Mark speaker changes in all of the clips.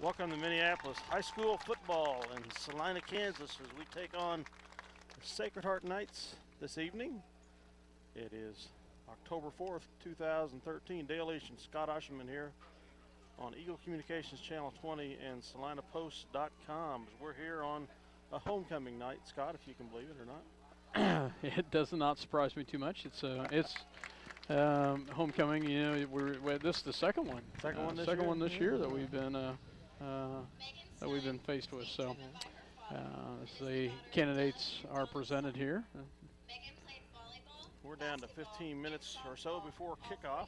Speaker 1: Welcome to Minneapolis High School football in Salina, Kansas, as we take on the Sacred Heart Knights this evening. It is October 4th, 2013. Dale Eash and Scott Osherman here on Eagle Communications Channel 20 and SalinaPost.com. We're here on a homecoming night, Scott, if you can believe it or not.
Speaker 2: It does not surprise me too much. It's homecoming. You know, this is the second one. Second one this year that we've been faced with. So the candidates are presented here.
Speaker 1: We're down to 15 minutes or so before kickoff.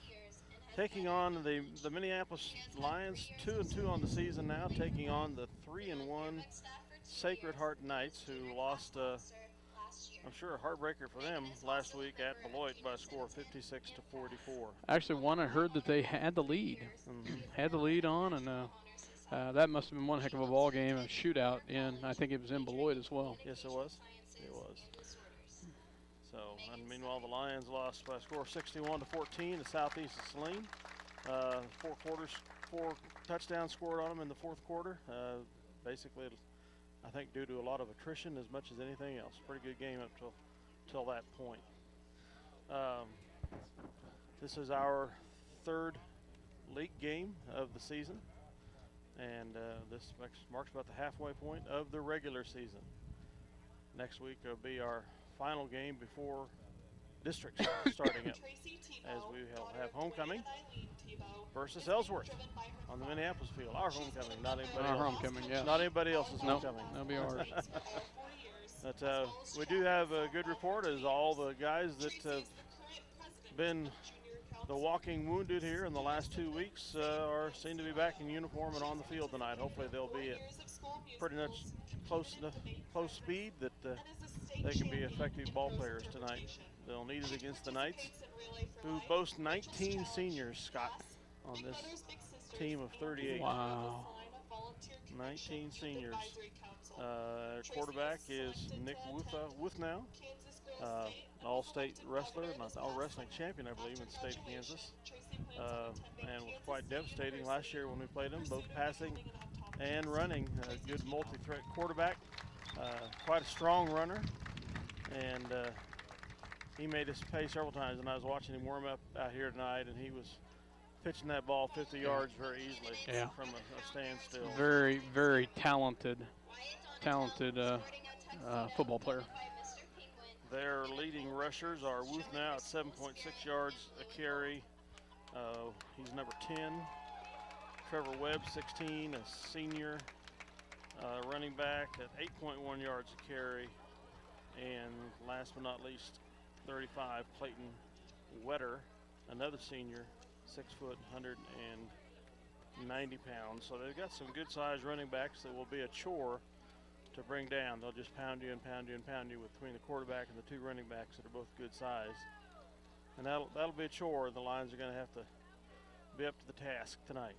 Speaker 1: Taking on the Minneapolis Lions, 2-2 on the season now, taking on the 3-1 Sacred Heart Knights, who lost, I'm sure, a heartbreaker for them last week at Beloit by a score of 56-44.
Speaker 2: Actually, one I heard that they had the lead, had the lead on, and that must have been one heck of a ball game, a shootout I think it was in Beloit as well.
Speaker 1: Yes, it was. It was. So, and meanwhile, the Lions lost by a score of 61-14 to Southeast of Saline. 4 touchdowns scored on them in the fourth quarter. Basically, I think due to a lot of attrition as much as anything else. Pretty good game up till that point. This is our third league game of the season, and this marks about the halfway point of the regular season. Next week will be our final game before districts starting up, as we have homecoming versus Ellsworth on the Minneapolis field. Our homecoming, not anybody else.
Speaker 2: Homecoming, yes.
Speaker 1: Not anybody else's homecoming.
Speaker 2: That'll be ours.
Speaker 1: But we do have a good report, as all the guys that have been the walking wounded here in the last 2 weeks seem to be back in uniform and on the field tonight. Hopefully they'll be at pretty much close speed that they can be effective ball players tonight. They'll need it against the Knights, who boast 19 seniors, Scott, on this team of 38.
Speaker 2: Wow.
Speaker 1: 19 seniors. Quarterback is Nick Wuthnow, all-state wrestler, not all-wrestling champion, I believe, in the state of Kansas, and was quite devastating last year when we played him, both passing and running. A good multi-threat quarterback, quite a strong runner, and he made us pay several times, and I was watching him warm up out here tonight, and he was pitching that ball 50 yards very easily from a standstill.
Speaker 2: Very, very talented football player.
Speaker 1: Their leading rushers are Wuthnow at 7.6 yards a carry. He's number 10. Trevor Webb, 16, a senior running back at 8.1 yards a carry. And last but not least, 35, Clayton Wetter, another senior, 6 foot, 190 pounds. So they've got some good-sized running backs that will be a chore to bring down. They'll just pound you and pound you and pound you between the quarterback and the two running backs that are both good size. And that'll be a chore. The Lions are going to have to be up to the task tonight.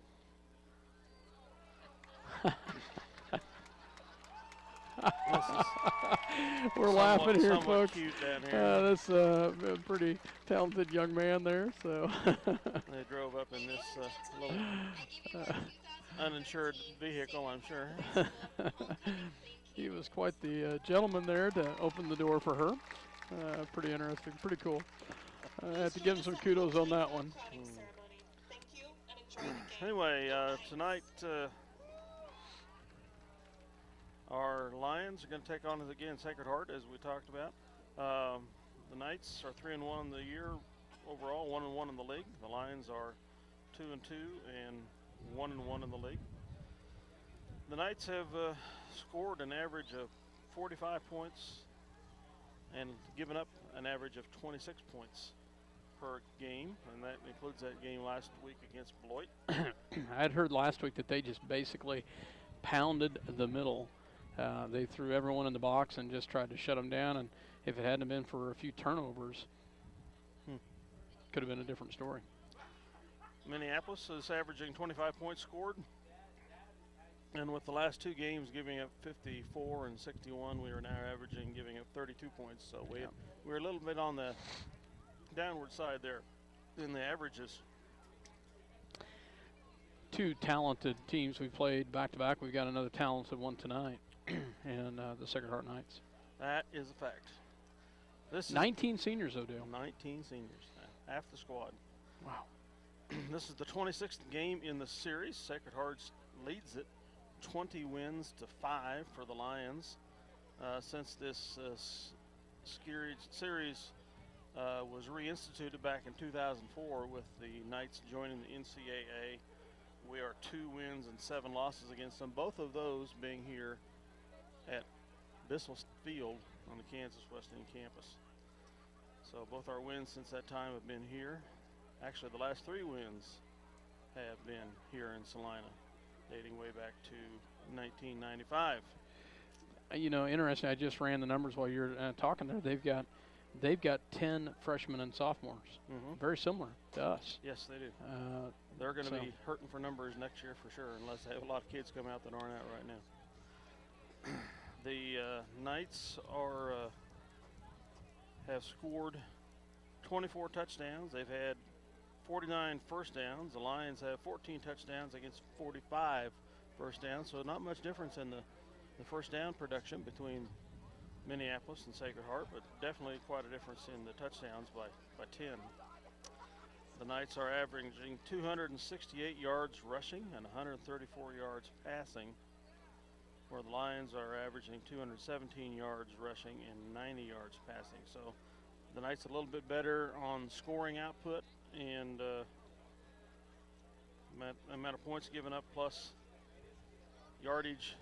Speaker 2: We're laughing here, folks.
Speaker 1: Cute down here.
Speaker 2: That's a pretty talented young man there. So
Speaker 1: they drove up in this little uninsured vehicle, I'm sure.
Speaker 2: He was quite the gentleman there to open the door for her. Pretty interesting, pretty cool. I have to give him some kudos on that one.
Speaker 1: Anyway, tonight our Lions are going to take on, again, Sacred Heart, as we talked about. The Knights are 3-1 in the year overall, 1-1 in the league. The Lions are 2-2 and 1-1 in the league. The Knights have scored an average of 45 points and given up an average of 26 points per game, and that includes that game last week against Beloit.
Speaker 2: I'd heard last week that they just basically pounded the middle. They threw everyone in the box and just tried to shut them down, and if it hadn't been for a few turnovers, could have been a different story.
Speaker 1: Minneapolis is averaging 25 points scored, and with the last two games giving up 54 and 61, we are now averaging giving up 32 points. So we're a little bit on the downward side there in the averages.
Speaker 2: two talented teams. We played back-to-back. We've got another talented one tonight, and the Sacred Heart Knights.
Speaker 1: That is a fact. This
Speaker 2: 19 seniors, though, Dale.
Speaker 1: 19 seniors, half the squad.
Speaker 2: Wow.
Speaker 1: This is the 26th game in the series. Sacred Hearts leads it 20 wins to 5 for the Lions. Since this series was reinstituted back in 2004 with the Knights joining the NCAA, we are 2 wins and 7 losses against them, both of those being here at Bissell Field on the Kansas Wesleyan campus. So both our wins since that time have been here. Actually, the last 3 wins have been here in Salina, dating way back to 1995.
Speaker 2: You know, interesting. I just ran the numbers while you're talking there. They've got 10 freshmen and sophomores.
Speaker 1: Mm-hmm.
Speaker 2: Very similar to us.
Speaker 1: Yes, they do. They're going to be hurting for numbers next year for sure, unless they have a lot of kids come out that aren't out right now. The Knights have scored 24 touchdowns. They've had 49 first downs. The Lions have 14 touchdowns against 45 first downs, so not much difference in the first down production between Minneapolis and Sacred Heart, but definitely quite a difference in the touchdowns by 10. The Knights are averaging 268 yards rushing and 134 yards passing, where the Lions are averaging 217 yards rushing and 90 yards passing. So the Knights a little bit better on scoring output and amount of points given up plus yardage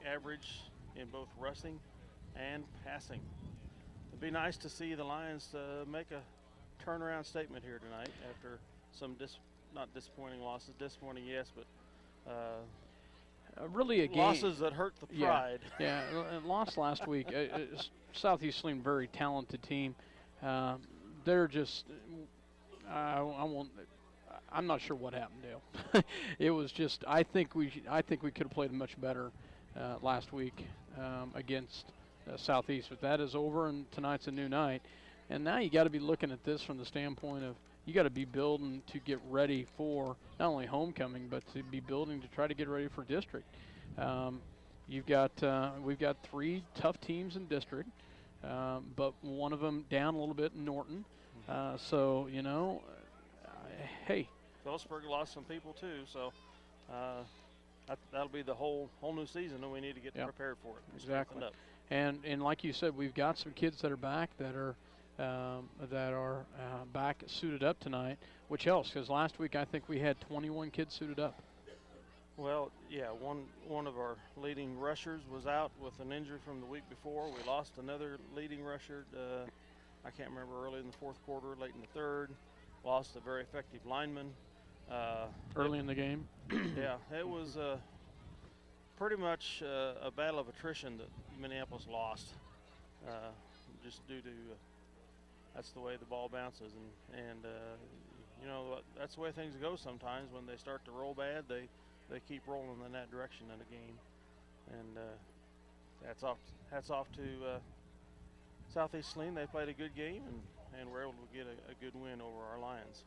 Speaker 1: average in both rushing and passing. It'd be nice to see the Lions make a turnaround statement here tonight after some not disappointing losses. Disappointing, yes, but
Speaker 2: really a game.
Speaker 1: Losses that hurt the pride.
Speaker 2: Yeah, lost last week. Southeast Saline, very talented team. They're just, I'm not sure what happened, Dale. It was just, I think we could have played much better last week against Southeast, but that is over, and tonight's a new night. And now you got to be looking at this from the standpoint of you got to be building to get ready for not only homecoming, but to be building to try to get ready for district. We've got 3 tough teams in district, but one of them down a little bit in Norton. So you know, hey,
Speaker 1: Phillipsburg lost some people too, so that'll be the whole new season, and we need to get prepared for it.
Speaker 2: Exactly. And like you said, we've got some kids that are back that are back suited up tonight, which helps because last week I think we had 21 kids suited up.
Speaker 1: Well, yeah, one of our leading rushers was out with an injury from the week before. We lost another leading rusher, I can't remember, early in the 4th quarter, late in the 3rd. Lost a very effective lineman.
Speaker 2: Early in the game?
Speaker 1: Yeah, it was pretty much a battle of attrition that Minneapolis lost, just due to that's the way the ball bounces, and you know, that's the way things go sometimes. When they start to roll bad, they keep rolling in that direction in a game, and hats off to Southeast Saline. They played a good game and were able to get a good win over our Lions,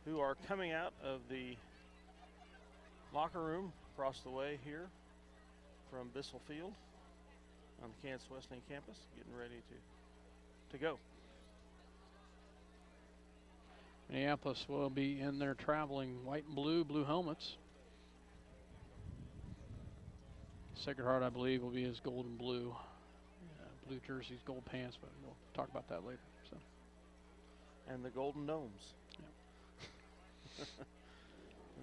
Speaker 1: who are coming out of the locker room across the way here from Bissell Field on the Kansas Wesleyan campus, getting ready to go.
Speaker 2: Minneapolis will be in there traveling white and blue helmets. Sacred Heart, I believe, will be his gold and blue. Blue jerseys, gold pants, but we'll talk about that later. So.
Speaker 1: And the Golden Domes.
Speaker 2: Yeah.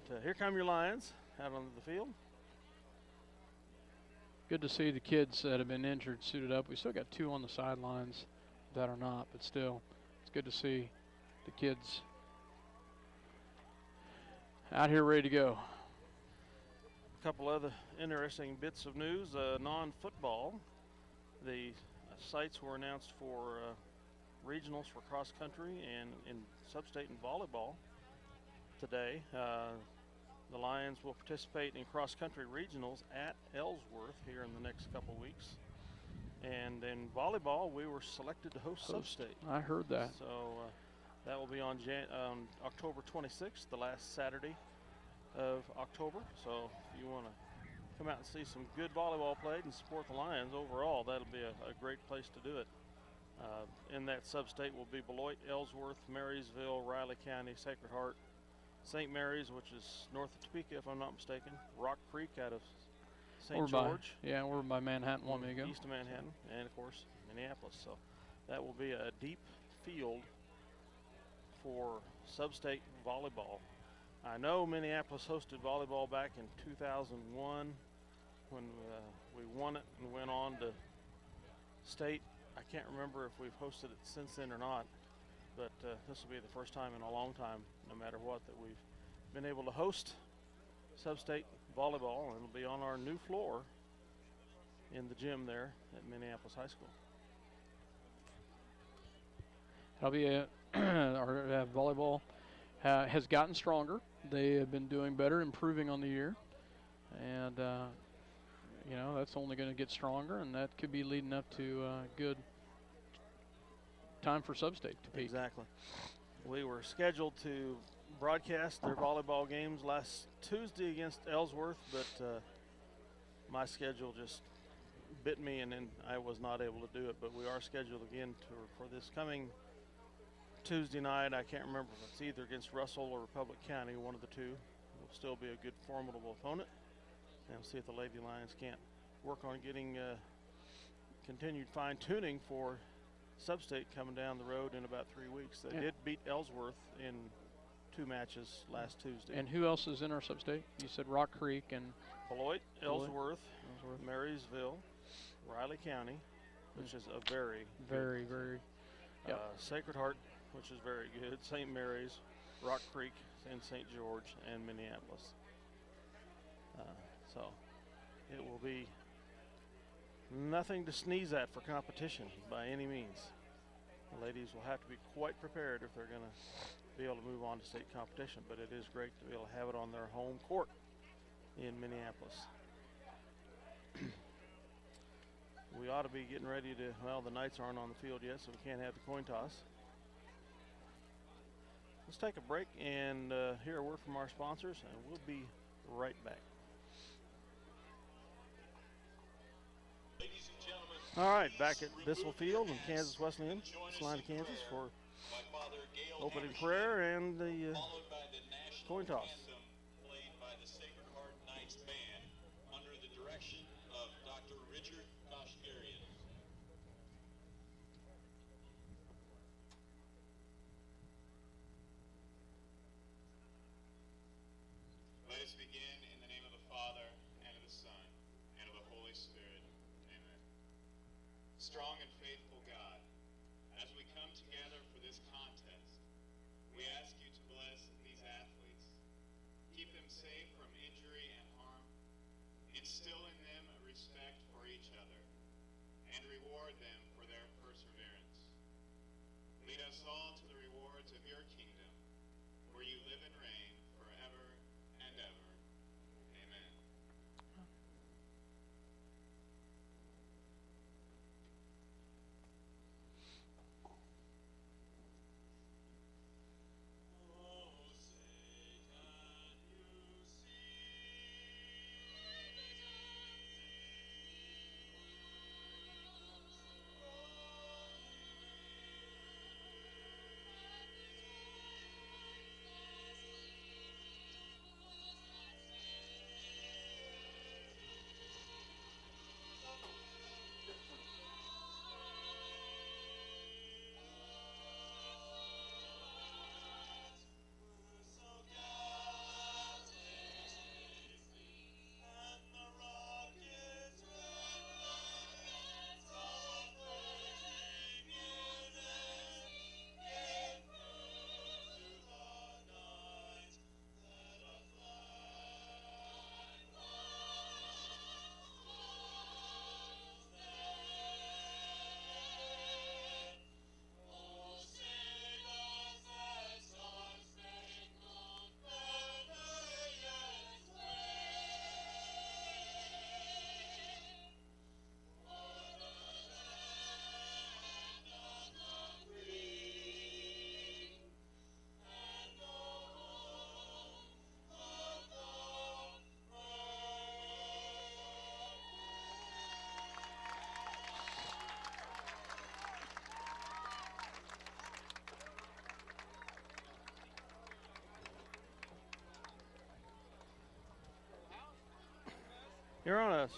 Speaker 1: But, here come your Lions out on the field.
Speaker 2: Good to see the kids that have been injured suited up. We still got 2 on the sidelines that are not, but still, it's good to see the kids out here ready to go.
Speaker 1: A couple other interesting bits of news. Non-football, the sites were announced for regionals for cross country and in sub-state and volleyball today. The Lions will participate in cross country regionals at Ellsworth here in the next couple weeks. And in volleyball, we were selected to host sub-state.
Speaker 2: I heard that.
Speaker 1: So that will be on October 26th, the last Saturday of October. So if you want to come out and see some good volleyball played and support the Lions overall, that'll be a great place to do it. In that sub-state will be Beloit, Ellsworth, Marysville, Riley County, Sacred Heart, St. Mary's, which is north of Topeka, if I'm not mistaken, Rock Creek out of St. George.
Speaker 2: We're by Manhattan, Wamego.
Speaker 1: East of Manhattan, and of course Minneapolis. So that will be a deep field for sub-state volleyball. I know Minneapolis hosted volleyball back in 2001 when we won it and went on to state. I can't remember if we've hosted it since then or not, but this will be the first time in a long time, no matter what, that we've been able to host sub-state volleyball, and it'll be on our new floor in the gym there at Minneapolis High School.
Speaker 2: That'll be our volleyball has gotten stronger. They have been doing better, improving on the year, and that's only going to get stronger, and that could be leading up to good time for sub-state to peak.
Speaker 1: Exactly. We were scheduled to broadcast their volleyball games last Tuesday against Ellsworth, but my schedule just bit me, and then I was not able to do it. But we are scheduled again for this coming Tuesday night. I can't remember if it's either against Russell or Republic County, one of the two. It will still be a good, formidable opponent. And we'll see if the Lady Lions can't work on getting continued fine-tuning for sub-state coming down the road in about 3 weeks. They did beat Ellsworth in 2 matches last Tuesday.
Speaker 2: And who else is in our sub-state? You said Rock Creek and
Speaker 1: Beloit, Ellsworth, Marysville, Riley County, which is a very Sacred Heart, which is very good, St. Mary's, Rock Creek, and St. George, and Minneapolis. So it will be nothing to sneeze at for competition by any means. The ladies will have to be quite prepared if they're going to be able to move on to state competition, but it is great to be able to have it on their home court in Minneapolis. We ought to be getting ready to, well, the Knights aren't on the field yet, so we can't have the coin toss. Let's take a break and hear a word from our sponsors, and we'll be right back. All right, back at Bissell Field in Kansas Wesleyan, Salina, Kansas, for opening prayer and the coin toss.
Speaker 3: Played by the Sacred Heart Knights Band under the direction of Dr. Richard Koshgarian. Let us begin in the name of the Father, and of the Son, and of the Holy Spirit. Amen. Strong and faithful God, as we come together for this contest, we ask you to bless these athletes. Keep them safe from injury and harm. Instill in them a respect for each other, and reward them for their perseverance. Lead us all to the rewards of your kingdom, where you live and reign forever and ever. Amen.
Speaker 1: Here on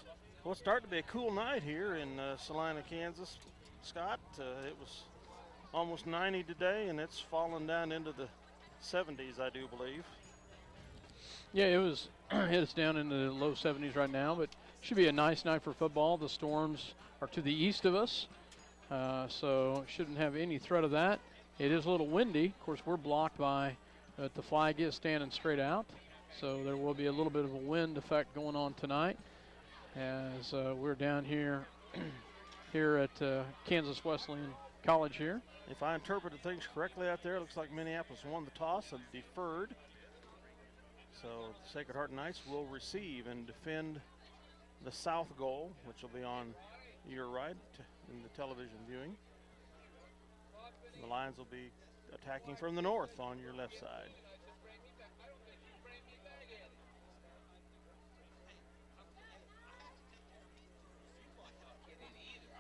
Speaker 1: what's starting to be a cool night here in Salina, Kansas, Scott. It was almost 90 today, and it's fallen down into the 70s, I do believe.
Speaker 2: Yeah, it was. It's down into the low 70s right now, but should be a nice night for football. The storms are to the east of us, so shouldn't have any threat of that. It is a little windy. Of course, we're blocked by, but the flag is standing straight out, so there will be a little bit of a wind effect going on tonight as we're down here here at Kansas Wesleyan College here.
Speaker 1: If I interpreted things correctly out there, it looks like Minneapolis won the toss and deferred. So the Sacred Heart Knights will receive and defend the south goal, which will be on your right in the television viewing. The Lions will be attacking from the north on your left side.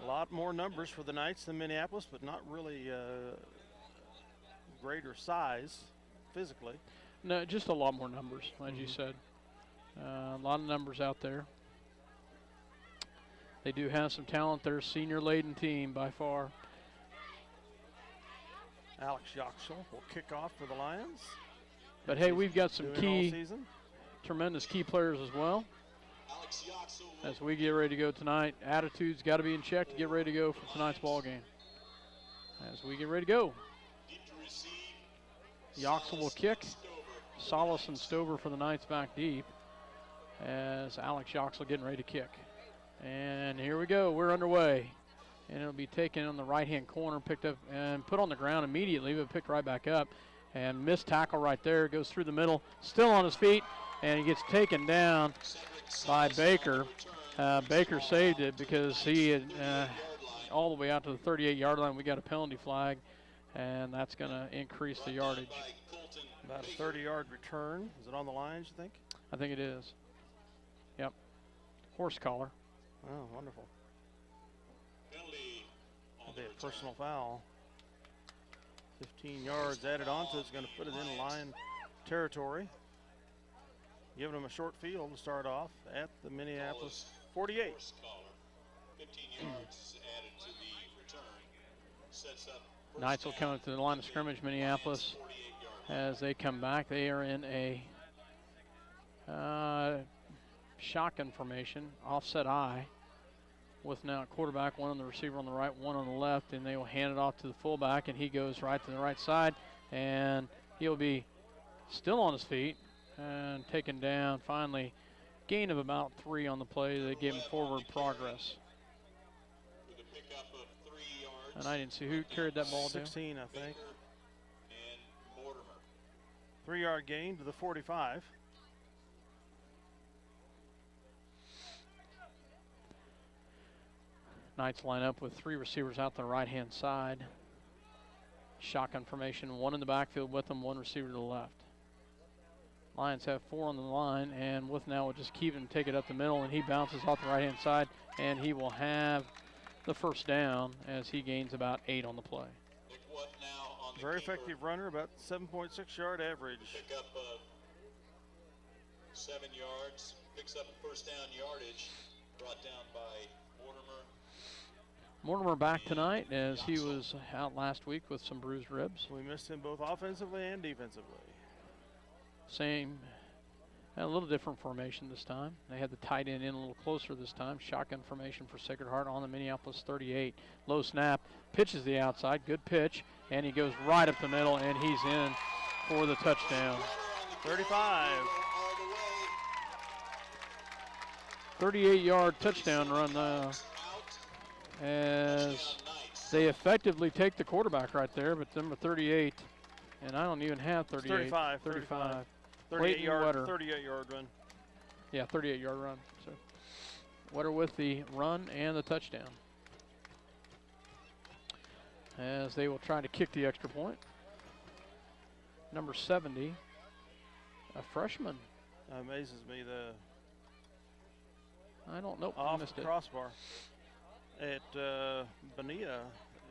Speaker 1: A lot more numbers for the Knights than Minneapolis, but not really greater size physically.
Speaker 2: No, just a lot more numbers, as you said. A lot of numbers out there. They do have some talent. They're a senior-laden team by far.
Speaker 1: Alex Yoxel will kick off for the Lions.
Speaker 2: But hey, we've got some tremendous key players as well. As we get ready to go tonight, attitude's got to be in check to get ready to go for tonight's ball game. As we get ready to go, Yoxel will kick. Solis and Stover for the Knights back deep as Alex Yoxel getting ready to kick. And here we go. We're underway. And it'll be taken on the right-hand corner, picked up and put on the ground immediately, but picked right back up. And missed tackle right there. Goes through the middle, still on his feet, and he gets taken down by Baker. Baker saved it because he had all the way out to the 38-yard line. We got a penalty flag, and that's going to increase the yardage.
Speaker 1: About a 30-yard return. Is it on the Lions, you think?
Speaker 2: I think it is. Yep. Horse collar.
Speaker 1: Oh, wonderful. That'll be a personal foul. 15 yards added onto it. It's going to put it in Lion territory. Giving them a short field to start off at the Minneapolis 48.
Speaker 3: 15 yards added to the return. Sets up
Speaker 2: Knights will come to the line of scrimmage, Minneapolis. As they come back, they are in a shotgun formation, offset I, with now a quarterback, one on the receiver on the right, one on the left, and they will hand it off to the fullback, and he goes right to the right side, and he'll be still on his feet and taken down. Finally, gain of about 3 on the play. They gave him forward progress. And I didn't see who carried that ball down.
Speaker 1: 16, I think. 3-yard gain to the 45.
Speaker 2: Knights line up with 3 receivers out the right-hand side. Shotgun formation, 1 in the backfield with them, 1 receiver to the left. Lions have 4 on the line, and with now will just keep him take it up the middle, and he bounces off the right-hand side, and he will have the first down as he gains about 8 on the play.
Speaker 1: Very effective runner, about 7.6-yard average.
Speaker 3: Pick up 7 yards, picks up first down yardage, brought down by Mortimer.
Speaker 2: Mortimer back tonight as he was out last week with some bruised ribs.
Speaker 1: We missed him both offensively and defensively.
Speaker 2: Same, a little different formation this time. They had the tight end in a little closer this time. Shotgun formation for Sacred Heart on the Minneapolis 38. Low snap, pitches the outside, good pitch, and he goes right up the middle, and he's in for the touchdown.
Speaker 1: 35.
Speaker 2: 38-yard touchdown run as they effectively take the quarterback right there, but number 38, and I don't even have 38.
Speaker 1: 35. 38-yard run.
Speaker 2: Yeah, 38-yard run. So Wetter with the run and the touchdown. As they will try to kick the extra point. Number 70, a freshman.
Speaker 1: Amazes me
Speaker 2: I don't know.
Speaker 1: off
Speaker 2: Missed
Speaker 1: the
Speaker 2: it.
Speaker 1: crossbar. Bonilla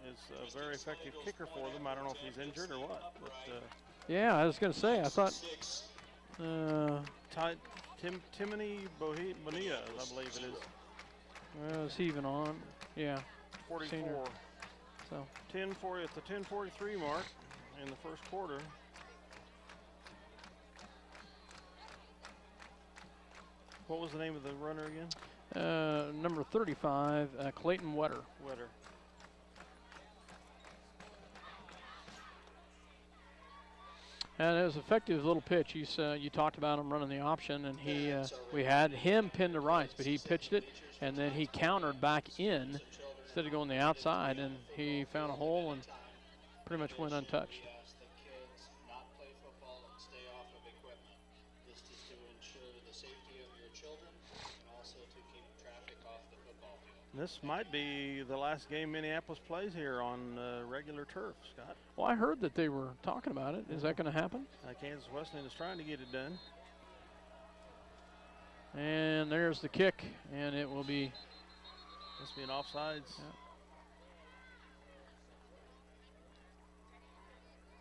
Speaker 1: is a very effective kicker for them. I don't know if he's injured or what. But,
Speaker 2: Yeah, I was going to say, I thought
Speaker 1: Timony Bonilla, I believe it is.
Speaker 2: Well, is he even on? Yeah.
Speaker 1: 44.
Speaker 2: Senior. So
Speaker 1: 10:40 at the 10:43 mark in the first quarter. What was the name of the runner again?
Speaker 2: number 35, Clayton Wetter.
Speaker 1: Wetter.
Speaker 2: And it was an effective little pitch. You talked about him running the option, and we had him pinned to rights, but he pitched it, and then he countered back in instead of going the outside, and he found a hole and pretty much went untouched.
Speaker 1: This might be the last game Minneapolis plays here on regular turf, Scott.
Speaker 2: Well, I heard that they were talking about it. Is that going to happen?
Speaker 1: Kansas Wesleyan is trying to get it done.
Speaker 2: And there's the kick, and it will be.
Speaker 1: Must be an offsides.
Speaker 2: Yeah.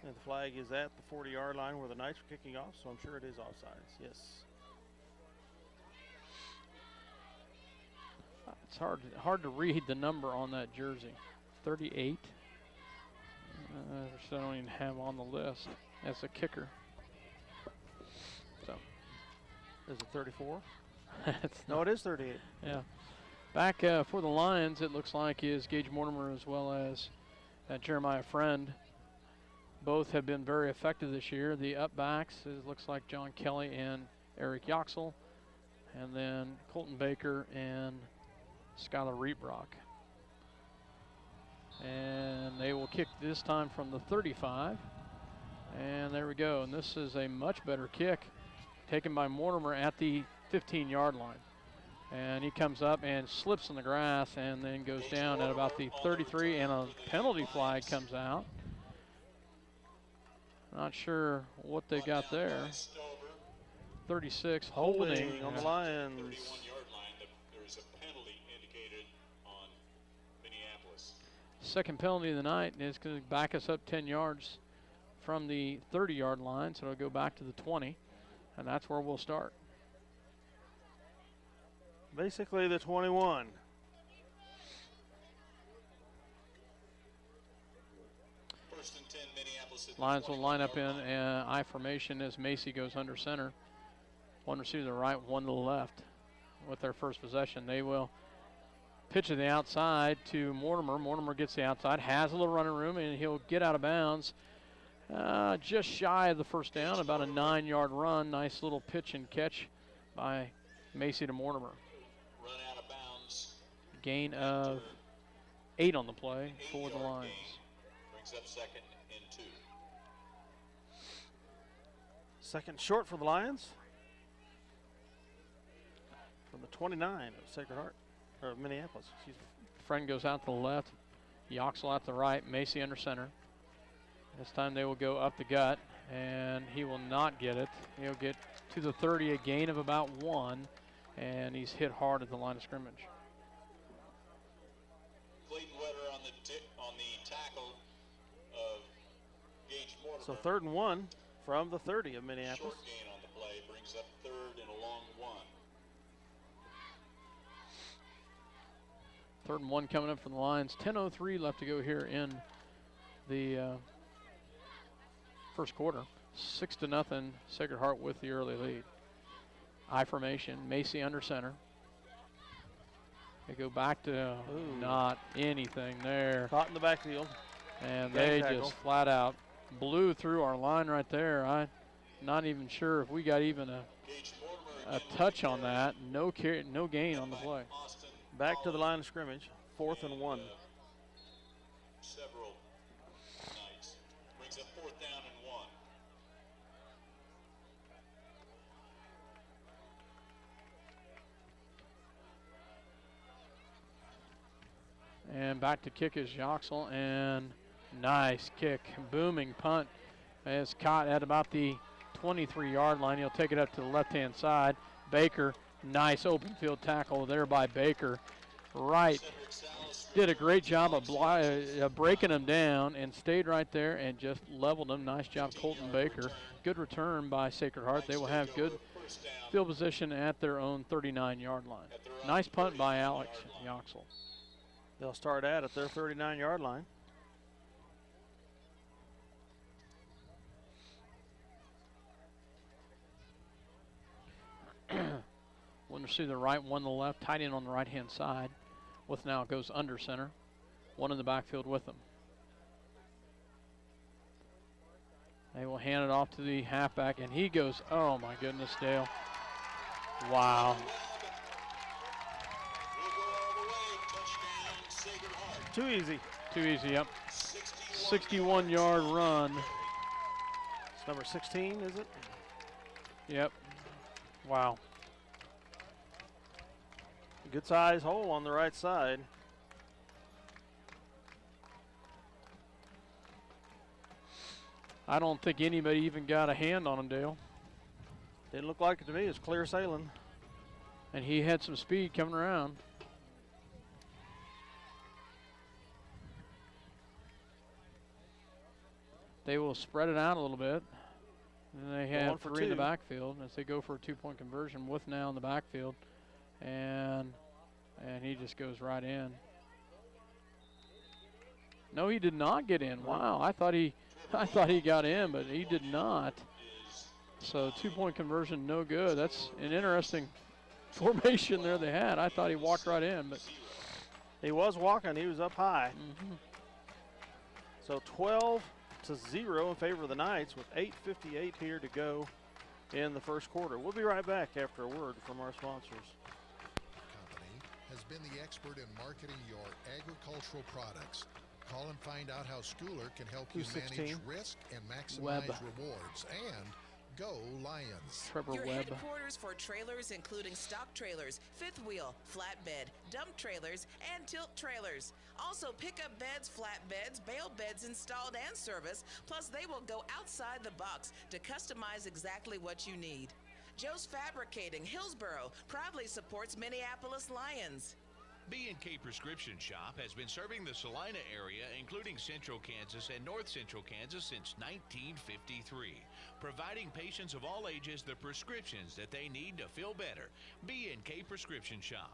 Speaker 1: And the flag is at the 40-yard line where the Knights are kicking off, so I'm sure it is offsides. Yes.
Speaker 2: It's hard to read the number on that jersey. 38. Which I don't even have on the list as a kicker. So.
Speaker 1: Is it 34?
Speaker 2: No,
Speaker 1: it is 38.
Speaker 2: Yeah. Back for the Lions, it looks like is Gage Mortimer as well as Jeremiah Friend. Both have been very effective this year. The up backs, it looks like John Kelly and Eric Yoxel. And then Colton Baker and Skylar Reetbrock. And they will kick this time from the 35. And there we go. And this is a much better kick taken by Mortimer at the 15-yard line. And he comes up and slips in the grass and then goes down at about the 33, and a penalty flag comes out. Not sure what they got there. 36 holding
Speaker 1: on the Lions.
Speaker 2: Second penalty of the night, and it's going to back us up 10 yards from the 30-yard line, so it'll go back to the 20, and that's where we'll start.
Speaker 1: Basically the 21.
Speaker 3: First and 10, Minneapolis.
Speaker 2: Lions will line up in I formation as Macy goes under center. One receiver to the right, one to the left with their first possession. They will pitch to the outside to Mortimer. Mortimer gets the outside, has a little running room, and he'll get out of bounds just shy of the first down, about a 9-yard run. Nice little pitch and catch by Macy to Mortimer.
Speaker 3: Run out of bounds.
Speaker 2: Gain of 8 on the play for the Lions.
Speaker 3: Brings up second and 2.
Speaker 1: Second short for the Lions. From the 29 of Sacred Heart, or Minneapolis, excuse me.
Speaker 2: Friend goes out to the left, Yoxel out the right, Macy under center. This time they will go up the gut, and he will not get it. He'll get to the 30, a gain of about 1, and he's hit hard at the line of scrimmage.
Speaker 3: Clayton Wetter on the tackle of Gage Mortimer.
Speaker 1: So 3rd and 1 from the 30 of Minneapolis.
Speaker 3: Short gain on the play brings up 3rd and a long 1.
Speaker 2: 3rd and 1 coming up for the Lions. 10:03 left to go here in the first quarter. 6-0, Sacred Heart with the early lead. I formation, Macy under center. They go back to not anything there.
Speaker 1: Caught in the backfield.
Speaker 2: And they
Speaker 1: tackle.
Speaker 2: just flat out blew through our line right there. I'm not even sure if we got even a touch on that. No gain on the play.
Speaker 1: Back to the line of scrimmage, 4th and 1.
Speaker 3: Several nights. Brings up 4th down and 1.
Speaker 2: And back to kick is Yoxel, and nice kick. Booming punt. It's caught at about the 23-yard line. He'll take it up to the left-hand side. Baker, nice open field tackle there by Baker. Right did a great job of breaking them down and stayed right there and just leveled them. Nice job, Colton Baker. Good return by Sacred Heart. They will have good field position at their own 39-yard line. Nice punt by Alex Yoxel.
Speaker 1: They'll start at their 39-yard line.
Speaker 2: One to the right, one to the left, tight end on the right-hand side. With now goes under center. One in the backfield with them. They will hand it off to the halfback, and he goes, oh my goodness, Dale. Wow.
Speaker 1: Too easy.
Speaker 2: Too easy, yep. 61-yard run.
Speaker 1: It's number 16, is it?
Speaker 2: Yep. Wow.
Speaker 1: Good size hole on the right side.
Speaker 2: I don't think anybody even got a hand on him, Dale.
Speaker 1: Didn't look like it to me. It's clear sailing.
Speaker 2: And he had some speed coming around. They will spread it out a little bit. And they have three in the backfield as they go for a two-point conversion with now in the backfield. And he just goes right in. No, he did not get in. Wow, I thought he got in, but he did not. So two-point conversion, no good. That's an interesting formation there they had. I thought he walked right in, but
Speaker 1: he was walking. He was up high. So 12-0 in favor of the Knights with 8:58 here to go in the first quarter. We'll be right back after a word from our sponsors.
Speaker 4: Has been the expert in marketing your agricultural products. Call and find out how Schooler can help you manage risk and maximize rewards. And go Lions.
Speaker 2: Trevor
Speaker 5: Your
Speaker 2: Webb.
Speaker 5: headquarters for trailers including stock trailers, fifth wheel, flatbed, dump trailers, and tilt trailers. Also pickup beds, flatbeds, bale beds installed and serviced, plus they will go outside the box to customize exactly what you need. Joe's Fabricating, Hillsboro, proudly supports Minneapolis Lions.
Speaker 6: B&K Prescription Shop has been serving the Salina area, including Central Kansas and North Central Kansas, since 1953, providing patients of all ages the prescriptions that they need to feel better. B&K Prescription Shop.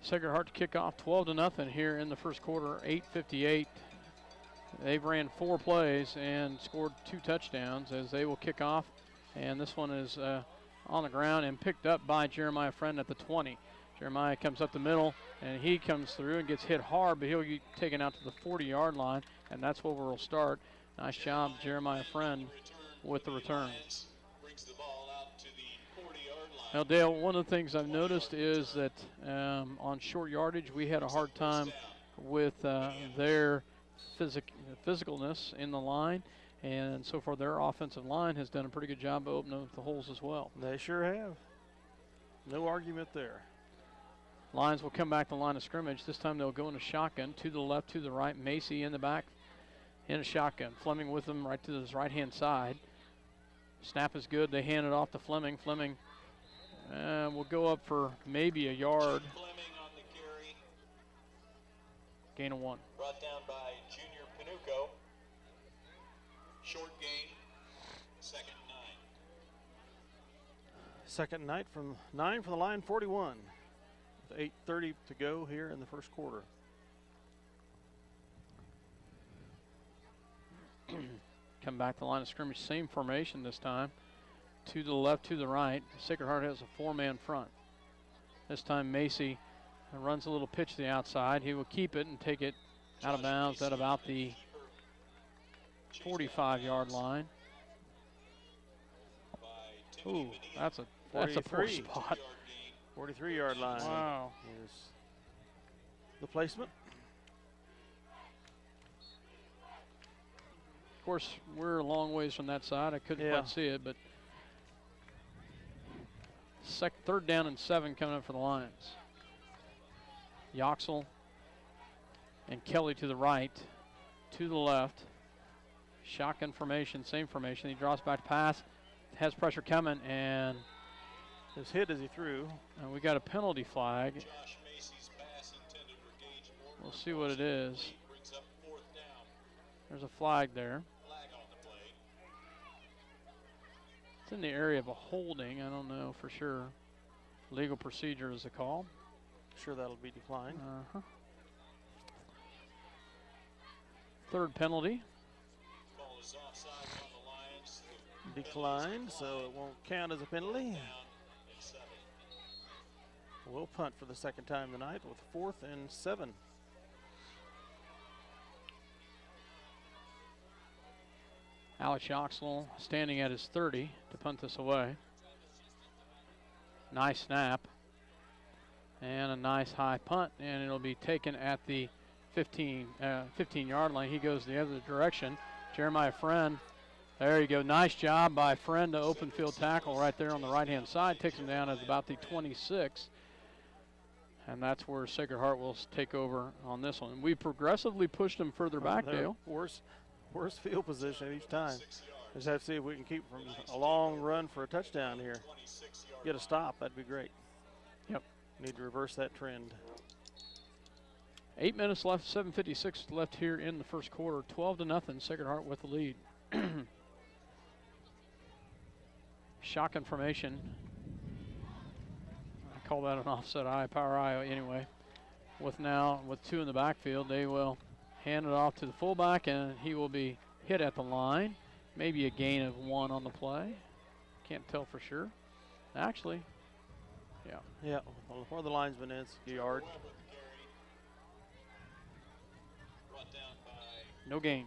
Speaker 2: Sacred Heart to kick off 12-0 here in the first quarter, 8:58. They've ran 4 plays and scored 2 touchdowns as they will kick off. And this one is on the ground and picked up by Jeremiah Friend at the 20. Jeremiah comes up the middle, and he comes through and gets hit hard, but he'll get taken out to the 40-yard line, and that's where we'll start. Nice job, Jeremiah Friend, with the return. Now, Dale, one of the things I've noticed is that on short yardage, we had a hard time with their physicalness in the line, and so far their offensive line has done a pretty good job of opening up the holes as well.
Speaker 1: They sure have. No argument there.
Speaker 2: Lions will come back to the line of scrimmage. This time they'll go in a shotgun, to the left, to the right. Macy in the back in a shotgun. Fleming with them right to his right-hand side. Snap is good. They hand it off to Fleming. Fleming will go up for maybe a yard.
Speaker 3: Fleming on the carry.
Speaker 2: Gain of 1.
Speaker 3: Brought down by Junior Panuco. Short gain. Second and 9.
Speaker 1: Second night from 9 from the line, 41. With 8:30 to go here in the first quarter.
Speaker 2: Come back to the line of scrimmage. Same formation this time. To the left, to the right. Sacred Heart has a 4-man front. This time Macy runs a little pitch to the outside. He will keep it and take it out of bounds at about the 45-yard line. Ooh, that's a poor spot.
Speaker 1: 43-yard line.
Speaker 2: Wow.
Speaker 1: Is the placement.
Speaker 2: Of course, we're a long ways from that side. I couldn't quite see it, but third down and 7 coming up for the Lions. Yoxel and Kelly to the right, to the left. Shotgun formation, same formation. He draws back to pass, has pressure coming, and
Speaker 1: is hit as he threw.
Speaker 2: we got a penalty flag. We'll see what it is. There's a flag there. It's in the area of a holding. I don't know for sure. Legal procedure is a call.
Speaker 1: Sure that'll be declined.
Speaker 2: Third penalty.
Speaker 1: Declined, so it won't count as a penalty. We'll punt for the second time tonight with 4th and 7.
Speaker 2: Alex Yoxel standing at his 30 to punt this away. Nice snap. And a nice high punt, and it'll be taken at the 15-yard line. He goes the other direction. Jeremiah Friend, there you go. Nice job by Friend to open field tackle right there on the right-hand side. Takes him down at about the 26. And that's where Sacred Heart will take over on this one. We progressively pushed him further back, Dale.
Speaker 1: Worst field position each time. Just have to see if we can keep from a long run for a touchdown here. Get a stop, that'd be great.
Speaker 2: Yep.
Speaker 1: Need to reverse that trend.
Speaker 2: 8 minutes left, 7:56 left here in the first quarter. 12-0, Sacred Heart with the lead. Shotgun formation. I call that an offset eye, power eye anyway. With 2 in the backfield, they will hand it off to the fullback, and he will be hit at the line. Maybe a gain of 1 on the play. Can't tell for sure. Actually, yeah.
Speaker 1: Yeah, where the linesman is, a yard.
Speaker 2: No gain.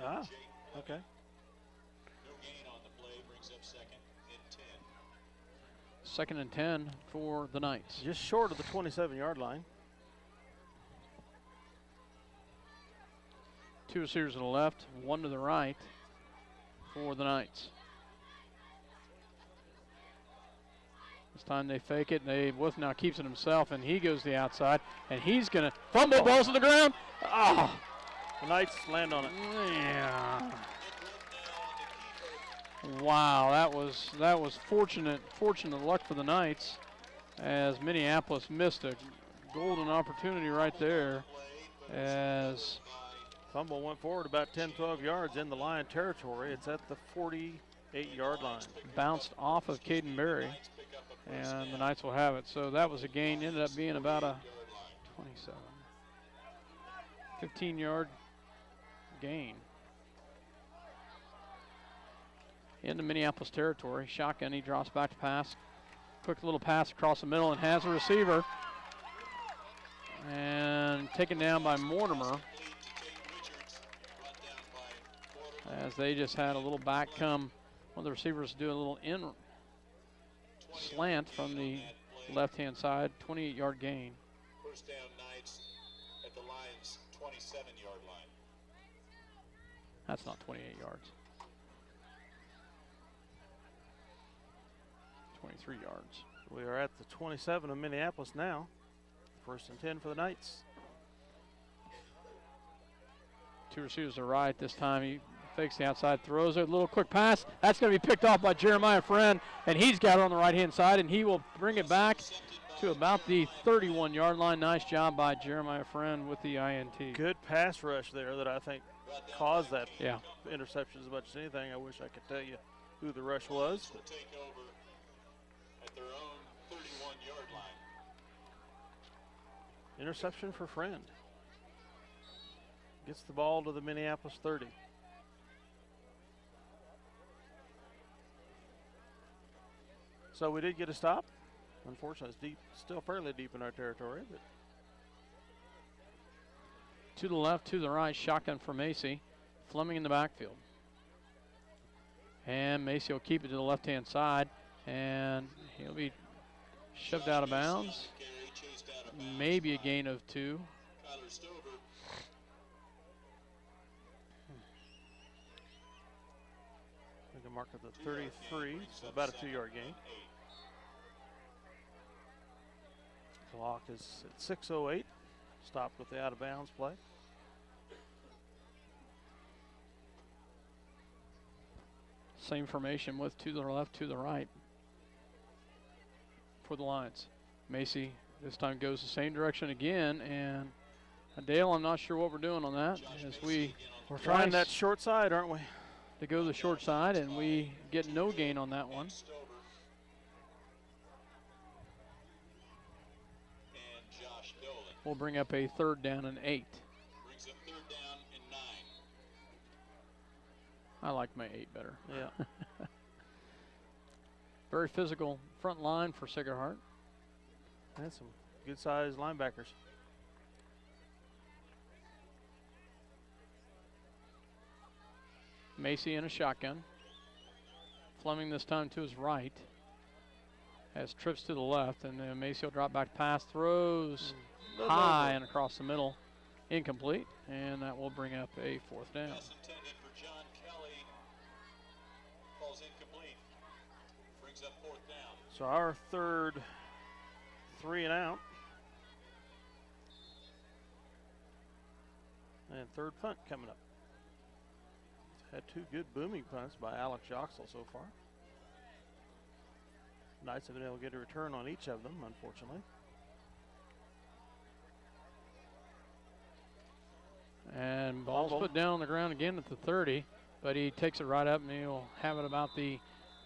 Speaker 1: Ah, okay.
Speaker 2: Second and 10 for the Knights.
Speaker 1: Just short of the 27-yard line.
Speaker 2: 2 receivers to the left, 1 to the right for the Knights. This time they fake it. Wolf now keeps it himself, and he goes to the outside, and he's going to fumble, balls to the ground. Oh.
Speaker 1: The Knights land on it.
Speaker 2: Yeah. Wow, that was fortunate luck for the Knights, as Minneapolis missed a golden opportunity right there. As
Speaker 1: fumble went forward about 10, 12 yards in the Lion territory. It's at the 48-yard line.
Speaker 2: Bounced off of Caden Berry, and the Knights will have it. So that was a gain. Ended up being about a 15-yard gain. Into Minneapolis territory. Shotgun, he drops back to pass. Quick little pass across the middle and has a receiver. And taken down by Mortimer. As they just had a little back come. One of the receivers do a little in slant from the left-hand side. 28-yard gain.
Speaker 3: First down, Knights at the Lions' 27-yard line.
Speaker 2: That's not 28 yards. 23 yards.
Speaker 1: We are at the 27 of Minneapolis now. First and 10 for the Knights.
Speaker 2: 2 receivers to right. This time he fakes the outside, throws a little quick pass. That's going to be picked off by Jeremiah Friend, and he's got it on the right-hand side, and he will bring it back to about the 31-yard line. Nice job by Jeremiah Friend with the INT.
Speaker 1: Good pass rush there that I think caused that interception as much as anything. I wish I could tell you who the rush was. But
Speaker 3: Take over at their own 31-yard line.
Speaker 1: interception for Friend. Gets the ball to the Minneapolis 30. So we did get a stop. Unfortunately, it's deep, still fairly deep in our territory. But
Speaker 2: to the left, to the right, shotgun for Macy. Fleming in the backfield. And Macy will keep it to the left-hand side, and he'll be shoved out of bounds. Maybe a gain of 2.
Speaker 1: we can mark at the 33, so about a 2-yard gain. Clock is at 6:08. Stopped with the out-of-bounds play.
Speaker 2: Same formation with to the left, to the right for the Lions. Macy This time goes the same direction again, and Dale, I'm not sure what we're doing on that. As we're
Speaker 1: trying that short side, aren't we?
Speaker 2: To go the short side, and we get no gain on that one. We'll bring up a 3rd down and 8.
Speaker 3: Brings up 3rd down and 9.
Speaker 2: I like my 8 better.
Speaker 1: Yeah.
Speaker 2: Very physical front line for Sacred Heart.
Speaker 1: And some good-sized linebackers.
Speaker 2: Macy in a shotgun. Fleming this time to his right. Has trips to the left, and then Macy will drop back pass, throws high and across the middle. Incomplete, and that will bring up a 4th down.
Speaker 3: Pass intended for John Kelly. Falls incomplete. Brings up 4th down.
Speaker 1: So our 3rd 3 and out. And 3rd punt coming up. Had 2 good booming punts by Alex Joxel so far. Knights have been able to get a return on each of them, unfortunately.
Speaker 2: And ball's put down on the ground again at the 30, but he takes it right up and he'll have it about the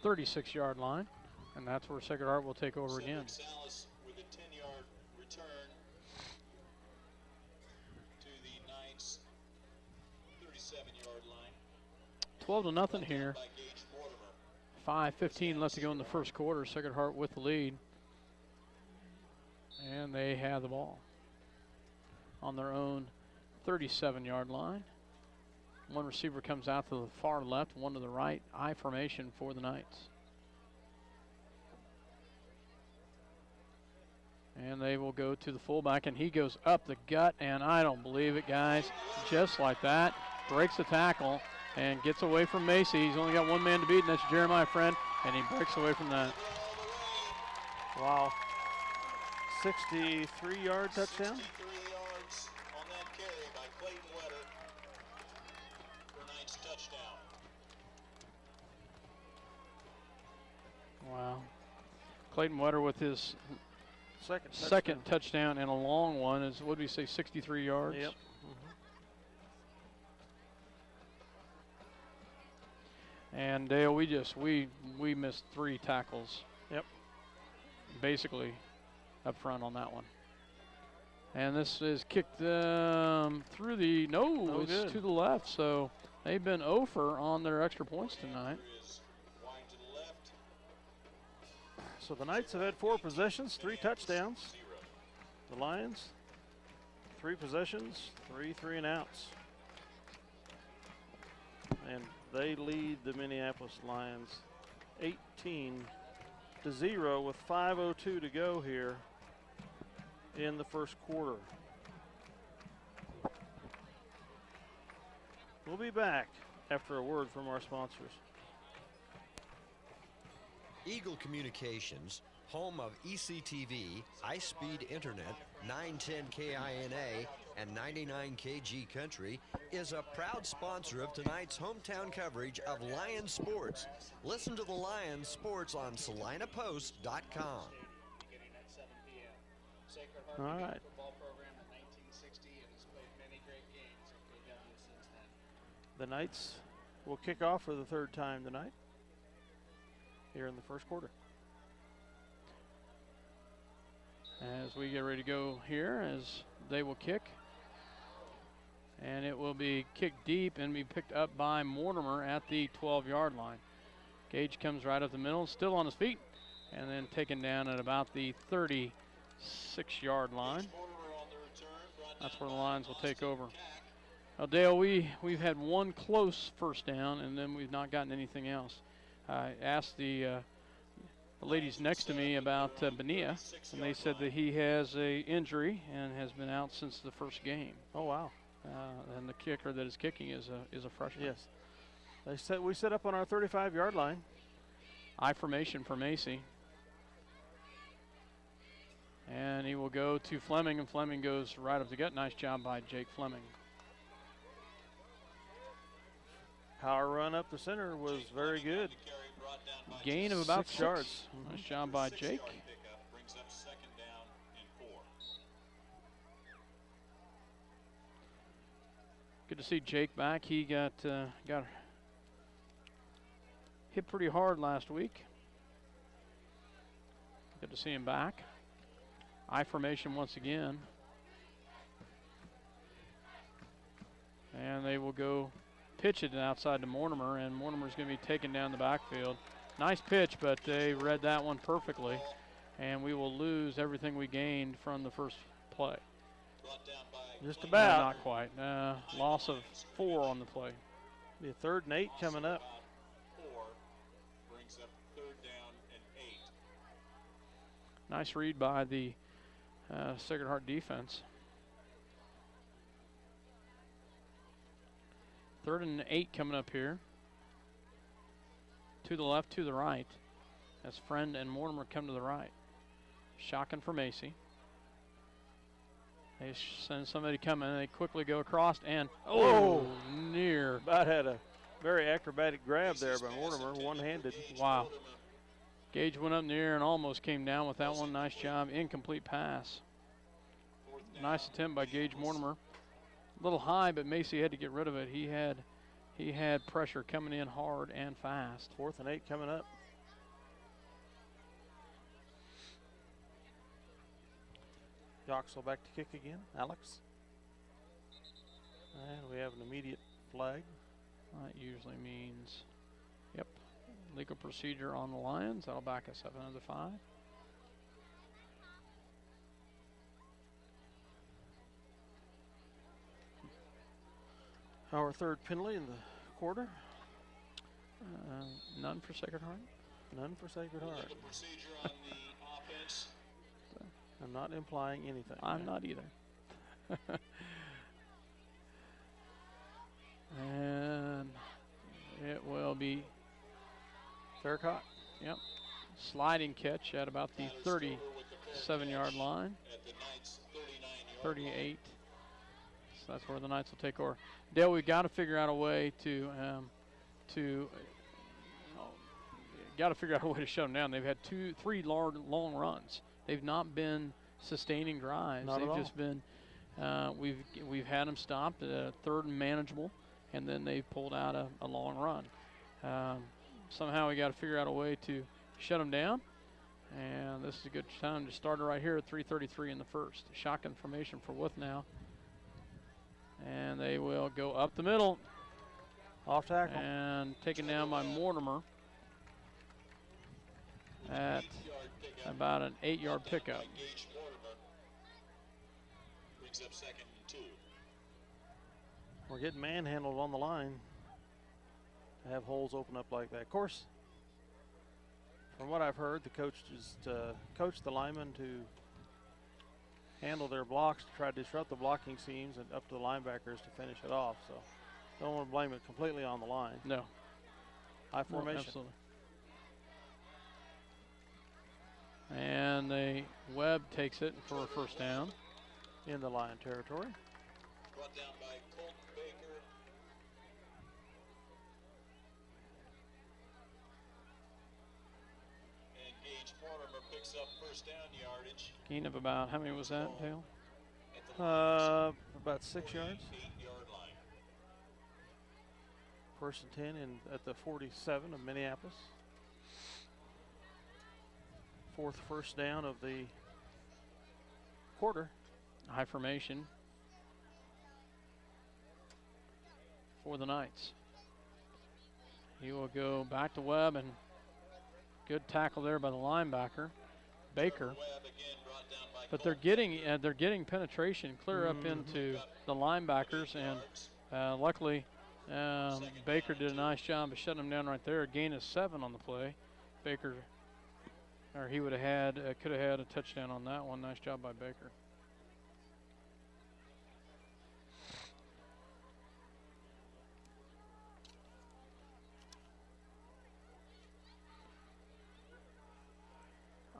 Speaker 2: 36-yard line. And that's where Sacred Heart will take over again.
Speaker 3: Salas with a 10-yard return to the Knights' 37-yard line.
Speaker 2: 12-0 here. 5:15 left to go in the first quarter. Sacred Heart with the lead. And they have the ball on their own 37-yard line. One receiver comes out to the far left, one to the right. I formation for the Knights. And they will go to the fullback, and he goes up the gut, and I don't believe it, guys. Just like that, breaks the tackle and gets away from Macy. He's only got one man to beat, and that's Jeremiah Friend, and he breaks away from that.
Speaker 1: Wow. 63-yard touchdown.
Speaker 3: 63 yards on that carry by Clayton Wetter for Knights touchdown.
Speaker 2: Wow. Clayton Wetter with his
Speaker 1: Second
Speaker 2: touchdown and a long one is, what did we say, 63 yards?
Speaker 1: Yep.
Speaker 2: And Dale, we missed 3 tackles.
Speaker 1: Yep.
Speaker 2: Basically up front on that one. And this is kicked through the, no, it's
Speaker 1: good.
Speaker 2: to the left. So they've been over on their extra points tonight.
Speaker 3: Wide to the left.
Speaker 1: So the Knights have had 4 possessions, 3 touchdowns. The Lions, 3 possessions, 3 3-and-outs. And they lead the Minneapolis Lions 18-0 with 5:02 to go here in the first quarter. We'll be back after a word from our sponsors.
Speaker 7: Eagle Communications, home of ECTV, high-speed internet, 910 KINA, and 99 KG Country, is a proud sponsor of tonight's hometown coverage of Lions sports. Listen to the Lions sports on SalinaPost.com.
Speaker 8: Beginning at 7 p.m. Sacred Heart
Speaker 1: All
Speaker 8: began
Speaker 1: right.
Speaker 8: the football program in 1960 and has played many great games at KW since then.
Speaker 1: The Knights will kick off for the 3rd time tonight here in the first quarter.
Speaker 2: As we get ready to go here, as they will kick. And it will be kicked deep and be picked up by Mortimer at the 12-yard line. Gage comes right up the middle, still on his feet, and then taken down at about the 36-yard line. That's where the Lions will take over. Now, Dale, we've had one close first down, and then we've not gotten anything else. I asked the ladies next to me about Bonilla, and they said that he has a injury and has been out since the first game.
Speaker 1: Oh, wow.
Speaker 2: And the kicker that is kicking is a freshman.
Speaker 1: Yes. We set up on our 35-yard line.
Speaker 2: I formation for Macy. And he will go to Fleming, and Fleming goes right up the gut. Nice job by Jake Fleming.
Speaker 1: Power run up the center was very good.
Speaker 2: Gain of about
Speaker 1: 6 yards.
Speaker 2: Nice job by Jake.
Speaker 3: Brings up 2nd down and 4.
Speaker 2: Good to see Jake back. He got hit pretty hard last week. Good to see him back. I formation once again. And they will go pitch it outside to Mortimer, and Mortimer's going to be taken down the backfield. Nice pitch, but they read that one perfectly. And we will lose everything we gained from the first play.
Speaker 1: Just about.
Speaker 2: No, not quite. Loss of 4 on the play.
Speaker 1: Be a 3rd and 8 coming up.
Speaker 3: 4 brings up 3rd down and 8.
Speaker 2: Nice read by the Sacred Heart defense. 3rd and 8 coming up here. To the left, to the right. As Friend and Mortimer come to the right. Shotgun for Macy. They send somebody coming, and they quickly go across, and near.
Speaker 1: About had a very acrobatic grab there by Mortimer, one-handed.
Speaker 2: Wow. Gage went up near and almost came down with that one. Nice job. Incomplete pass. Nice attempt by Gage Mortimer. A little high, but Macy had to get rid of it. He had pressure coming in hard and fast.
Speaker 1: 4th and 8 coming up. Yoxel back to kick again. Alex. And we have an immediate flag.
Speaker 2: That usually means, yep, legal procedure on the Lions. That'll back us up another 5.
Speaker 1: Our 3rd penalty in the quarter.
Speaker 2: None for Sacred Heart.
Speaker 1: None for Sacred Heart.
Speaker 3: Legal procedure on the offense.
Speaker 1: I'm not implying anything.
Speaker 2: I'm not either. And it will be
Speaker 1: fair caught.
Speaker 2: Yep. Sliding catch at about the 37-yard line.
Speaker 3: At the Knights' 39-yard
Speaker 2: 38. So that's where the Knights will take over. Dale, we've got to figure out a way to shut them down. They've had 3 long runs. They've not been sustaining drives.
Speaker 1: Not
Speaker 2: They've
Speaker 1: at all.
Speaker 2: just been we've had them stopped at 3rd and manageable, and then they've pulled out a long run. Somehow we got to figure out a way to shut them down, and this is a good time to start it right here at 3:33 in the first. Shotgun formation for Worth now, and they will go up the middle.
Speaker 1: Off tackle.
Speaker 2: And taken down by Mortimer at about an 8-yard pickup.
Speaker 3: Gage Mortimer brings up 2nd and 2.
Speaker 1: We're getting manhandled on the line to have holes open up like that. Of course, from what I've heard, the coach just coached the linemen to handle their blocks to try to disrupt the blocking seams and up to the linebackers to finish it off. So don't want to blame it completely on the line.
Speaker 2: No.
Speaker 1: High formation.
Speaker 2: No, absolutely. And the Webb takes it for a first down.
Speaker 1: In the Lion territory.
Speaker 3: Brought down by Colt Baker. And Gage Mortimer picks up 1st down yardage.
Speaker 2: Gain of about, how many was that, Dale?
Speaker 3: At the Lions'
Speaker 1: About 6 yards.
Speaker 3: 8-yard line.
Speaker 1: 1st and 10 at the 47 of Minneapolis. 4th first down of the quarter.
Speaker 2: High formation for the Knights. He will go back to Webb, and good tackle there by the linebacker, Baker.
Speaker 3: Webb again brought down by
Speaker 2: But they're getting penetration clear up into the linebackers, and luckily Baker did a nice job of shutting them down right there. A gain of 7 on the play. Baker, or he would have had, could have had a touchdown on that one. Nice job by Baker.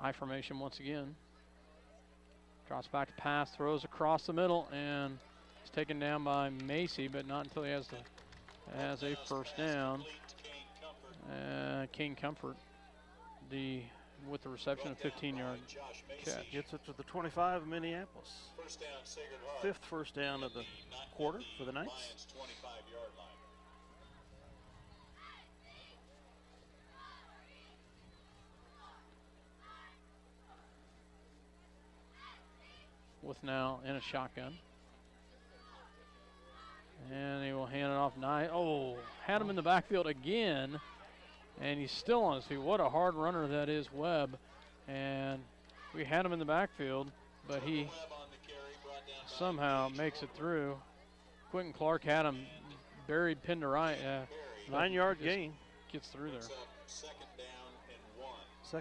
Speaker 2: I formation once again. Drops back to pass, throws across the middle, and it's taken down by Macy, but not until he has a first down. King Comfort, the with the reception, a 15-yard catch.
Speaker 1: Gets it to the 25 of Minneapolis.
Speaker 3: First down, Sacred Heart.
Speaker 1: 5th first down of the quarter for the Knights.
Speaker 3: Lions 25-yard line.
Speaker 2: With now in a shotgun. And he will hand it off. Had him in the backfield again. And he's still on his feet. What a hard runner that is, Webb. And we had him in the backfield, but he somehow makes it through. Quentin Clark had him buried, pinned to right.
Speaker 1: 9-yard gain.
Speaker 2: Gets through there.
Speaker 3: Second down and 1.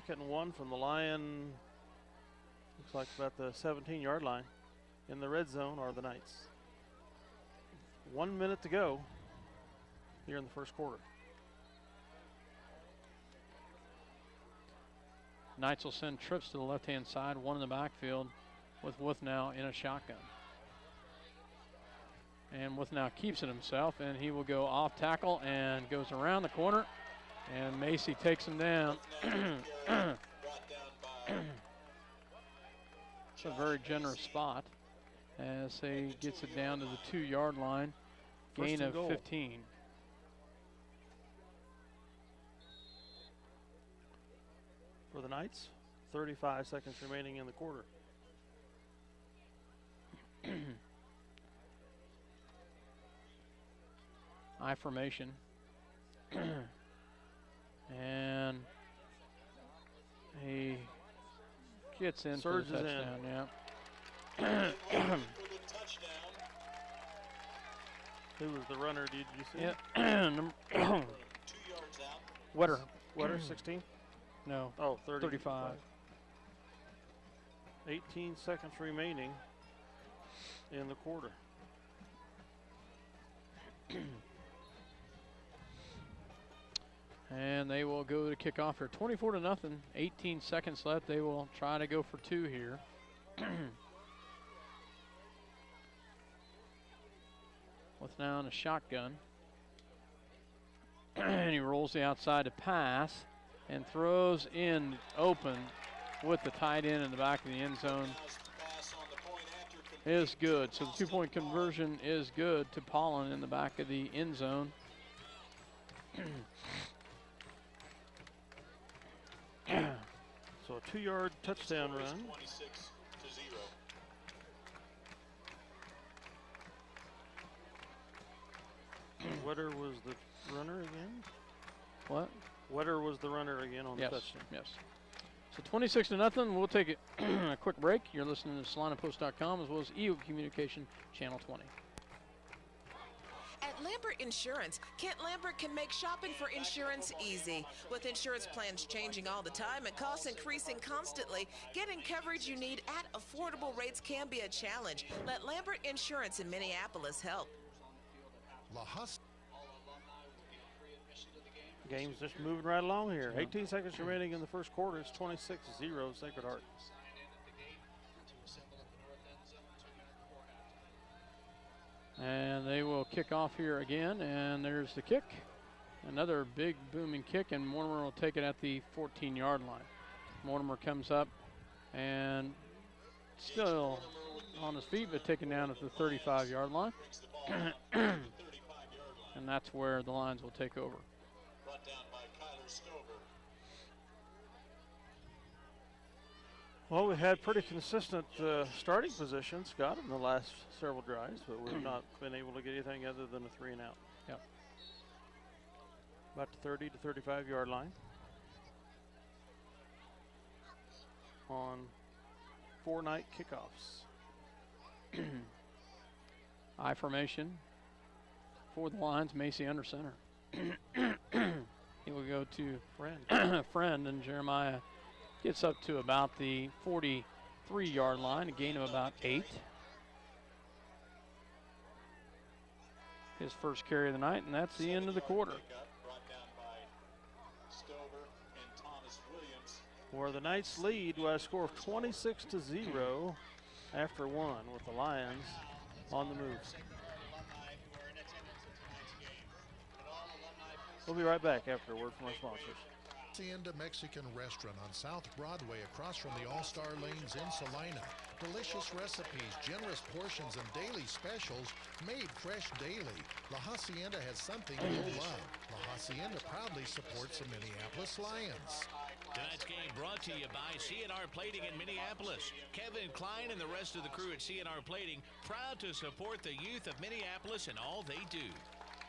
Speaker 1: 2nd and 1 from the Lion. Looks like about the 17-yard line. In the red zone are the Knights. 1 minute to go here in the first quarter.
Speaker 2: Knights will send trips to the left-hand side, one in the backfield with now in a shotgun. And Withnow keeps it himself, and he will go off tackle and goes around the corner, and Macy takes him down. It's a very generous spot as he gets it down to the 2-yard line, gain of 15.
Speaker 1: For the Knights, 35 seconds remaining in the quarter.
Speaker 2: I formation. And he gets in
Speaker 1: Surges
Speaker 2: for the touchdown,
Speaker 1: in.
Speaker 2: yeah.
Speaker 1: Who was the runner, did you see?
Speaker 2: Yeah.
Speaker 3: 2 yards out.
Speaker 1: Wetter, 16?
Speaker 2: No.
Speaker 1: Oh,
Speaker 2: 35.
Speaker 1: 18 seconds remaining in the quarter.
Speaker 2: And they will go to kick off here. 24-0, 18 seconds left. They will try to go for 2 here. With now in a shotgun. And he rolls the outside to pass and throws in open with the tight end in the back of the end zone. Is good. So the 2-point conversion is good to Pollen in the back of the end zone.
Speaker 1: So a 2-yard touchdown run.
Speaker 3: 26-0.
Speaker 1: Wetter was the runner again?
Speaker 2: What?
Speaker 1: Wetter was the runner again on the touchdown.
Speaker 2: Yes. So 26-0. We'll take a quick break. You're listening to SalinaPost.com as well as EO Communication Channel 20.
Speaker 5: At Lambert Insurance, Kent Lambert can make shopping for insurance easy. With insurance plans changing all the time and costs increasing constantly, getting coverage you need at affordable rates can be a challenge. Let Lambert Insurance in Minneapolis help.
Speaker 4: La Hus.
Speaker 1: Game's just moving right along here. 18 seconds remaining in the first quarter. It's 26-0 Sacred Heart.
Speaker 2: And they will kick off here again, and there's the kick. Another big booming kick, and Mortimer will take it at the 14-yard line. Mortimer comes up and still on his feet, but taken down at the 35-yard line. And that's where the Lions will take over.
Speaker 3: Brought down by Kyler Stover.
Speaker 1: Well, we had pretty consistent starting position, Scott, in the last several drives, but we've not been able to get anything other than a 3-and-out.
Speaker 2: Yep.
Speaker 1: About the 30 to 35-yard line. On 4 night kickoffs.
Speaker 2: I formation for the Lions, Macy under center. He will go to Friend, and Jeremiah gets up to about the 43-yard line, a gain of about 8. His first carry of the night, and that's the end of the quarter.
Speaker 3: Brought down by Stover and Thomas Williams.
Speaker 1: Where the Knights lead by a score of 26-0 after 1, with the Lions on the move. We'll be right back after a word from our sponsors.
Speaker 4: Hacienda Mexican Restaurant on South Broadway across from the All-Star Lanes in Salina. Delicious recipes, generous portions, and daily specials made fresh daily. La Hacienda has something you'll love. La Hacienda proudly supports the Minneapolis Lions.
Speaker 6: Tonight's game brought to you by CNR Plating in Minneapolis. Kevin Klein and the rest of the crew at CNR Plating, proud to support the youth of Minneapolis and all they do.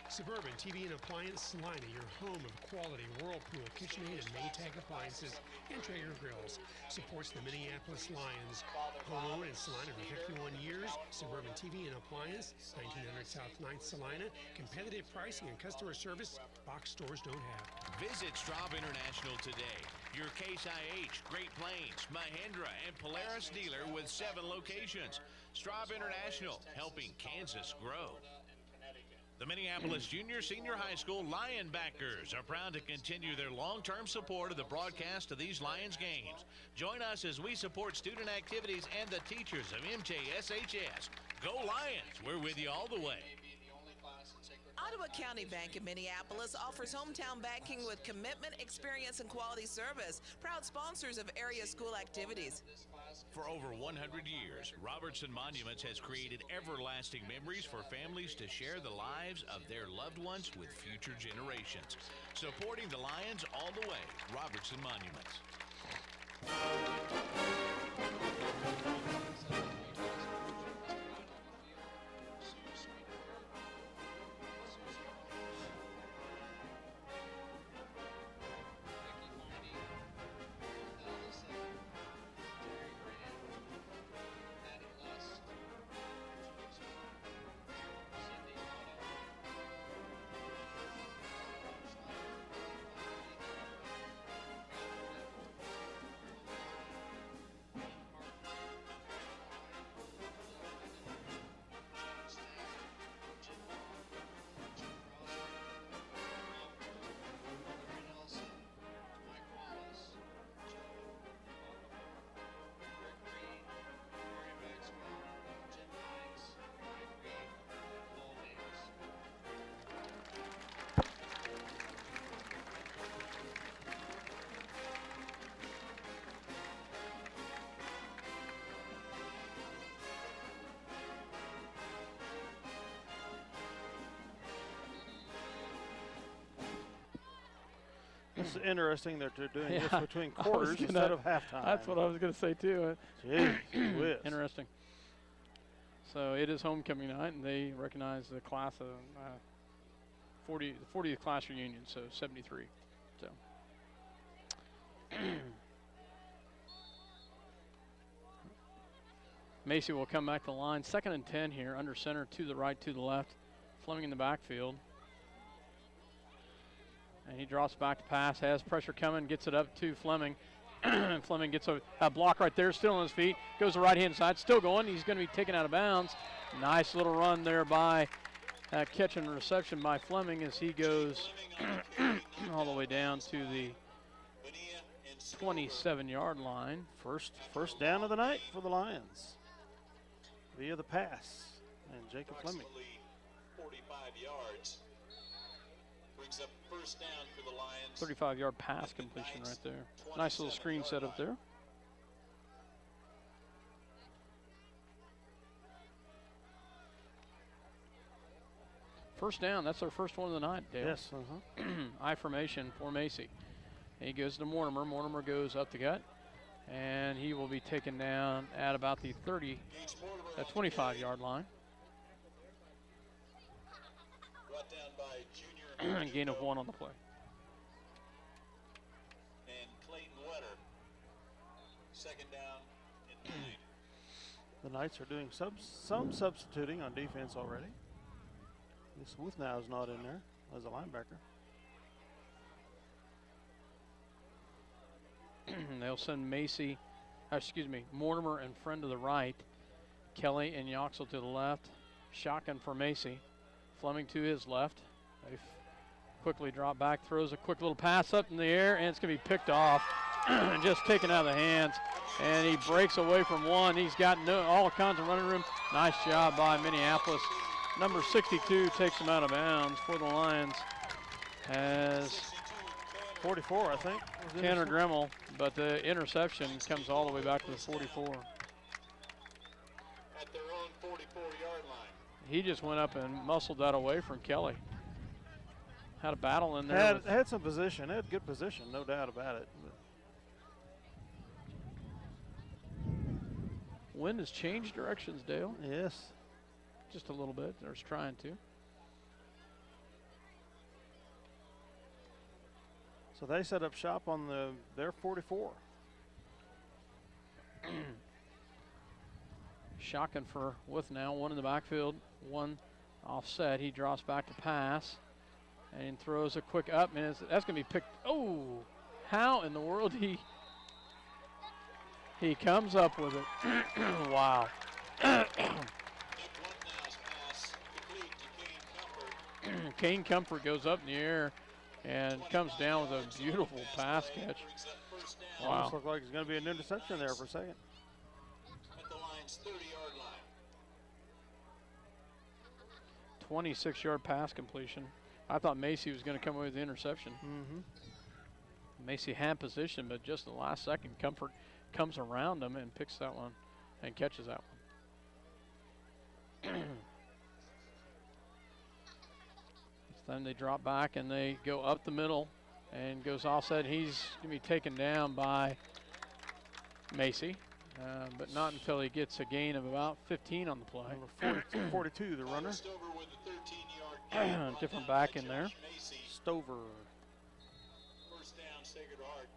Speaker 9: Suburban TV and Appliance Salina, your home of quality Whirlpool, KitchenAid, and Maytag appliances and Traeger grills. Supports the Minneapolis Lions. Homeowner in Salina for 51 years. Suburban TV and Appliance, 1900 South 9th Salina. Competitive pricing and customer service box stores don't have.
Speaker 6: Visit Straub International today. Your Case IH, Great Plains, Mahindra, and Polaris dealer with 7 locations. Straub International, helping Kansas grow. The Minneapolis Junior Senior High School Lionbackers are proud to continue their long-term support of the broadcast of these Lions games. Join us as we support student activities and the teachers of MJSHS. Go Lions! We're with you all the way.
Speaker 5: Ottawa County Bank in Minneapolis offers hometown banking with commitment, experience, and quality service. Proud sponsors of area school activities.
Speaker 6: For over 100 years, Robertson Monuments has created everlasting memories for families to share the lives of their loved ones with future generations. Supporting the Lions all the way, Robertson Monuments.
Speaker 1: It's interesting that they're doing this between quarters instead of halftime.
Speaker 2: That's what I was going to say, too.
Speaker 1: Jeez, whiz.
Speaker 2: Interesting. So it is homecoming night, and they recognize the class of 40th class reunion, so 73. So. Macy will come back to the line. 2nd and 10 here, under center, to the right, to the left. Fleming in the backfield. And he drops back to pass, has pressure coming, gets it up to Fleming. Fleming gets a block right there, still on his feet, goes to the right-hand side, still going. He's going to be taken out of bounds. Nice little run there by catch and reception by Fleming as he goes all the way down to the 27-yard line.
Speaker 1: First down of the night for the Lions via the pass. And Jacob Fleming.
Speaker 3: 45 yards. Brings up first down for the Lions.
Speaker 2: 35-yard pass completion right there. Nice little screen set up there. First down, that's our first one of the night, Dale.
Speaker 1: Yes.
Speaker 2: I formation for Macy. He goes to Mortimer. Mortimer goes up the gut, and he will be taken down at about the 25-yard line.
Speaker 3: Brought down by junior.
Speaker 2: Gain of 1 on the play.
Speaker 3: And Clayton Wetter. 2nd down and 9.
Speaker 1: The Knights are doing some substituting on defense already. This Wuthnow is not in there as a linebacker.
Speaker 2: They'll send Mortimer and Friend to the right. Kelly and Yoxel to the left. Shotgun for Macy. Fleming to his left. They quickly drop back, throws a quick little pass up in the air, and it's going to be picked off. Just taken out of the hands. And he breaks away from one. He's got all kinds of running room. Nice job by Minneapolis. Number 62 takes him out of bounds for the Lions as
Speaker 1: 44, I think.
Speaker 2: Tanner Gremmel, but the interception comes all the way back to the 44.
Speaker 3: At their own 44-yard line.
Speaker 2: He just went up and muscled that away from Kelly. Had a battle in there.
Speaker 1: Had some position. Had good position, no doubt about it.
Speaker 2: Wind has changed directions, Dale.
Speaker 1: Yes.
Speaker 2: Just a little bit. They're trying to.
Speaker 1: So they set up shop on their 44.
Speaker 2: Shotgun for With now. One in the backfield, one offset. He drops back to pass and throws a quick up. And that's going to be picked. Oh, how in the world he comes up with it. Wow. Kane Comfort goes up in the air and comes down with a beautiful pass catch. Wow.
Speaker 1: Almost looked like it's going to be an interception there for a second.
Speaker 3: At the line's 30-yard line.
Speaker 2: 26-yard pass completion. I thought Macy was going to come away with the interception. Macy had position, but just the last second, Comfort comes around him and picks that one and catches that one. Then they drop back and they go up the middle and goes offset. He's going to be taken down by Macy, but not until he gets a gain of about 15 on the play.
Speaker 1: 42, the runner.
Speaker 2: Different back in there.
Speaker 1: Stover.
Speaker 3: First down, Sacred Heart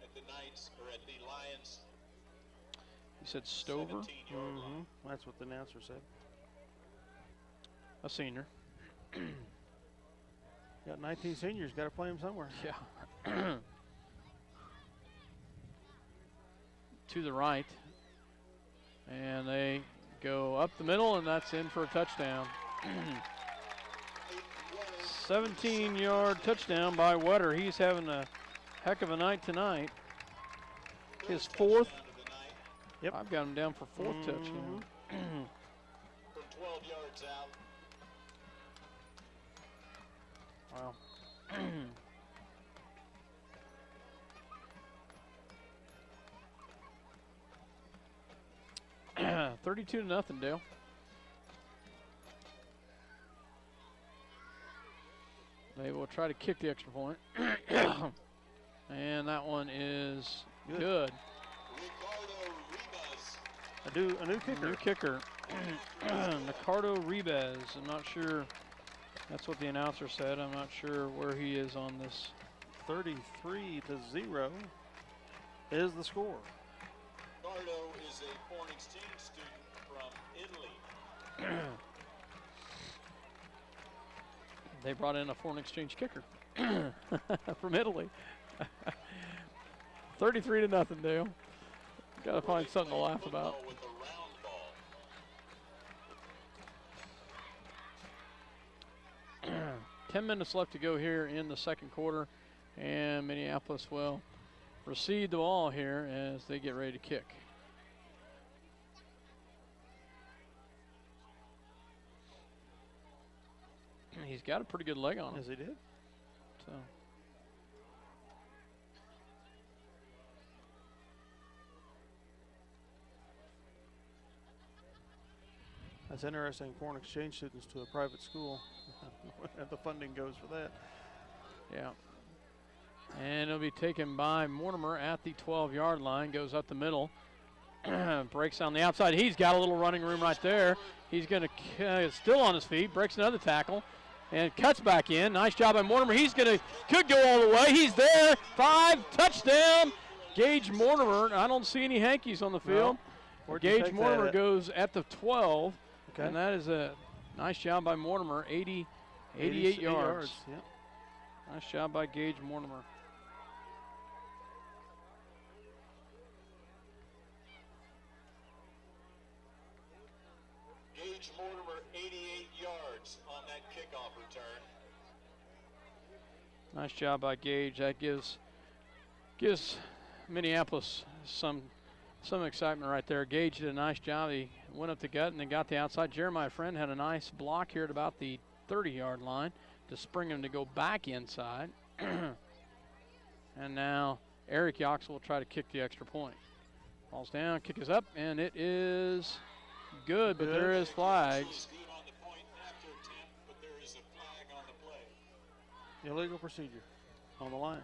Speaker 3: at the Knights, or at the Lions.
Speaker 2: He said Stover.
Speaker 1: That's what the announcer said.
Speaker 2: A senior.
Speaker 1: Got 19 seniors, got to play them somewhere.
Speaker 2: Yeah. To the right. And they go up the middle, and that's in for a touchdown. 17-yard touchdown by Wetter. He's having a heck of a night tonight. His fourth.
Speaker 1: Yep.
Speaker 2: I've got him down for fourth touchdown.
Speaker 3: From 12 yards out.
Speaker 2: Wow. 32-0, Dale. They will try to kick the extra point. And that one is good.
Speaker 1: A new kicker.
Speaker 2: New kicker. Ricardo Ribes. I'm not sure. That's what the announcer said. I'm not sure where he is on this.
Speaker 1: 33-0 is the score.
Speaker 3: Ricardo is a foreign exchange student from Italy.
Speaker 2: They brought in a foreign exchange kicker from Italy. 33-0, Dale. Got to find something to laugh about. 10 minutes left to go here in the second quarter, and Minneapolis will receive the ball here as they get ready to kick. He's got a pretty good leg on him.
Speaker 1: Yes, he did.
Speaker 2: So.
Speaker 1: That's interesting. Foreign exchange students to a private school. The funding goes for that.
Speaker 2: Yeah. And it'll be taken by Mortimer at the 12-yard line. Goes up the middle. Breaks on the outside. He's got a little running room right there. He's going to still on his feet. Breaks another tackle. And cuts back in. Nice job by Mortimer. He's going to, could go all the way. He's there. 5, touchdown. Gage Mortimer. I don't see any hankies on the field.
Speaker 1: No.
Speaker 2: Gage Mortimer goes at the 12.
Speaker 1: Okay.
Speaker 2: And that is a nice job by Mortimer. 88 yards.
Speaker 1: Yep.
Speaker 2: Nice job by Gage Mortimer.
Speaker 3: Gage Mortimer, 88 yards on that kickoff return.
Speaker 2: Nice job by Gage. That gives Minneapolis some excitement right there. Gage did a nice job. He went up the gut and then got the outside. Jeremiah Friend had a nice block here at about the 30-yard line to spring him to go back inside. And now Eric Yox will try to kick the extra point. Ball's down, kick is up, and it is good, but there is flags.
Speaker 1: Illegal procedure on the Lions.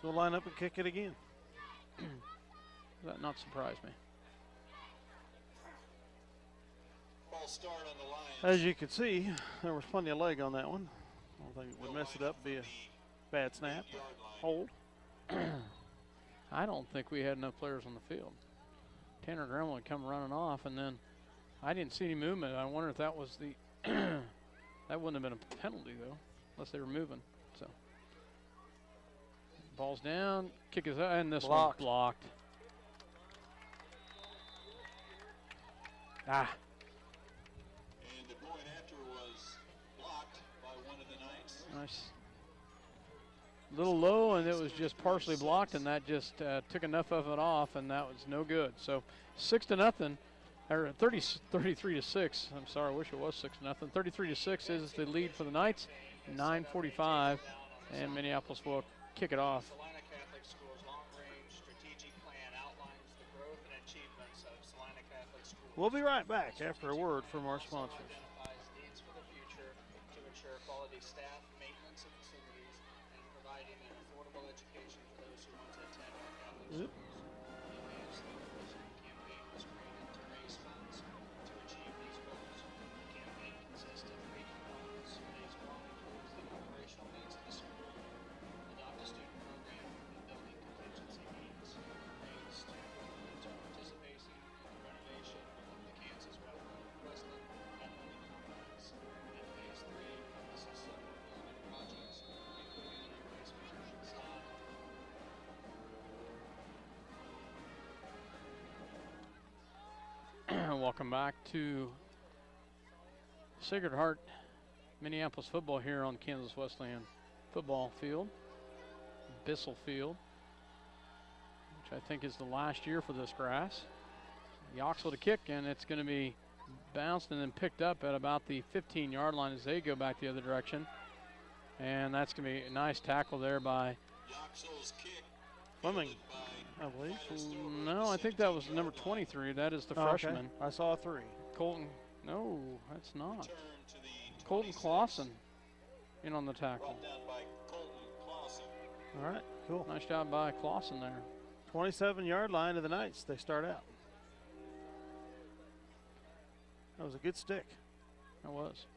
Speaker 1: So we'll line up and kick it again.
Speaker 2: Does that not surprise me?
Speaker 3: Start on the Lions.
Speaker 1: As you can see, there was plenty of leg on that one. I don't think it would mess it up, be a bad snap, hold.
Speaker 2: I don't think we had enough players on the field. Tanner Graham would come running off, and then I didn't see any movement. I wonder if that was the that wouldn't have been a penalty, though, unless they were moving. So ball's down, kick is out, and this one's blocked. Ah.
Speaker 3: And the point after was blocked by one of the Knights.
Speaker 2: Nice. A little low, and it was just partially blocked, and that just took enough of it off, and that was no good. So 6-0, or 33-6. I'm sorry, I wish it was 6-0. 33-6 is the lead for the Knights. 9:45, and Minneapolis will kick it off.
Speaker 8: Salina Catholic School's long-range strategic plan outlines the growth and achievements of Salina Catholic Schools.
Speaker 1: We'll be right back after a word from our sponsors.
Speaker 8: Identifies needs for the future to ensure quality staff, maintenance of facilities, and providing an affordable education for those who want to attend our Catholic schools. The Advance the University campaign was created to raise funds to achieve these goals. The campaign consists of 3 components. Phase 1 includes the operational needs of the school, adopt a student program, and building contingency needs. Phase 2 includes participating in the renovation of the Kansas Westland Athletic Complex. And Phase 3 encompasses several building projects, including a replacement facade.
Speaker 2: Welcome back to Sacred Heart Minneapolis football here on Kansas Westland football field, Bissell Field, which I think is the last year for this grass. Yoxel to kick, and it's going to be bounced and then picked up at about the 15-yard line as they go back the other direction. And that's going to be a nice tackle there by
Speaker 1: Fleming, I believe.
Speaker 2: No, I think that was number 23. That is the freshman.
Speaker 1: Okay. I saw a 3.
Speaker 2: Colton. No, that's not. Colton Clausen in on the tackle.
Speaker 1: All right, cool.
Speaker 2: Nice job by Clausen there.
Speaker 1: 27-yard line of the Knights. They start out. That was a good stick.
Speaker 2: That was.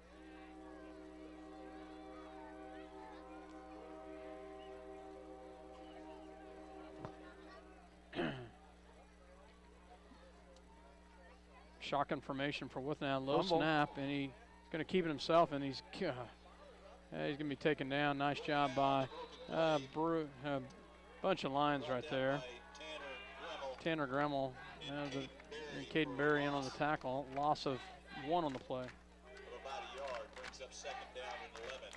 Speaker 2: Shotgun formation for Withnow. Low snap, and he's going to keep it himself, and he's going to be taken down. Nice job by bunch of lines right there. Tanner Gremmel and Caden Berry in on the tackle. Loss of 1 on the play.
Speaker 3: About a yard, brings up 2nd down and 11.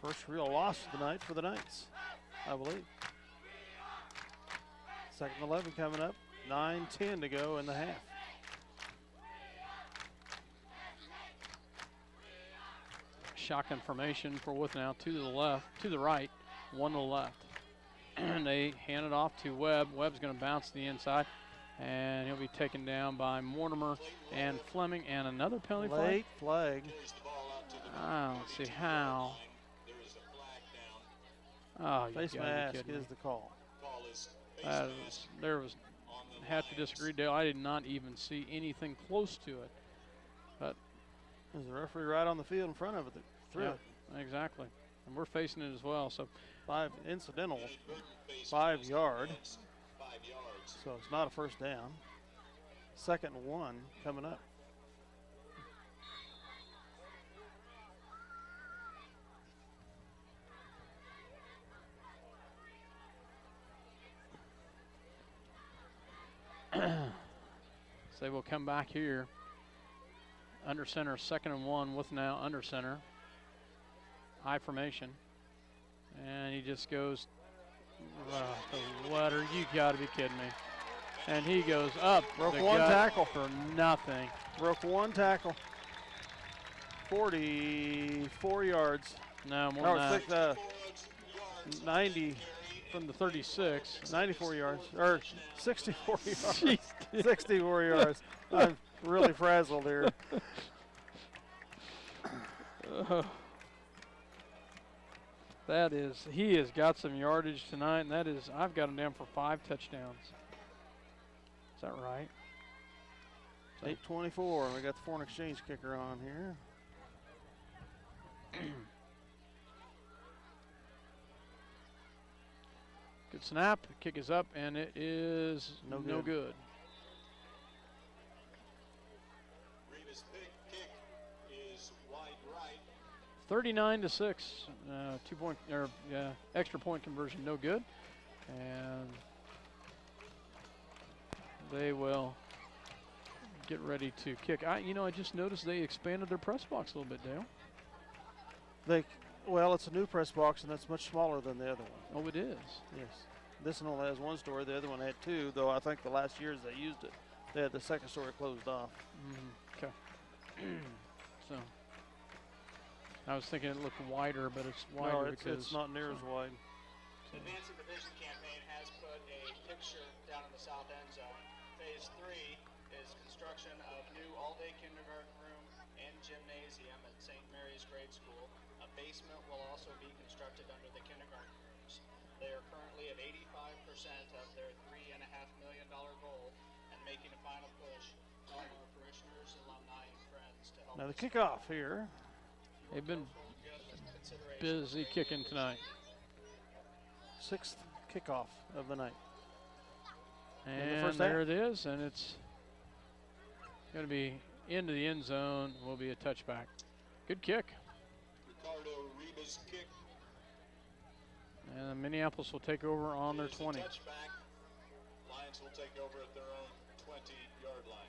Speaker 1: First real loss of the night for the Knights, I believe. 2nd and 11 coming up. 9:10 to go in the half.
Speaker 2: Shotgun formation for Withnow, 2 to the left, to the right, 1 to the left. And they hand it off to Webb. Webb's going to bounce to the inside, and he'll be taken down by Mortimer and Fleming, and another penalty flag.
Speaker 1: Late flag.
Speaker 2: I don't see how. Oh,
Speaker 1: face mask is the call.
Speaker 2: Have to disagree, Dale. I did not even see anything close to it. But
Speaker 1: there's a referee right on the field in front of it that threw it.
Speaker 2: Exactly. And we're facing it as well. So
Speaker 1: 5 incidental, 5 yard. So it's not a first down. 2nd and 1 coming up.
Speaker 2: So they will come back here. Under center, 2nd and 1 with now under center. High formation. And he just goes, the letter, you got to be kidding me. And he goes up.
Speaker 1: Broke 1 tackle.
Speaker 2: For nothing.
Speaker 1: Broke 1 tackle. 44 yards.
Speaker 2: No, more than that.
Speaker 1: 90
Speaker 2: from the 36.
Speaker 1: 94 yards, or 64 yards.
Speaker 2: Jeez.
Speaker 1: 64 yards. I'm really frazzled here.
Speaker 2: That is, he has got some yardage tonight, and that is, I've got him down for 5 touchdowns. Is that right?
Speaker 1: 8:24. We got the foreign exchange kicker on here.
Speaker 2: Good snap. Kick is up, and it is no good.
Speaker 3: Reba's kick is wide right.
Speaker 2: 39-6. 2-point or extra point conversion, no good, and they will get ready to kick. I just noticed they expanded their press box a little bit, Dale.
Speaker 1: Well, it's a new press box, and that's much smaller than the other one.
Speaker 2: Oh, it is?
Speaker 1: Yes. This one only has 1 story. The other one had 2, though I think the last years they used it, they had the second story closed off.
Speaker 2: Okay. So, I was thinking it looked wider, but it's wider because
Speaker 1: it's not near as wide.
Speaker 8: Advancing Division campaign has put a picture down in the south end zone. Phase 3 is construction of new all-day kindergarten room and gymnasium at St. Mary's Grade School. A basement will also be constructed under the kindergarten rooms. They are currently at 85% of their $3.5 million goal and making a final push, calling our parishioners, alumni, and friends to help.
Speaker 1: Now the kickoff here.
Speaker 2: They've been busy kicking tonight.
Speaker 1: 6th kickoff of the night.
Speaker 2: And there it is, and it's going to be into the end zone. Will be a touchback. Good kick.
Speaker 3: Ricardo Reba's kick.
Speaker 2: And Minneapolis will take over on their 20.
Speaker 3: Touchback. Lions will take over at their own 20-yard line.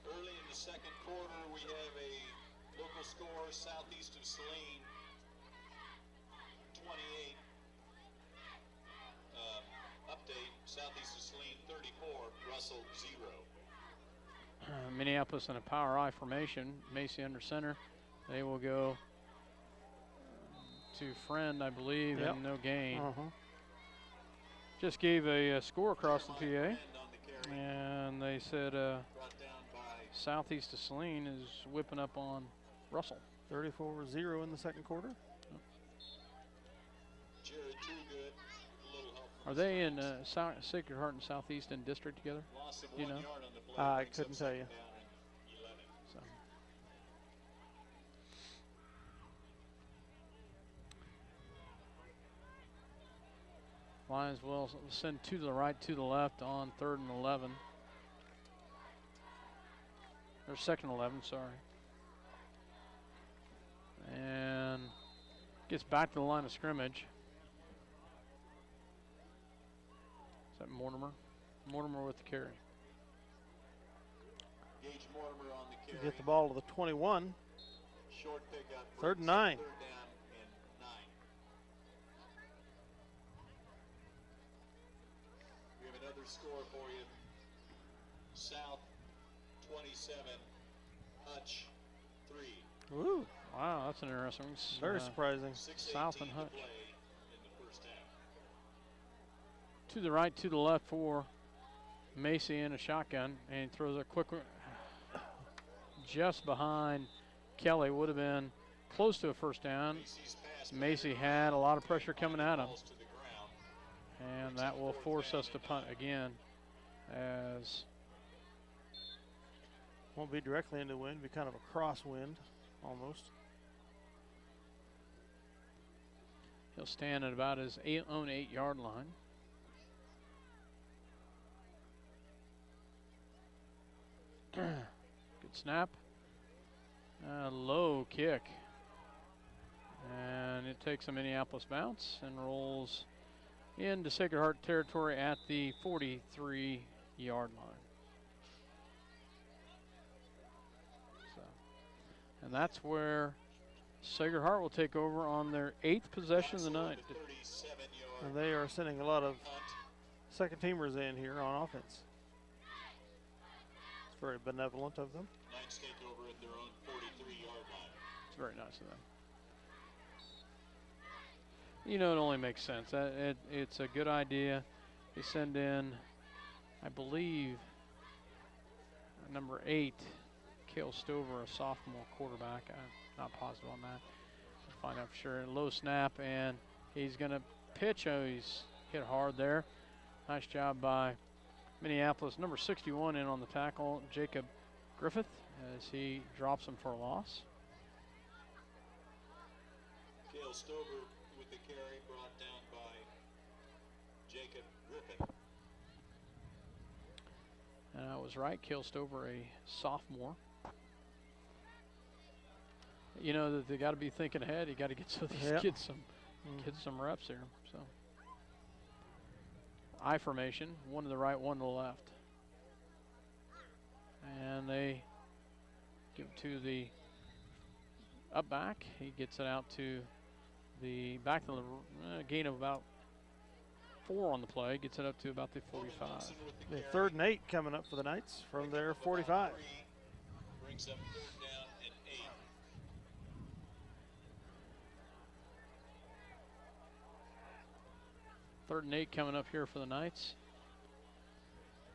Speaker 3: Early in the second quarter, we have a local score southeast of Saline, 28. Update, southeast of Saline, 34, Russell 0.
Speaker 2: Minneapolis in a power I formation. Macy under center. They will go to Friend, I believe, and no gain. Just gave a score across the PA, and they said southeast of Saline is whipping up on Russell.
Speaker 1: 34-0 in the second quarter.
Speaker 3: Jared Toogood, a little help.
Speaker 2: Are they in Sacred Heart and Southeast in district together?
Speaker 3: Loss of
Speaker 2: You
Speaker 3: 1
Speaker 2: know?
Speaker 3: yard on the play,
Speaker 1: I
Speaker 3: brings up
Speaker 1: couldn't tell you.
Speaker 3: second down and 11.
Speaker 2: So. Lions will send 2 to the right, 2 to the left on 3rd and 11. Or 2nd and 11, sorry. And gets back to the line of scrimmage. Is that Mortimer? Mortimer with the carry.
Speaker 3: Gage Mortimer on the carry.
Speaker 1: Get the ball to the 21.
Speaker 3: Short pickup.
Speaker 1: 3rd and 9.
Speaker 3: 3rd down and 9. We have another score for you. South 27, Hutch 3.
Speaker 1: Woo.
Speaker 2: Wow, that's an interesting.
Speaker 1: Very surprising.
Speaker 2: South and
Speaker 3: 6:18 to
Speaker 2: Hutch.
Speaker 3: play in the first half.
Speaker 2: To the right, to the left for Macy in a shotgun, and he throws a quick one just behind Kelly. Would have been close to a first down. Macy had a lot of pressure coming at him, and that will force us to punt again, as
Speaker 1: won't be directly into the wind, be kind of a crosswind almost.
Speaker 2: he'll stand at about his own 8-yard line. Good snap. Low kick. And it takes a Minneapolis bounce and rolls into Sacred Heart territory at the 43-yard line. So, and that's where Sacred Heart will take over on their 8th possession of the night.
Speaker 1: And they are sending a lot of second-teamers in here on offense. It's very benevolent of them.
Speaker 3: Knights take over at their own 43-yard line.
Speaker 2: It's very nice of them. You know, it only makes sense. It's a good idea. They send in, I believe, number 8, Cale Stover, a sophomore quarterback. I'm not positive on that. I'll find out for sure. Low snap, and he's going to pitch. Oh, he's hit hard there. Nice job by Minneapolis. Number 61 in on the tackle, Jacob Griffith, as he drops him for a loss.
Speaker 3: Cale Stover with the carry, brought down by Jacob Griffith.
Speaker 2: And I was right, Cale Stover, a sophomore. You know that they got to be thinking ahead. You got to get these kids some reps here. So I formation, one to the right, one to the left, and they give it to the up back. He gets it out to the back to the gain of about 4 on the play. Gets it up to about the 45.
Speaker 1: The 3rd and 8 coming up for the Knights from their 45.
Speaker 3: Brings up 3rd down and 8.
Speaker 2: Third and 8 coming up here for the Knights.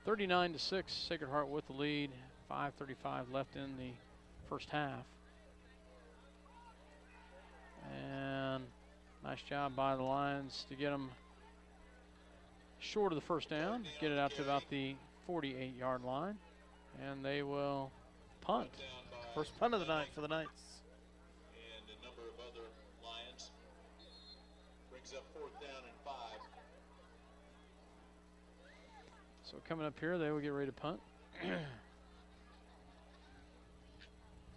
Speaker 2: 39-6, Sacred Heart with the lead. 5:35 left in the first half. And nice job by the Lions to get them short of the first down. Get it out to about the 48-yard line. And they will punt.
Speaker 1: First punt of the night for the Knights.
Speaker 3: And a number of other Lions. Brings up 4th down and 5.
Speaker 2: So coming up here, they will get ready to punt.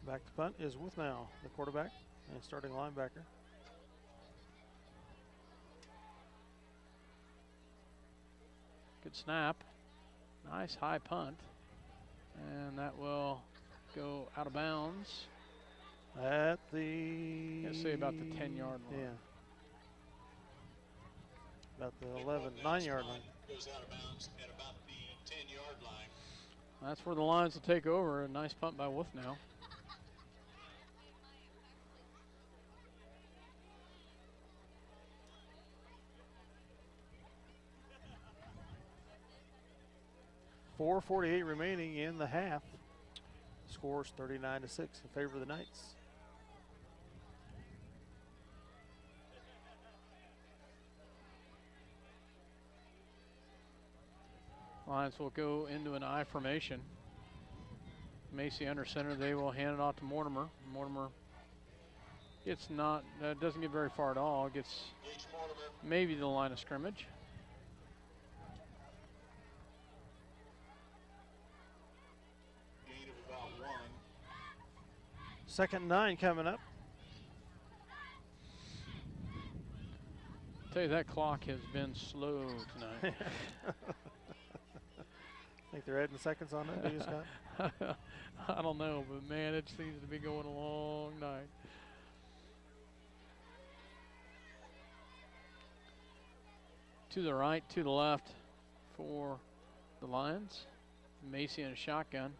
Speaker 1: Back to punt is with now the quarterback and starting linebacker.
Speaker 2: Good snap. Nice high punt. And that will go out of bounds.
Speaker 1: At the...
Speaker 2: Let's say about the 10-yard line.
Speaker 1: Yeah. About the 9-yard line.
Speaker 3: Goes out of bounds at about the 10-yard line.
Speaker 2: That's where the Lions will take over. A nice punt by Wolf now.
Speaker 1: .448 remaining in the half. Scores 39-6 in favor of the Knights.
Speaker 2: Lions will go into an I formation. Macy under center. They will hand it off to Mortimer. Mortimer gets doesn't get very far at all. Gets maybe the line of scrimmage.
Speaker 3: Gain of about 1.
Speaker 1: 2nd and 9 coming up.
Speaker 2: Tell you, that clock has been slow tonight.
Speaker 1: Think they're adding seconds on that, do you, Scott?
Speaker 2: I don't know, but man, it seems to be going a long night. To the right, to the left for the Lions. Macy in a shotgun,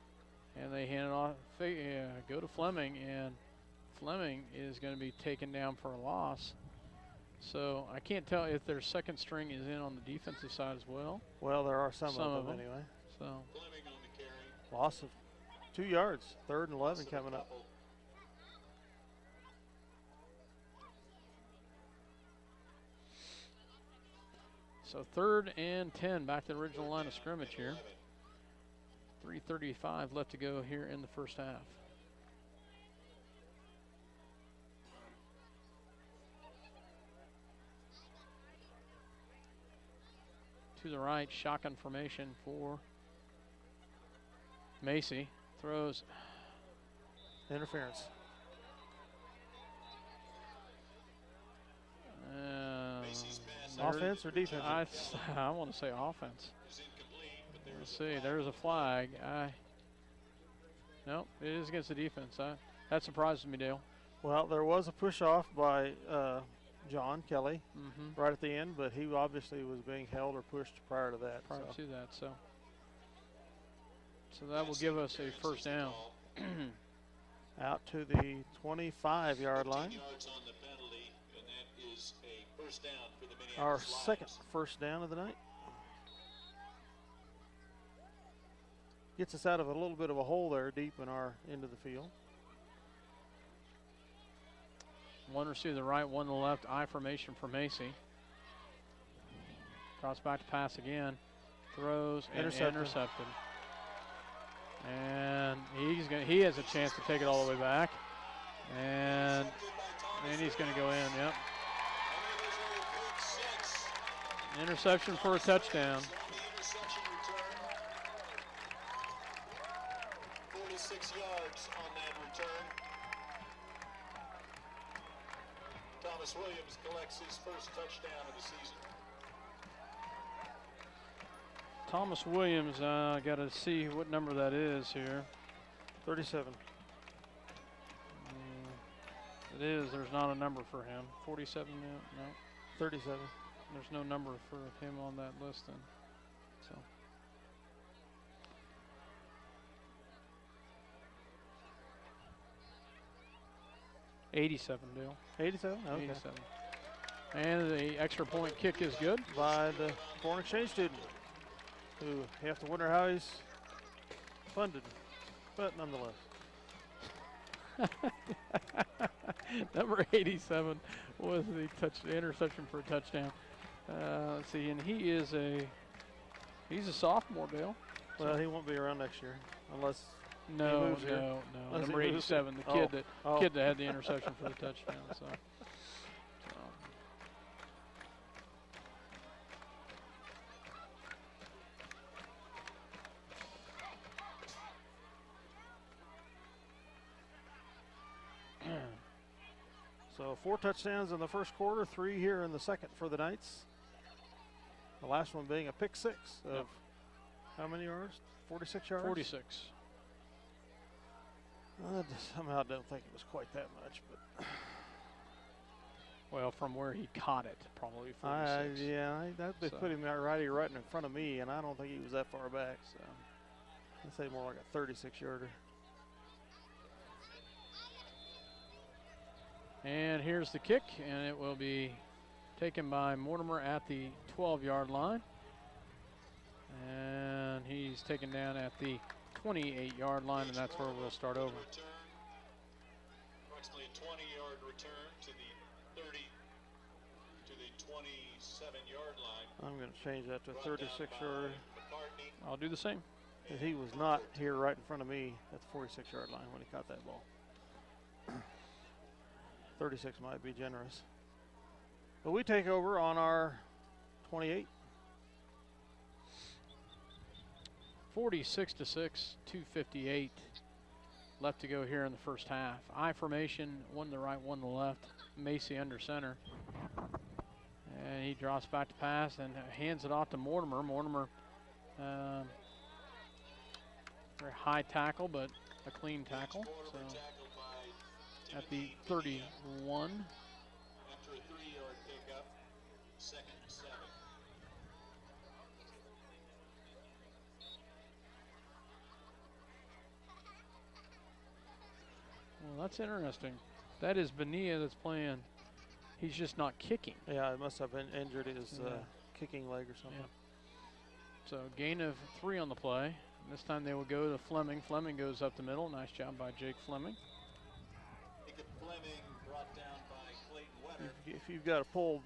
Speaker 2: and they hand it off. Go to Fleming, and Fleming is going to be taken down for a loss. So I can't tell if their second string is in on the defensive side as well.
Speaker 1: Well, there are some of them anyway.
Speaker 2: So
Speaker 3: Fleming on the carry.
Speaker 1: Loss of 2 yards. 3rd and 11 coming up.
Speaker 2: So 3rd and 10, back to the original line of scrimmage here. 3:35 left to go here in the first half. To the right, shotgun formation for Macy. Throws.
Speaker 1: Interference. Offense or defense?
Speaker 2: I want to say offense. Let's see. There's a flag. No, it is against the defense. That surprises me, Dale.
Speaker 1: Well, there was a push off by John Kelly right at the end, but he obviously was being held or pushed prior to that.
Speaker 2: So that will give us a first down.
Speaker 1: Out to the 25-yard line. Our second first down of the night. Gets us out of a little bit of a hole there deep in our end of the field.
Speaker 2: One receiver to the right, one to the left. I formation for Macy. Cross back to pass again. Throws and intercepted. And he has a chance to take it all the way back. And he's going to go in, yep. Interception for a touchdown.
Speaker 3: 46 yards on that return. Thomas Williams collects his first touchdown of the season.
Speaker 2: Thomas Williams, got to see what number that is here.
Speaker 1: 37.
Speaker 2: It is. There's not a number for him. 47, no.
Speaker 1: 37.
Speaker 2: There's no number for him on that list then. So. $87, Dale.
Speaker 1: 87? Okay.
Speaker 2: 87. And the extra point kick is good.
Speaker 1: By the foreign exchange student, who you have to wonder how he's funded, but nonetheless.
Speaker 2: Number 87 was the interception for a touchdown. Let's see, and he's a sophomore, Dale.
Speaker 1: Well, he won't be around next year unless
Speaker 2: no,
Speaker 1: he moves here.
Speaker 2: No. Number 87, the kid that had the interception for the touchdown. So.
Speaker 1: So 4 touchdowns in the first quarter, 3 here in the second for the Knights. The last one being a pick 6 of how many yards? 46 yards?
Speaker 2: 46.
Speaker 1: I somehow don't think it was quite that much, but.
Speaker 2: Well, from where he caught it, probably 46.
Speaker 1: They put him right in front of me, and I don't think he was that far back. So I'd say more like a 36-yarder.
Speaker 2: And here's the kick, and it will be taken by Mortimer at the 12-yard line. And he's taken down at the 28-yard line, and that's where we'll start over.
Speaker 3: Approximately a 20-yard return to the 30 to the 27-yard line.
Speaker 1: I'm going to change that to 36-yarder.
Speaker 2: I'll do the same.
Speaker 1: He was not here right in front of me at the 46-yard line when he caught that ball. 36 might be generous. But we take over on our 28.
Speaker 2: 46-6, 2:58 left to go here in the first half. I formation, one to the right, one to the left. Macy under center. And he drops back to pass and hands it off to Mortimer. Mortimer, very high tackle, but a clean tackle. So at the 31.
Speaker 3: After a 3-yard pickup, 2nd and 7.
Speaker 2: Well, that's interesting. That is Bonilla that's playing. He's just not kicking.
Speaker 1: Yeah, it must have been injured his kicking leg or something.
Speaker 2: Yeah. So gain of 3 on the play. This time they will go to Fleming. Fleming goes up the middle. Nice job by Jake Fleming.
Speaker 3: Fleming brought down by Clayton Wetter.
Speaker 1: If you've got a pull,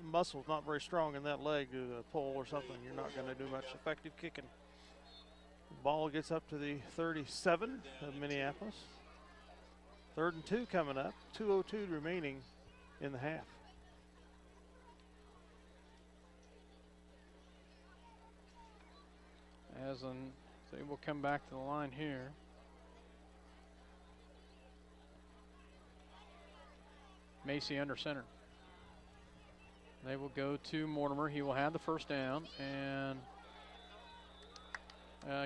Speaker 1: muscle's not very strong in that leg to pull or something, you're not going to do much effective kicking. The ball gets up to the 37 of Minneapolis. 3rd and 2 coming up. 2:02 remaining in the half.
Speaker 2: They will come back to the line here. Macy under center. They will go to Mortimer. He will have the first down and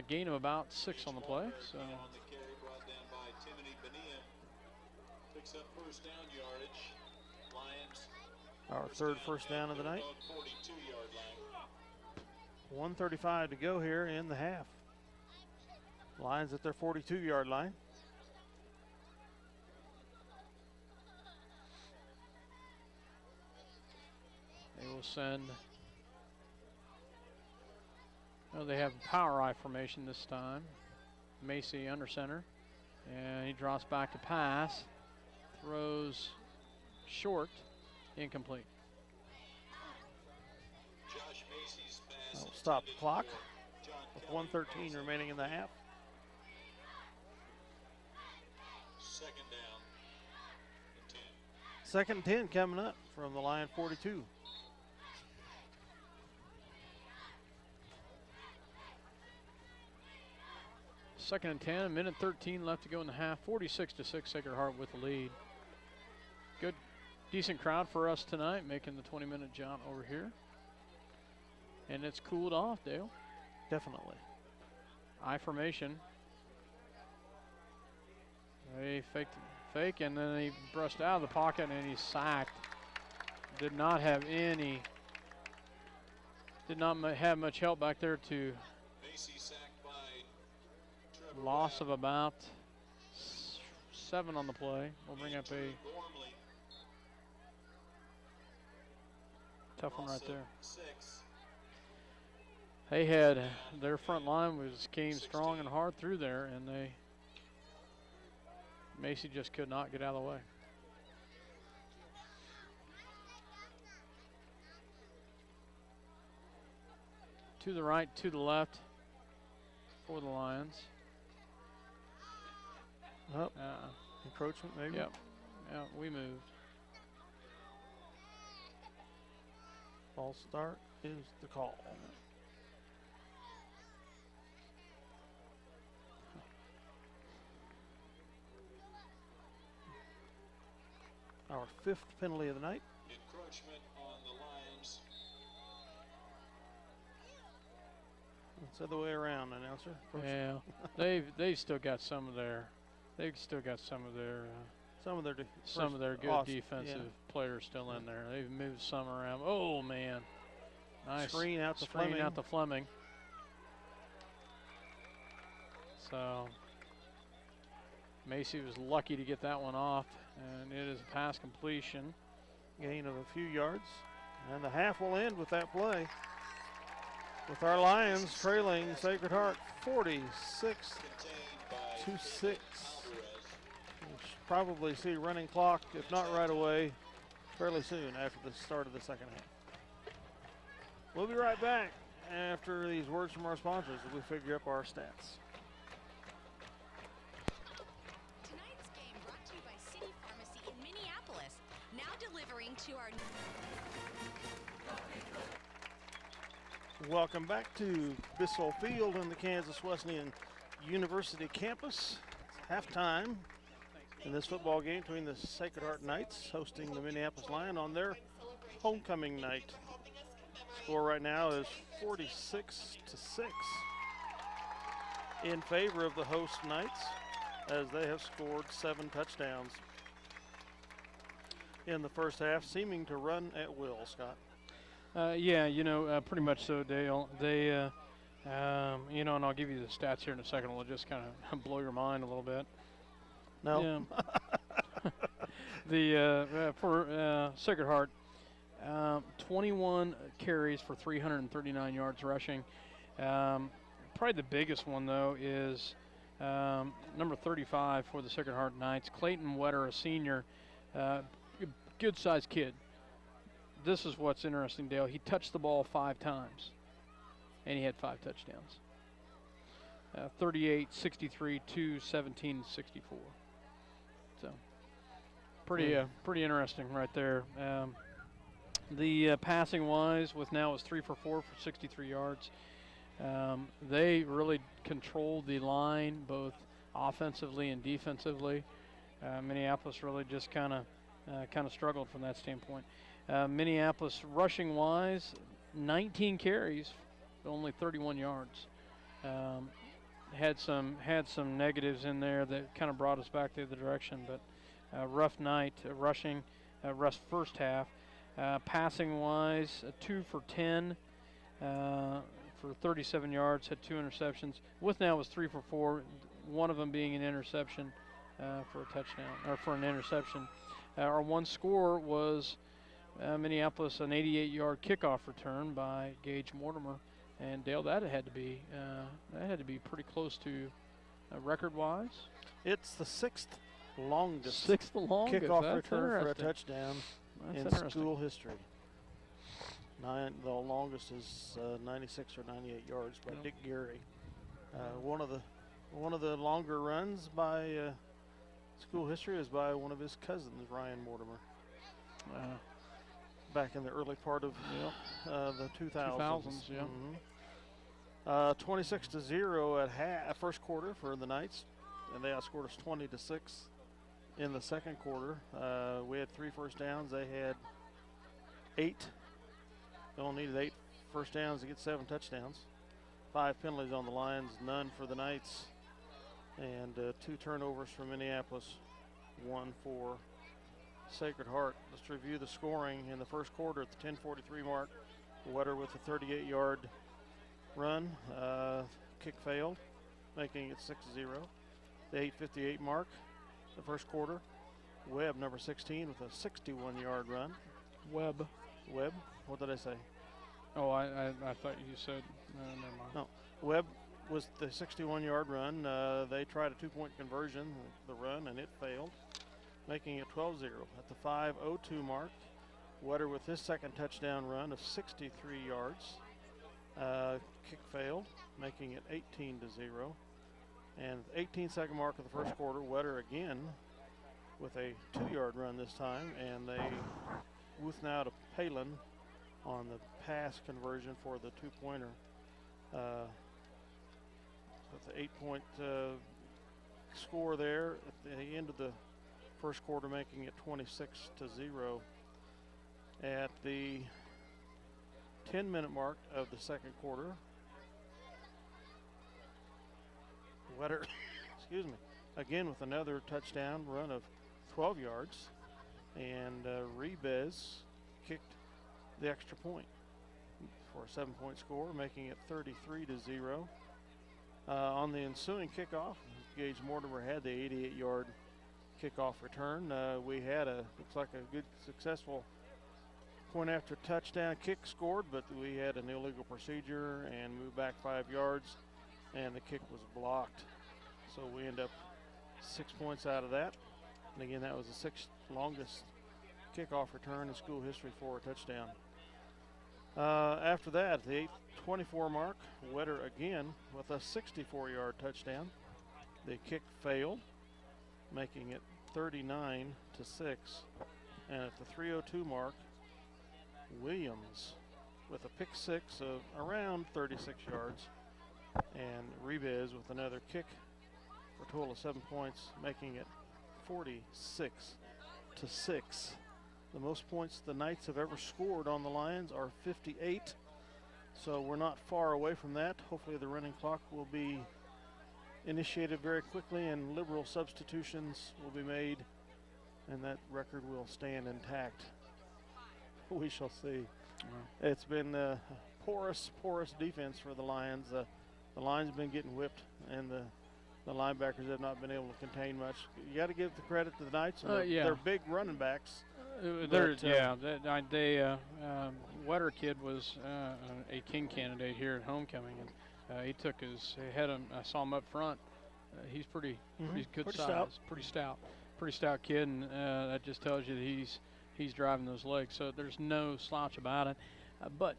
Speaker 2: gain of about 6 on the play. So
Speaker 3: On the carry brought down by Timothy Bonilla. Picks up first down yardage.
Speaker 1: Our third first down of the night.
Speaker 3: 42-yard line.
Speaker 1: 1:35 to go here in the half. Lions at their 42-yard line.
Speaker 2: They will send. Oh, they have power I formation this time. Macy under center. And he drops back to pass. Throws short. Incomplete.
Speaker 3: Josh Macy's pass.
Speaker 1: That'll stop the clock
Speaker 3: John
Speaker 1: with
Speaker 3: Kelly.
Speaker 1: 1:13 remaining in the half.
Speaker 3: Second down and 10.
Speaker 1: Second and 10 coming up from the Lion 42.
Speaker 2: Second and 10, a minute 13 left to go in the half. 46-6, Sacred Heart with the lead. Good, decent crowd for us tonight, making the 20-minute jaunt over here. And it's cooled off, Dale.
Speaker 1: Definitely.
Speaker 2: I formation. They fake, and then he brushed out of the pocket and he's sacked. Did not have much help back there to
Speaker 3: Macy sacked by Trevor
Speaker 2: loss
Speaker 3: Webb.
Speaker 2: of about 7 on the play. We'll bring up a
Speaker 3: Gormley,
Speaker 2: tough one right
Speaker 3: also
Speaker 2: there.
Speaker 3: 6.
Speaker 2: They had their front line came strong and hard through there, and Macy just could not get out of the way. To the right, to the left for the Lions.
Speaker 1: Oh, encroachment maybe?
Speaker 2: Yep, we moved.
Speaker 1: False start is the call. Our 5th penalty of the night.
Speaker 3: Encroachment on the Lions.
Speaker 1: It's the other way around, announcer.
Speaker 2: Yeah, they've still got some of their
Speaker 1: Some of their
Speaker 2: good
Speaker 1: awesome,
Speaker 2: defensive players still in there. They've moved some around. Oh man, nice
Speaker 1: Screen out to
Speaker 2: screen
Speaker 1: Fleming.
Speaker 2: out to Fleming. So Macy was lucky to get that one off, and it is a pass completion.
Speaker 1: Gain of a few yards. And the half will end with that play. With our Lions trailing Sacred Heart 46-6.
Speaker 3: Contained by Alvarez.
Speaker 1: We'll probably see running clock, if not right away, fairly soon after the start of the second half. We'll be right back after these words from our sponsors as we figure up our stats.
Speaker 10: Tonight's game brought to you by City Pharmacy in Minneapolis. Now delivering to our...
Speaker 1: Welcome back to Bissell Field in the Kansas Wesleyan University campus. It's halftime in this football game between the Sacred Heart Knights hosting the Minneapolis Lion on their homecoming night. Score right now is 46-6 in favor of the host Knights, as they have scored 7 touchdowns in the first half, seeming to run at will, Scott.
Speaker 2: Yeah, pretty much so, Dale. They, and I'll give you the stats here in a second. It'll just kind of blow your mind a little bit.
Speaker 1: No.
Speaker 2: Yeah. For Sacred Heart, 21 carries for 339 yards rushing. Probably the biggest one, though, is number 35 for the Sacred Heart Knights, Clayton Wetter, a senior, good-sized kid. This is what's interesting, Dale. He touched the ball 5 times, and he had 5 touchdowns. 38, 63, 2, 17, 64. So pretty interesting right there. The passing-wise, was 3 for 4 for 63 yards. They really controlled the line, both offensively and defensively. Minneapolis really just kind of struggled from that standpoint. Minneapolis rushing-wise, 19 carries, only 31 yards. Had some negatives in there that kind of brought us back the other direction, but rough night rushing. rest first half. Passing wise, 2 for 10 for 37 yards, had 2 interceptions. Withnow was 3 for 4, one of them being an interception for a touchdown, or for an interception. Our one score was Minneapolis, an 88-yard kickoff return by Gage Mortimer. And Dale, that had to be pretty close to record-wise.
Speaker 1: It's the sixth longest
Speaker 2: kickoff
Speaker 1: kickoff return for a touchdown in school history. The longest is 96 or 98 yards by Dick Geary. One of the longer runs by school history is by one of his cousins, Ryan Mortimer. Back in the early part of the 2000s.
Speaker 2: Yeah.
Speaker 1: Mm-hmm. 26-0 at first quarter for the Knights, and they outscored us 20-6 in the second quarter. We had 3 first downs. They had 8. They only needed 8 first downs to get 7 touchdowns. 5 penalties on the Lions, none for the Knights, and 2 turnovers for Minneapolis, 1 for Sacred Heart. Let's review the scoring in the first quarter at the 10:43 mark. Wetter with a 38-yard run. Kick failed, making it 6-0. The 8:58 mark, the first quarter. Webb, number 16, with a 61-yard run.
Speaker 2: Webb.
Speaker 1: What did I say?
Speaker 2: Oh, I thought you said, never mind.
Speaker 1: No, Webb was the 61-yard run. They tried a 2-point conversion, the run, and it failed, making it 12-0. At the 5:02 mark, Wetter with his second touchdown run of 63 yards. Kick failed, making it 18-0. And the 18-second mark of the first quarter, Wetter again with a 2-yard run this time, and they Withnow to Palin on the pass conversion for the 2-pointer. With the 8-point score there at the end of the first quarter, making it 26-0. At the 10-minute mark of the second quarter, Wetter, excuse me, again with another touchdown run of 12 yards, and Rebez kicked the extra point for a 7-point score, making it 33-0. On the ensuing kickoff, Gage Mortimer had the 88-yard kickoff return. We had looks like a good, successful point after touchdown kick scored, but we had an illegal procedure and moved back 5 yards, and the kick was blocked. So we end up 6 points out of that. And again, that was the 6th longest kickoff return in school history for a touchdown. After that, the 8:24 mark, Wetter again with a 64-yard touchdown. The kick failed, making it 39-6. And at the 3:02 mark, Williams with a pick six of around 36 yards, and Rebez with another kick for a total of 7 points, making it 46-6. The most points the Knights have ever scored on the Lions are 58, so we're not far away from that. Hopefully the running clock will be initiated very quickly and liberal substitutions will be made, and that record will stand intact. We shall see.
Speaker 2: Wow.
Speaker 1: It's been a porous defense for the Lions. The line's been getting whipped, and the linebackers have not been able to contain much. You got to give the credit to the Knights. They're big running backs.
Speaker 2: Wetter kid was a King candidate here at homecoming, and he took I saw him up front. He's pretty good
Speaker 1: Pretty
Speaker 2: size,
Speaker 1: stout.
Speaker 2: pretty stout kid, and that just tells you that he's driving those legs. So there's no slouch about it. But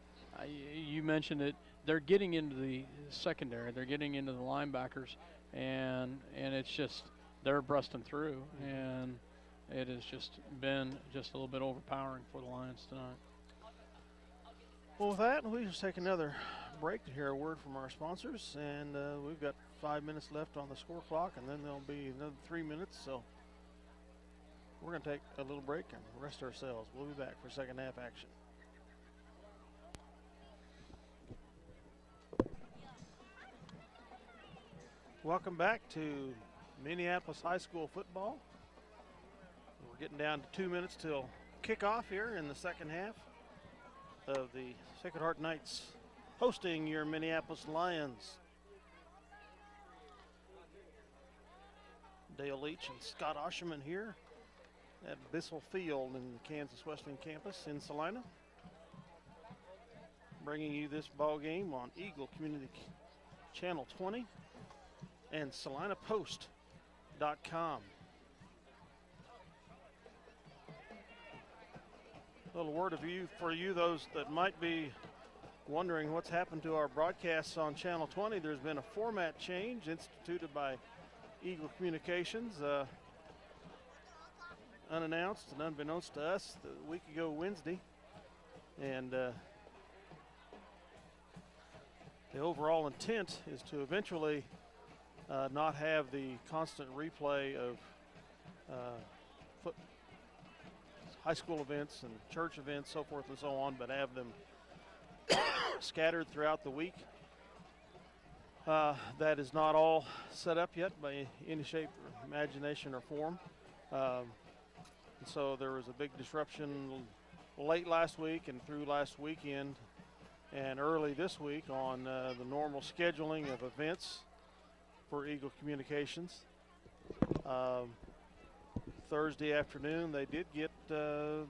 Speaker 2: you mentioned it. They're getting into the secondary. They're getting into the linebackers, and it's just they're busting through, and it has just been just a little bit overpowering for the Lions tonight.
Speaker 1: Well, with that, we just take another break to hear a word from our sponsors, and we've got 5 minutes left on the score clock, and then there'll be another 3 minutes. So we're going to take a little break and rest ourselves. We'll be back for second half action. Welcome back to Minneapolis High School football. We're getting down to 2 minutes till kickoff here in the second half of the Sacred Heart Knights hosting your Minneapolis Lions. Dale Leach and Scott Osherman here at Bissell Field in the Kansas Wesleyan campus in Salina. Bringing you this ball game on Eagle Community Channel 20 and SalinaPost.com. A little word of you for you, those that might be wondering what's happened to our broadcasts on Channel 20. There's been a format change instituted by Eagle Communications, unannounced and unbeknownst to us a week ago Wednesday. And the overall intent is to eventually not have the constant replay of high school events and church events, so forth and so on, but have them scattered throughout the week. That is not all set up yet by any shape, or imagination, or form. So there was a big disruption late last week and through last weekend and early this week on the normal scheduling of events for Eagle Communications. Thursday afternoon, they did get the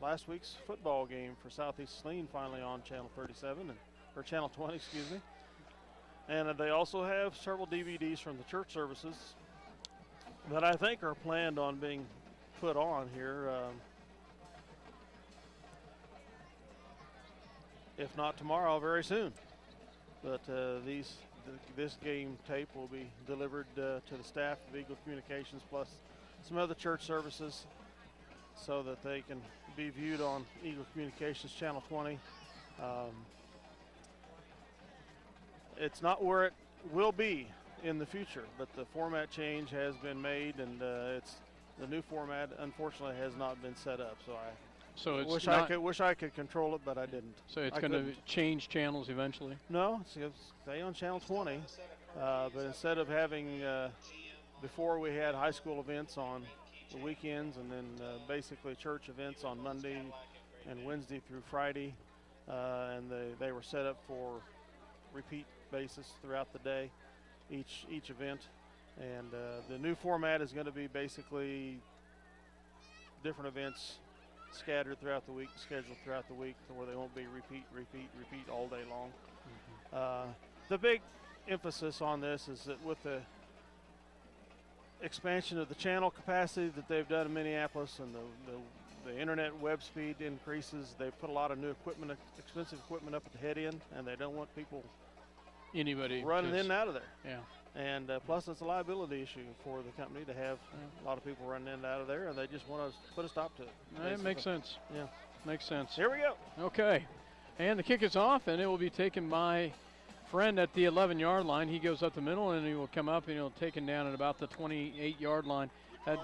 Speaker 1: last week's football game for Southeast Saline finally on Channel 37, or Channel 20, excuse me. And they also have several DVDs from the church services that I think are planned on being put on here. If not tomorrow, very soon. But this game tape will be delivered to the staff of Eagle Communications plus some other church services so that they can be viewed on Eagle Communications Channel 20. It's not where it will be in the future, but the format change has been made, and the new format unfortunately has not been set up. So I wish I could control it, but I didn't.
Speaker 2: So it's going to change channels eventually?
Speaker 1: No, it's going to stay on Channel 20, but instead of having before we had high school events on the weekends and then basically church events on Monday and Wednesday through Friday, and they were set up for repeat basis throughout the day, each event. And the new format is going to be basically different events scattered throughout the week, scheduled throughout the week, where they won't be repeat all day long. Mm-hmm. The big emphasis on this is that with the expansion of the channel capacity that they've done in Minneapolis and the internet web speed increases, they've put a lot of new equipment, expensive equipment up at the head end, and they don't want people running in and out of there.
Speaker 2: Yeah.
Speaker 1: And plus it's a liability issue for the company to have a lot of people running in and out of there, and they just want to put a stop to it.
Speaker 2: It makes sense.
Speaker 1: Yeah.
Speaker 2: Makes sense.
Speaker 1: Here we go.
Speaker 2: Okay. And the kick is off, and it will be taken by friend at the 11-yard line. He goes up the middle, and he will come up, and he'll take him down at about the 28-yard line.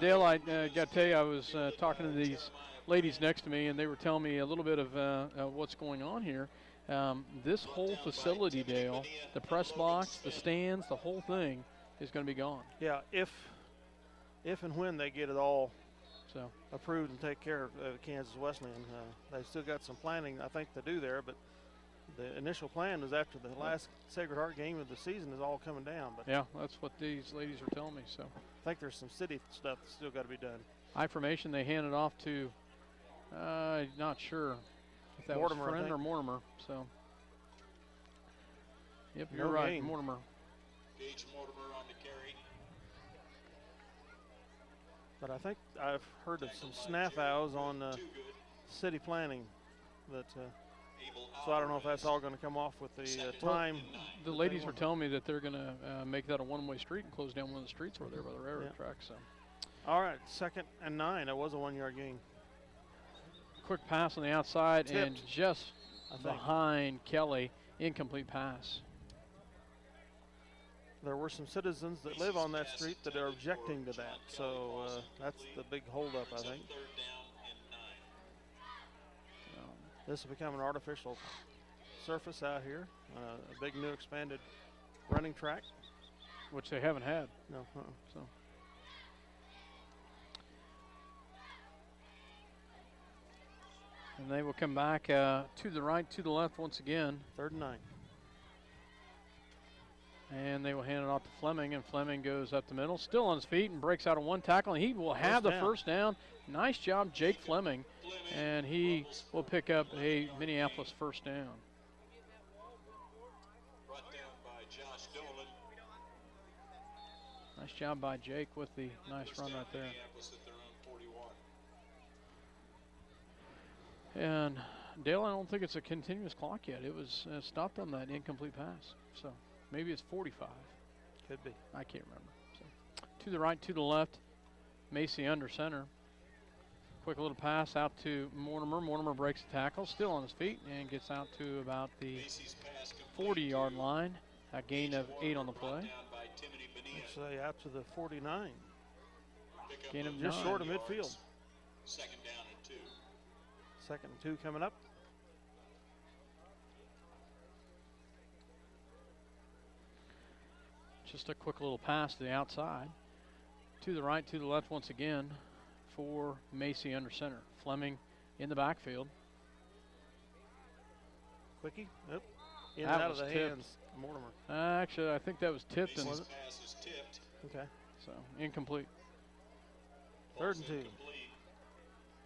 Speaker 2: Dale, I got to tell you, I was talking to these ladies next to me, and they were telling me a little bit of what's going on here. This whole facility, Dale, the press box, the stands, the whole thing is going to be gone.
Speaker 1: Yeah, if and when they get it all approved and take care of Kansas Wesleyan. They've still got some planning, I think, to do there, but the initial plan was after the last Sacred Heart game of the season is all coming down. But
Speaker 2: yeah, that's what these ladies are telling me. So
Speaker 1: I think there's some city stuff that's still got to be done.
Speaker 2: I-formation, they handed off to, not sure if that
Speaker 1: Mortimer,
Speaker 2: was Friend or Mortimer. So, yep, you're right, Mortimer.
Speaker 3: Gage Mortimer on the carry.
Speaker 1: But I think I've heard of some snafu's on city planning that. So I don't know if that's all going to come off with the time.
Speaker 2: The ladies were telling me that they're going to make that a one-way street and close down one of the streets over there by the railroad track. So,
Speaker 1: all right, 2nd and 9. That was a 1-yard gain.
Speaker 2: Quick pass on the outside
Speaker 1: Tipped,
Speaker 2: and just behind Kelly, incomplete pass.
Speaker 1: There were some citizens that live on that street that are objecting to that. So that's the big holdup, I think. This will become an artificial surface out here, a big new expanded running track.
Speaker 2: Which they haven't had.
Speaker 1: No.
Speaker 2: And they will come back to the right, to the left once again.
Speaker 1: 3rd and 9.
Speaker 2: And they will hand it off to Fleming, and Fleming goes up the middle, still on his feet, and breaks out of one tackle, and he will have the first down. Nice job, Jake Fleming, and he will pick up a Minneapolis first down.
Speaker 3: Brought down by Josh Dolan.
Speaker 2: Nice job by Jake with the nice run right there.
Speaker 3: Minneapolis at their own 41.
Speaker 2: And Dale, I don't think it's a continuous clock yet. It was stopped on that incomplete pass. So maybe it's 45.
Speaker 1: Could be.
Speaker 2: I can't remember. So, to the right, to the left. Macy under center. Quick little pass out to Mortimer. Mortimer breaks the tackle, still on his feet, and gets out to about the 40-yard line. A gain of 8 on the play.
Speaker 1: Actually, out to the 49.
Speaker 2: Gain of
Speaker 1: just
Speaker 2: 9.
Speaker 1: short of midfield.
Speaker 3: 2nd down and 2.
Speaker 1: 2nd and 2 coming up.
Speaker 2: Just a quick little pass to the outside. To the right, to the left once again for Macy under center. Fleming in the backfield.
Speaker 1: Quickie. Yep. In
Speaker 2: That
Speaker 1: and out of
Speaker 2: was
Speaker 1: the
Speaker 2: tipped.
Speaker 1: hands of Mortimer.
Speaker 2: Actually, I think that was tipped.
Speaker 3: Macy's
Speaker 2: And
Speaker 3: pass is tipped.
Speaker 1: Okay.
Speaker 2: so incomplete.
Speaker 1: 3rd and 2.
Speaker 3: Incomplete.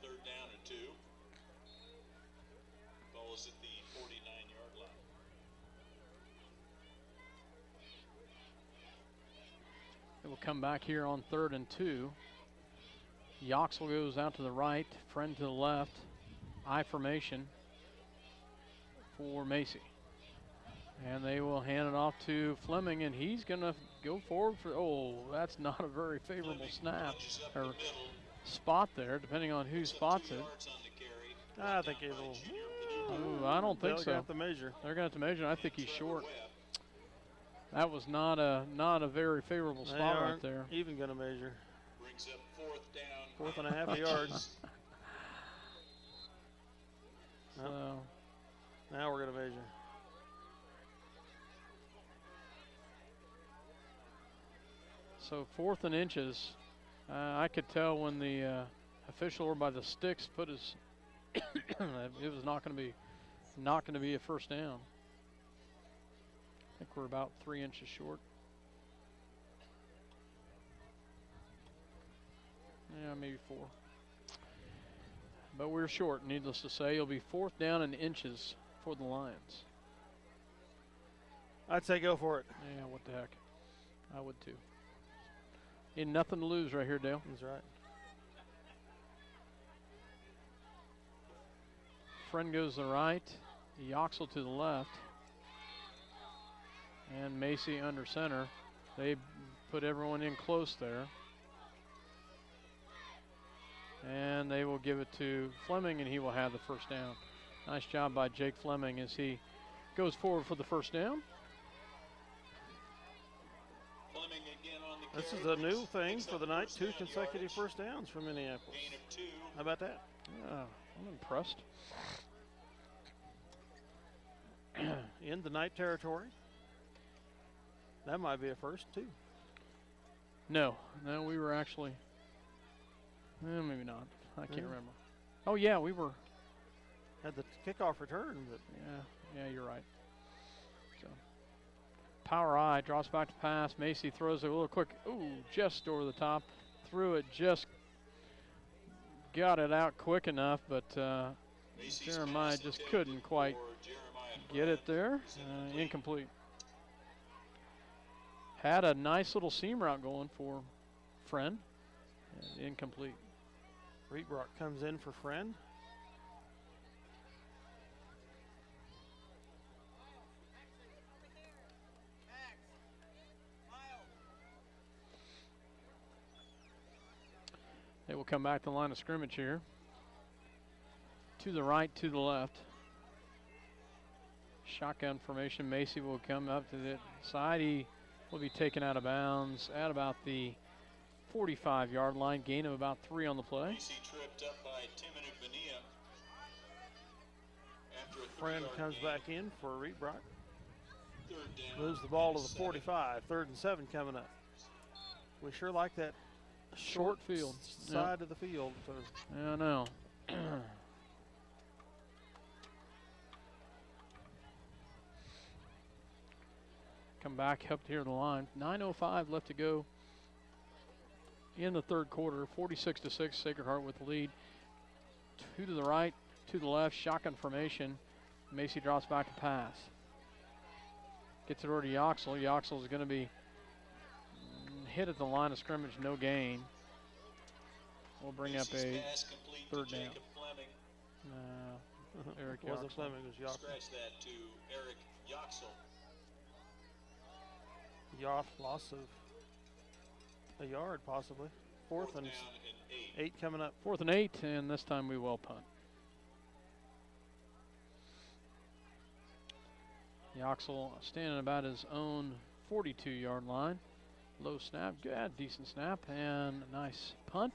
Speaker 3: 3rd down and 2. Ball is at the 49-yard line.
Speaker 2: It will come back here on 3rd and 2. Yoxel goes out to the right, Friend to the left. I formation for Macy. And they will hand it off to Fleming, and he's going to go forward for, oh, that's not a very favorable snap or spot there, depending on who spots it.
Speaker 1: I think it'll.
Speaker 2: Ooh, I don't think
Speaker 1: They'll
Speaker 2: so.
Speaker 1: have to measure.
Speaker 2: They're going to have to measure. I think he's short. That was not a very favorable
Speaker 1: They
Speaker 2: spot right
Speaker 1: aren't
Speaker 2: there.
Speaker 1: even going to measure.
Speaker 3: Brings up 4th down.
Speaker 1: 4th and a half yards.
Speaker 2: So
Speaker 1: Now we're going to measure.
Speaker 2: So 4th and inches. I could tell when the official or by the sticks put his, it was not going to be a first down. I think we're about 3 inches short. Yeah, maybe 4. But we're short, needless to say. It'll be 4th down and inches for the Lions.
Speaker 1: I'd say go for it.
Speaker 2: Yeah, what the heck. I would too. Ain't nothing to lose right here, Dale.
Speaker 1: That's right.
Speaker 2: Friend goes to the right. Yoxel to the left. And Macy under center. They put everyone in close there. And they will give it to Fleming, and he will have the first down. Nice job by Jake Fleming as he goes forward for the first down.
Speaker 3: Fleming again on the
Speaker 1: This is
Speaker 3: carry.
Speaker 1: a new thing
Speaker 3: Picks
Speaker 1: for
Speaker 3: up
Speaker 1: the night.
Speaker 3: first
Speaker 1: 2
Speaker 3: down
Speaker 1: consecutive
Speaker 3: yardage.
Speaker 1: first downs for Minneapolis.
Speaker 3: Gain of 2.
Speaker 1: How about that?
Speaker 2: Yeah, I'm impressed.
Speaker 1: In the night territory. That might be a first, too.
Speaker 2: No, we were actually, maybe not. I can't
Speaker 1: Yeah.
Speaker 2: remember. Oh, yeah, we were.
Speaker 1: Had the kickoff return, but
Speaker 2: Yeah, you're right. So, power I drops back to pass. Macy throws it a little quick. Ooh, just over the top. Threw it, just got it out quick enough, but
Speaker 3: Macy's
Speaker 2: Jeremiah
Speaker 3: pass
Speaker 2: just
Speaker 3: intended
Speaker 2: couldn't quite
Speaker 3: for Jeremiah
Speaker 2: get it there. Incomplete. Had a nice little seam route going for Friend. Incomplete.
Speaker 1: Reebrock comes in for Friend.
Speaker 2: They will come back to the line of scrimmage here. To the right, to the left. Shotgun formation. Macy will come up to the side. He will be taken out of bounds at about the 45-yard line. Gain of about 3 on the play.
Speaker 3: Macy tripped up by Timonu Bonilla. After a
Speaker 1: Friend
Speaker 3: 3-yard
Speaker 1: comes
Speaker 3: gain.
Speaker 1: back in for Reebrock.
Speaker 3: 3rd down.
Speaker 1: Moves the ball to
Speaker 3: and
Speaker 1: the
Speaker 3: 7.
Speaker 1: 45. 3rd and 7 coming up. We sure like that
Speaker 2: Short field.
Speaker 1: side of the field. So
Speaker 2: Yeah, I know. come back up here to the line. 9:05 left to go in the third quarter. 46-6, Sacred Heart with the lead. 2 to the right, 2 to the left, shotgun formation. Macy drops back to pass. Gets it over to Yoxel. Yoxel is going to be hit at the line of scrimmage, no gain. We'll bring up a third down. Eric
Speaker 1: wasn't
Speaker 2: Yoxel.
Speaker 1: Fleming, it was Yoxel.
Speaker 3: Scratch that to Eric Yoxel.
Speaker 1: Loss of a yard, possibly. Fourth and 8 coming up.
Speaker 2: 4th and 8, and this time we will punt. Yoxel standing about his own 42-yard line. Low snap, good, decent snap, and a nice punt.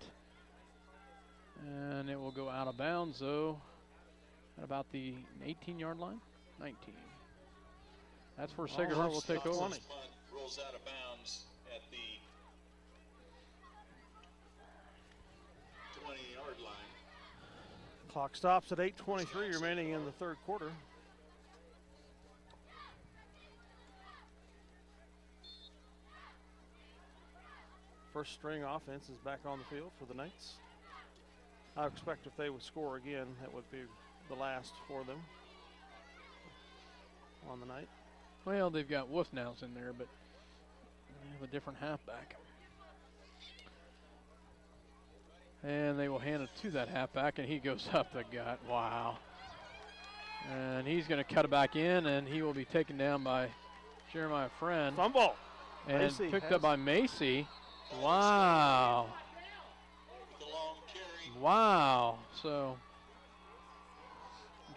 Speaker 2: And it will go out of bounds, though, at about the 18-yard line. 19. That's where Sacred Heart will take over.
Speaker 3: Rolls out of bounds at the 20-yard line.
Speaker 1: Clock stops at 8:23 remaining in the third quarter. First string offense is back on the field for the Knights. I expect if they would score again, that would be the last for them on the night.
Speaker 2: Well, they've got Wolfnows in there, but they have a different halfback. And they will hand it to that halfback, and he goes up the gut. Wow. And he's going to cut it back in, and he will be taken down by Jeremiah Friend.
Speaker 1: Fumble.
Speaker 2: And
Speaker 1: Macy
Speaker 2: picked up by Macy. Wow. Wow. So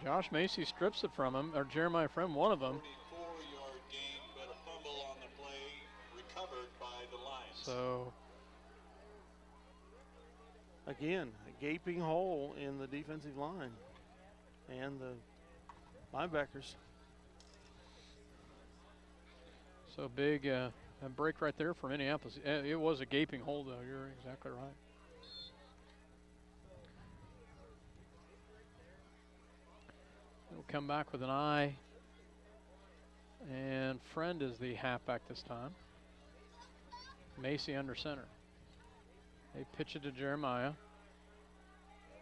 Speaker 2: Josh Macy strips it from him, or Jeremiah Friend, one of them.
Speaker 3: 44-yard gain, but a fumble on the play recovered by the Lions.
Speaker 2: So
Speaker 1: again, a gaping hole in the defensive line and the linebackers.
Speaker 2: So big a break right there for Minneapolis. It was a gaping hole, though. You're exactly right. We'll come back with an eye. And Friend is the halfback this time. Macy under center. They pitch it to Jeremiah.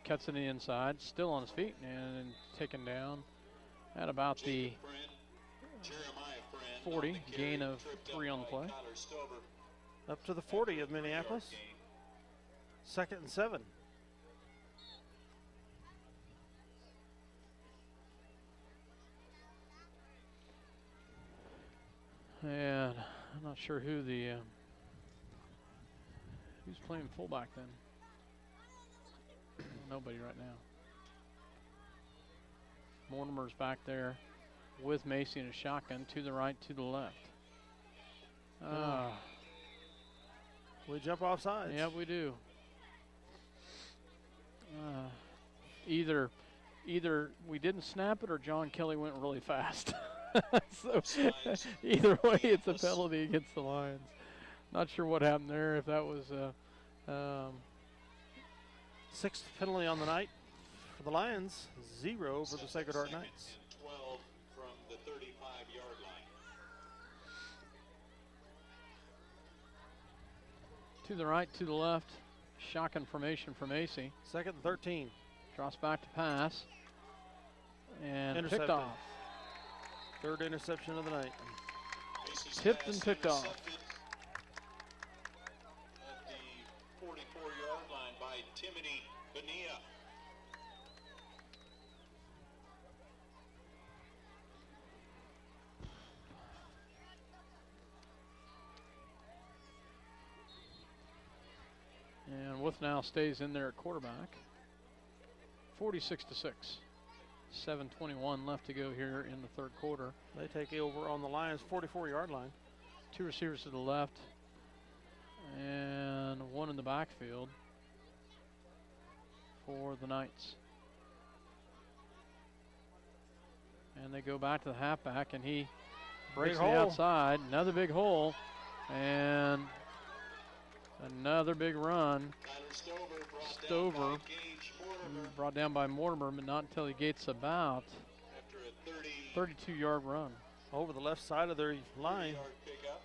Speaker 2: Cuts it in the inside. Still on his feet and taken down at about the 40. Gain of 3 on the play.
Speaker 1: Up to the 40 of Minneapolis. 2nd and 7.
Speaker 2: And I'm not sure who the who's playing fullback then. Nobody right now. Mortimer's back there with Macy in a shotgun, to the right, to the left.
Speaker 1: We jump off sides.
Speaker 2: Yeah, we do. Either we didn't snap it or John Kelly went really fast. So either way, it's a penalty against the Lions. Not sure what happened there, if that was
Speaker 1: 6th penalty on the night for the Lions, 0 for the Sacred Heart Knights.
Speaker 3: 12 from the 35-yard line.
Speaker 2: To the right, to the left. Shotgun formation for Macy.
Speaker 1: 2nd and 13.
Speaker 2: Drops back to pass. And picked
Speaker 1: Intercepted.
Speaker 2: off.
Speaker 1: 3rd interception of the night.
Speaker 2: Tipped and picked off.
Speaker 3: At the 44-yard line by Timothy Bonilla.
Speaker 2: And Wolf now stays in there at quarterback. 46-6. 7:21 left to go here in the third quarter.
Speaker 1: They take over on the Lions' 44-yard line.
Speaker 2: 2 receivers to the left and 1 in the backfield for the Knights. And they go back to the halfback, and he breaks the outside. Another big hole, and another big run. Stover brought down by Mortimer, but not until he gets about 32-yard run.
Speaker 1: over the left side of their line.
Speaker 3: 30-yard pickup.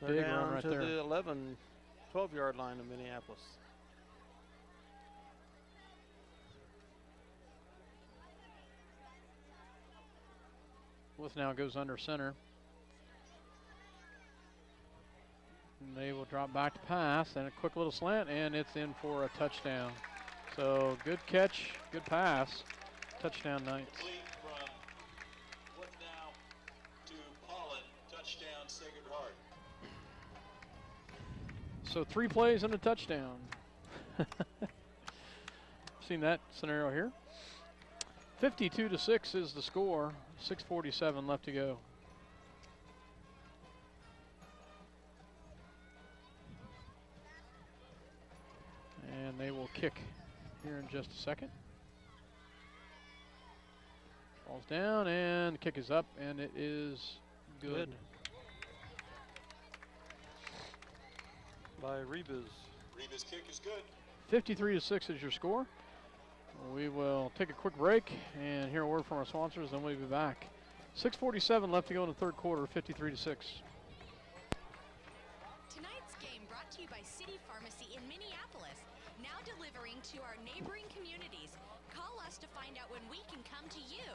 Speaker 1: They're
Speaker 2: Big run
Speaker 1: down
Speaker 2: right
Speaker 1: to
Speaker 2: there.
Speaker 1: the 11, 12-yard line of Minneapolis.
Speaker 2: With now goes under center. And they will drop back to pass, and a quick little slant, and it's in for a touchdown. So good catch, good pass, touchdown Knights.
Speaker 3: Complete from Wood now to Pollen. Touchdown, Sacred Heart.
Speaker 2: So 3 plays and a touchdown. Seen that scenario here. 52-6 is the score. 6:47 left to go. And they will kick here in just a second. Ball's down and the kick is up, and it is good.
Speaker 1: By Rebus.
Speaker 3: Reba's kick is good.
Speaker 2: 53-6 is your score. We will take a quick break and hear a word from our sponsors, then we'll be back. 6:47 left to go in the third quarter, 53-6.
Speaker 10: Tonight's game brought to you by City Pharmacy in Minneapolis, now delivering to our neighboring communities. Call us to find out when we can come to you.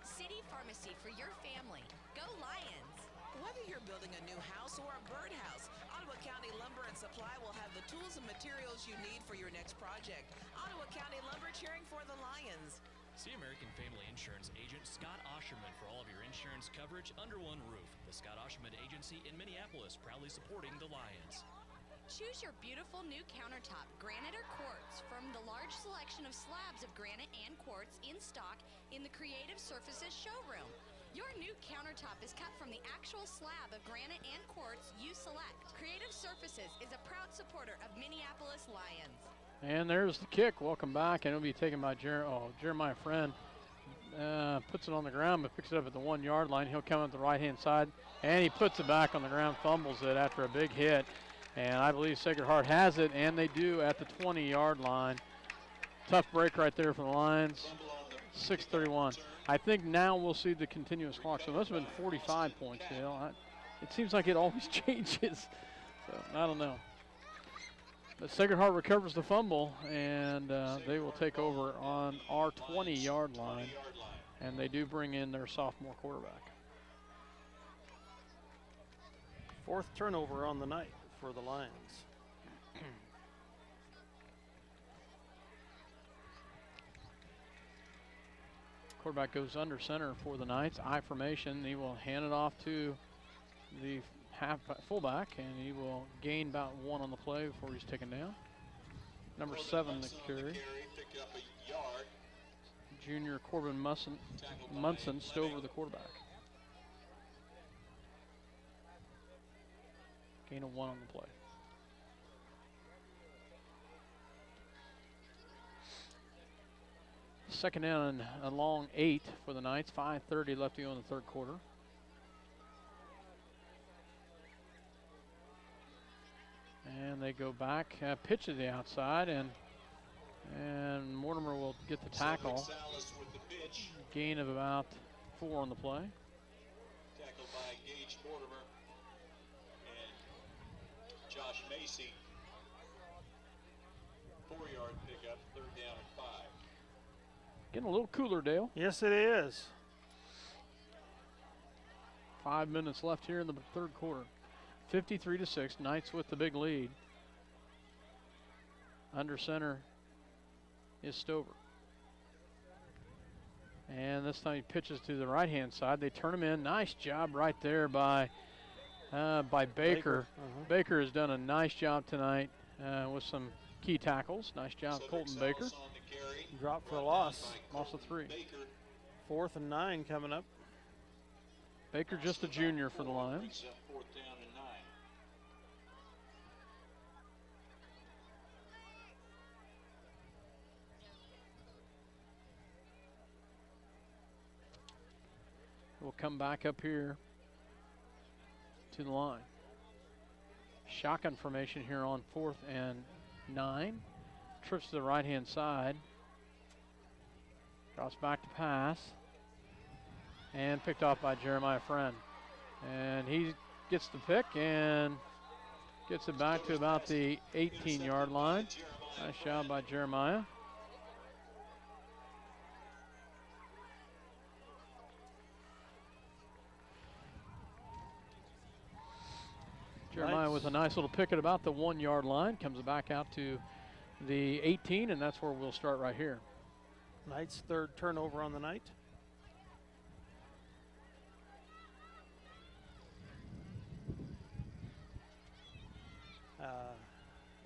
Speaker 10: City Pharmacy for your family. Go Lions!
Speaker 5: Whether you're building a new house or a birdhouse, Ottawa County Lumber and Supply will have the tools and materials you need for your next project. Ottawa County Lumber, cheering for the Lions.
Speaker 11: See American Family Insurance agent Scott Osherman for all of your insurance coverage under one roof. The Scott Osherman Agency in Minneapolis, proudly supporting the Lions.
Speaker 10: Choose your beautiful new countertop, granite or quartz, from the large selection of slabs of granite and quartz in stock in the Creative Surfaces showroom. Your new countertop is cut from the actual slab of granite and quartz you select. Creative Surfaces is a proud supporter of Minneapolis Lions.
Speaker 2: And there's the kick. Welcome back, and it'll be taken by Jeremiah Friend. Puts it on the ground, but picks it up at the 1 yard line. He'll come up the right-hand side, and he puts it back on the ground, fumbles it after a big hit. And I believe Sacred Heart has it, and they do at the 20-yard line. Tough break right there for the Lions. 6:31. I think now we'll see the continuous clock. So it must have been 45 points, Dale. It seems like it always changes. So I don't know. But Sacred Heart recovers the fumble, and they will take over on our 20-yard line. And they do bring in their sophomore quarterback.
Speaker 1: 4th turnover on the night for the Lions.
Speaker 2: Quarterback goes under center for the Knights. I formation. He will hand it off to the fullback, and he will gain about 1 on the play before he's taken down. Number 7, the carry.
Speaker 3: Picked up a yard.
Speaker 2: Junior Corbin Munson, Stover, the quarterback. Gain of 1 on the play. Second down and a long 8 for the Knights. 5:30 left to go in the third quarter. And they go back, pitch to the outside, and Mortimer will get the tackle.
Speaker 3: With the pitch.
Speaker 2: Gain of about 4 on the play.
Speaker 3: Tackled by Gage Mortimer and Josh Macy. 4-yard pickup, 3rd down and 5.
Speaker 2: Getting a little cooler, Dale.
Speaker 1: Yes, it is.
Speaker 2: 5 minutes left here in the third quarter. 53-6, Knights with the big lead. Under center is Stover. And this time he pitches to the right-hand side. They turn him in. Nice job right there by Baker. Baker has done a nice job tonight with some key tackles. Nice job, Colton Baker.
Speaker 1: Drop for a loss.
Speaker 2: Loss of 3.
Speaker 1: 4th and 9 coming up.
Speaker 2: Baker just a junior for the Lions.
Speaker 3: 4th down and 9.
Speaker 2: We'll come back up here to the line. Shotgun formation here on 4th and 9. Trips to the right-hand side. Drops back to pass. And picked off by Jeremiah Friend. And he gets the pick and gets it back to about the 18-yard line. Nice job by Jeremiah. Jeremiah with a nice little pick at about the 1-yard line. Comes back out to the 18, and that's where we'll start right here.
Speaker 1: Knights' 3rd turnover on the night.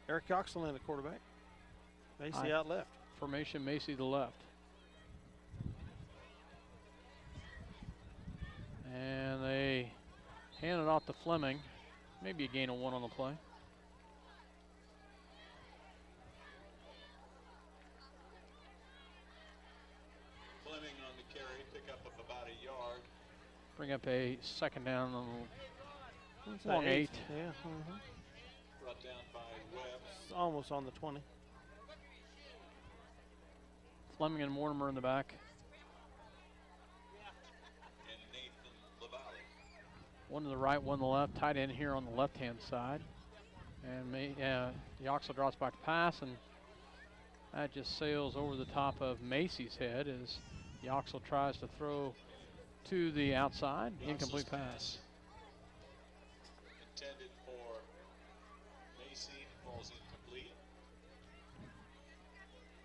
Speaker 1: Eric Yoxel in the quarterback. Macy out left.
Speaker 2: Formation, Macy the left. And they hand it off to Fleming. Maybe a gain of 1 on the play.
Speaker 3: Fleming on the carry, pick up of about a yard.
Speaker 2: Bring up a 2nd down on the long 8.
Speaker 1: Yeah.
Speaker 3: Brought down by Webb.
Speaker 1: It's almost on the 20.
Speaker 2: Fleming and Mortimer in the back.
Speaker 3: And Nathan LaValle.
Speaker 2: One to the right, one to the left. Tight end here on the left-hand side. And Yoxel drops back to pass, and that just sails over the top of Macy's head as Yoxel tries to throw to the outside. Incomplete pass.
Speaker 3: Intended for Macy, falls incomplete.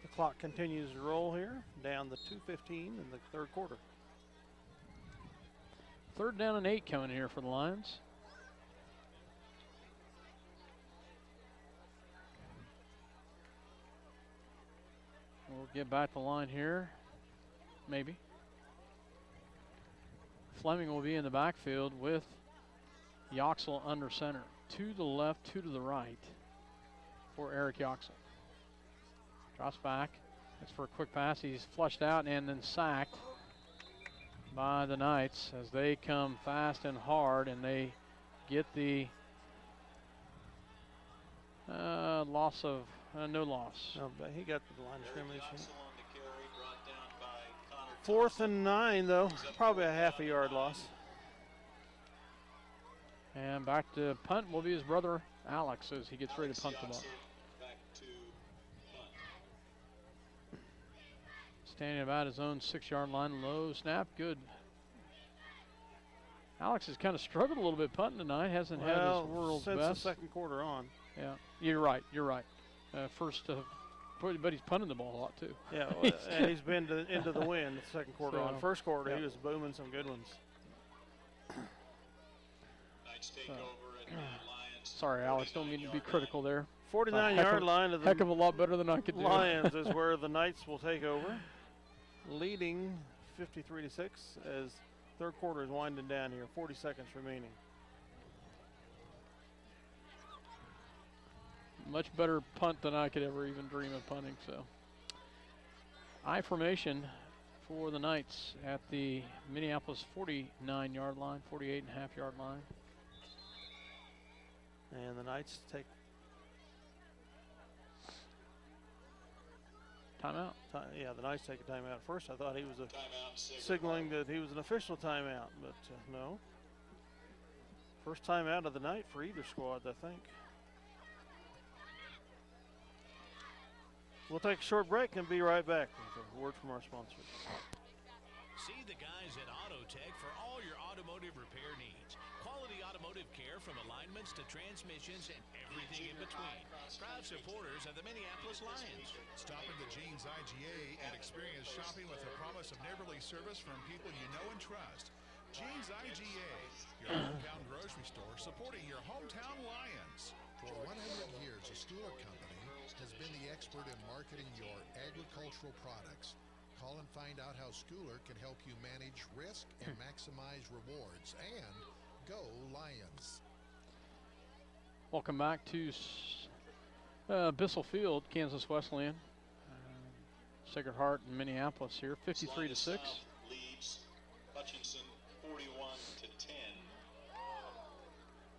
Speaker 1: The clock continues to roll here, down to 2:15 in the 3rd quarter.
Speaker 2: 3rd down and 8 coming here for the Lions. We'll get back the line here, maybe. Fleming will be in the backfield with Yoxel under center. 2 to the left, 2 to the right for Eric Yoxel. Drops back. That's for a quick pass. He's flushed out and then sacked by the Knights as they come fast and hard, and they get the loss of no loss.
Speaker 1: No, but he got the line of scrimmage.
Speaker 3: Yoxel on the carry, brought down by Connor
Speaker 1: 4th and 9, though. Probably a half a yard loss.
Speaker 2: And back to punt will be his brother Alex as he gets ready to punt the ball.
Speaker 3: Back to punt.
Speaker 2: Standing about his own 6-yard line, low snap, good. Alex has kind of struggled a little bit punting tonight, hasn't had his world's
Speaker 1: since
Speaker 2: best.
Speaker 1: the 2nd quarter on.
Speaker 2: Yeah, you're right. But he's punting the ball a lot too.
Speaker 1: Yeah, well, and he's been into the wind the 2nd quarter on. 1st quarter, he was booming some good ones.
Speaker 3: Knights take over at Lions.
Speaker 2: Sorry, Alex, don't mean to be critical there.
Speaker 1: 49-yard line of the
Speaker 2: heck of a lot better than I could do.
Speaker 1: Lions is where the Knights will take over, leading 53-6 as 3rd quarter is winding down here. 40 seconds remaining.
Speaker 2: Much better punt than I could ever even dream of punting. So, I formation for the Knights at the Minneapolis 49-yard line, 48.5-yard line.
Speaker 1: And the Knights take
Speaker 2: timeout.
Speaker 1: Yeah, the Knights take a timeout. At first, I thought he was signaling that he was an official timeout, but no. First timeout of the night for either squad, I think. We'll take a short break and be right back with a word from our sponsors.
Speaker 6: See the guys at AutoTech for all your automotive repair needs. Quality automotive care from alignments to transmissions and everything in between. Proud supporters of the Minneapolis Lions.
Speaker 12: Stop into Jean's IGA and experience shopping with the promise of neighborly service from people you know and trust. Jean's IGA, your hometown grocery store supporting your hometown Lions.
Speaker 4: For 100 years, a Schooler Company has been the expert in marketing your agricultural products. Call and find out how Schooler can help you manage risk and maximize rewards. And go Lions.
Speaker 2: Welcome back to Bissell Field, Kansas Wesleyan. Sacred Heart in Minneapolis here, 53-6.
Speaker 3: Leads Hutchinson 41-10.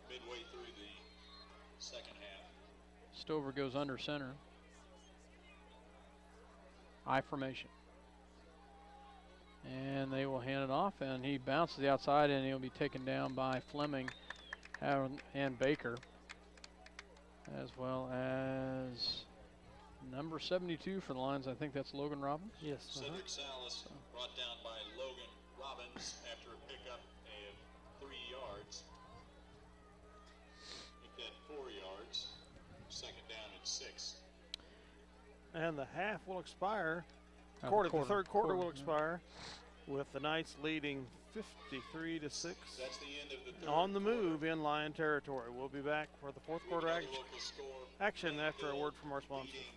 Speaker 3: Midway through the second half.
Speaker 2: Stover goes under center. I formation. And they will hand it off, and he bounces the outside, and he'll be taken down by Fleming and Baker, as well as number 72 for the Lions. I think that's Logan Robbins.
Speaker 1: Yes.
Speaker 3: Cedric Salas brought down by Logan Robbins after a pickup of 3 yards. Make that 4 yards. Second down and 6.
Speaker 1: And the half will expire.
Speaker 2: Quarter.
Speaker 1: The third quarter will expire with the Knights leading 53-6.
Speaker 3: That's the end of the third
Speaker 1: On the
Speaker 3: quarter.
Speaker 1: move in Lion territory. We'll be back for the fourth quarter
Speaker 3: Local score,
Speaker 1: action after a word from our sponsors.
Speaker 3: beating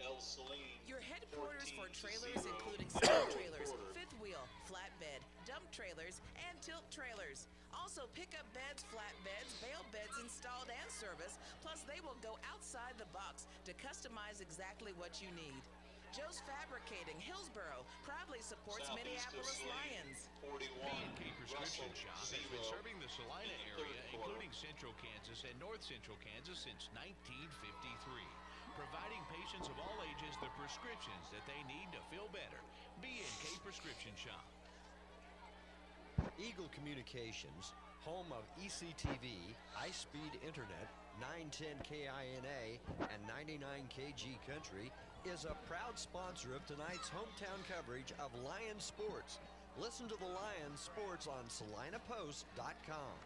Speaker 3: El Saline
Speaker 5: Your headquarters for
Speaker 3: 14-0.
Speaker 5: trailers, including stock trailers, fifth wheel, flatbed, dump trailers, and tilt trailers. Also, pickup beds, flatbeds, bale beds installed and serviced, plus they will go outside the box to customize exactly what you need. Joe's Fabricating, Hillsboro, proudly supports
Speaker 3: Southeast
Speaker 5: Minneapolis
Speaker 3: of
Speaker 5: Lions.
Speaker 3: 41.
Speaker 6: B&K Prescription
Speaker 3: Russell,
Speaker 6: Shop has
Speaker 3: 0
Speaker 6: been serving the Salina
Speaker 3: in the
Speaker 6: area,
Speaker 3: third quarter.
Speaker 6: including Central Kansas and North Central Kansas, since 1953. Providing patients of all ages the prescriptions that they need to feel better. B&K Prescription Shop.
Speaker 7: Eagle Communications, home of ECTV, high-speed internet, 910 KINA, and 99 KG Country, is a proud sponsor of tonight's hometown coverage of Lions sports. Listen to the Lions sports on SalinaPost.com.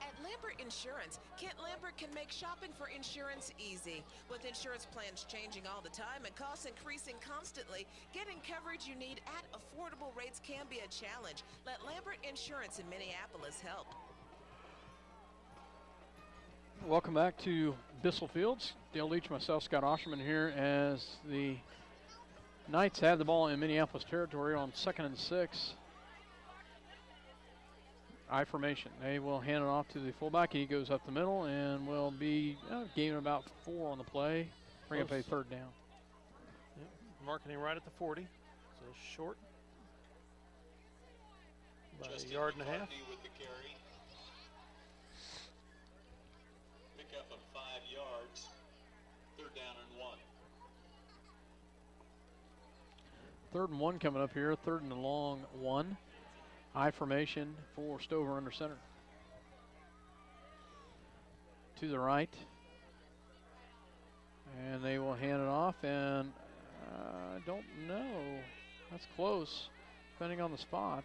Speaker 5: At Lambert Insurance, Kent Lambert can make shopping for insurance easy. With insurance plans changing all the time and costs increasing constantly, getting coverage you need at affordable rates can be a challenge. Let Lambert Insurance in Minneapolis help.
Speaker 2: Welcome back to Bissell Fields. Dale Leach, myself, Scott Osherman here as the Knights have the ball in Minneapolis territory on 2nd and 6. I formation. They will hand it off to the fullback. He goes up the middle and will be gaining about 4 on the play. Bring up a third down.
Speaker 1: Yep. Marking right at the 40. So short by
Speaker 3: Justin
Speaker 1: a yard and a half.
Speaker 3: McCartney with the carry. Pickup of 5 yards. Third down and 1.
Speaker 2: 3rd and 1 coming up here. 3rd and a long 1. I formation for Stover under center. To the right. And they will hand it off, and I don't know. That's close, depending on the spot.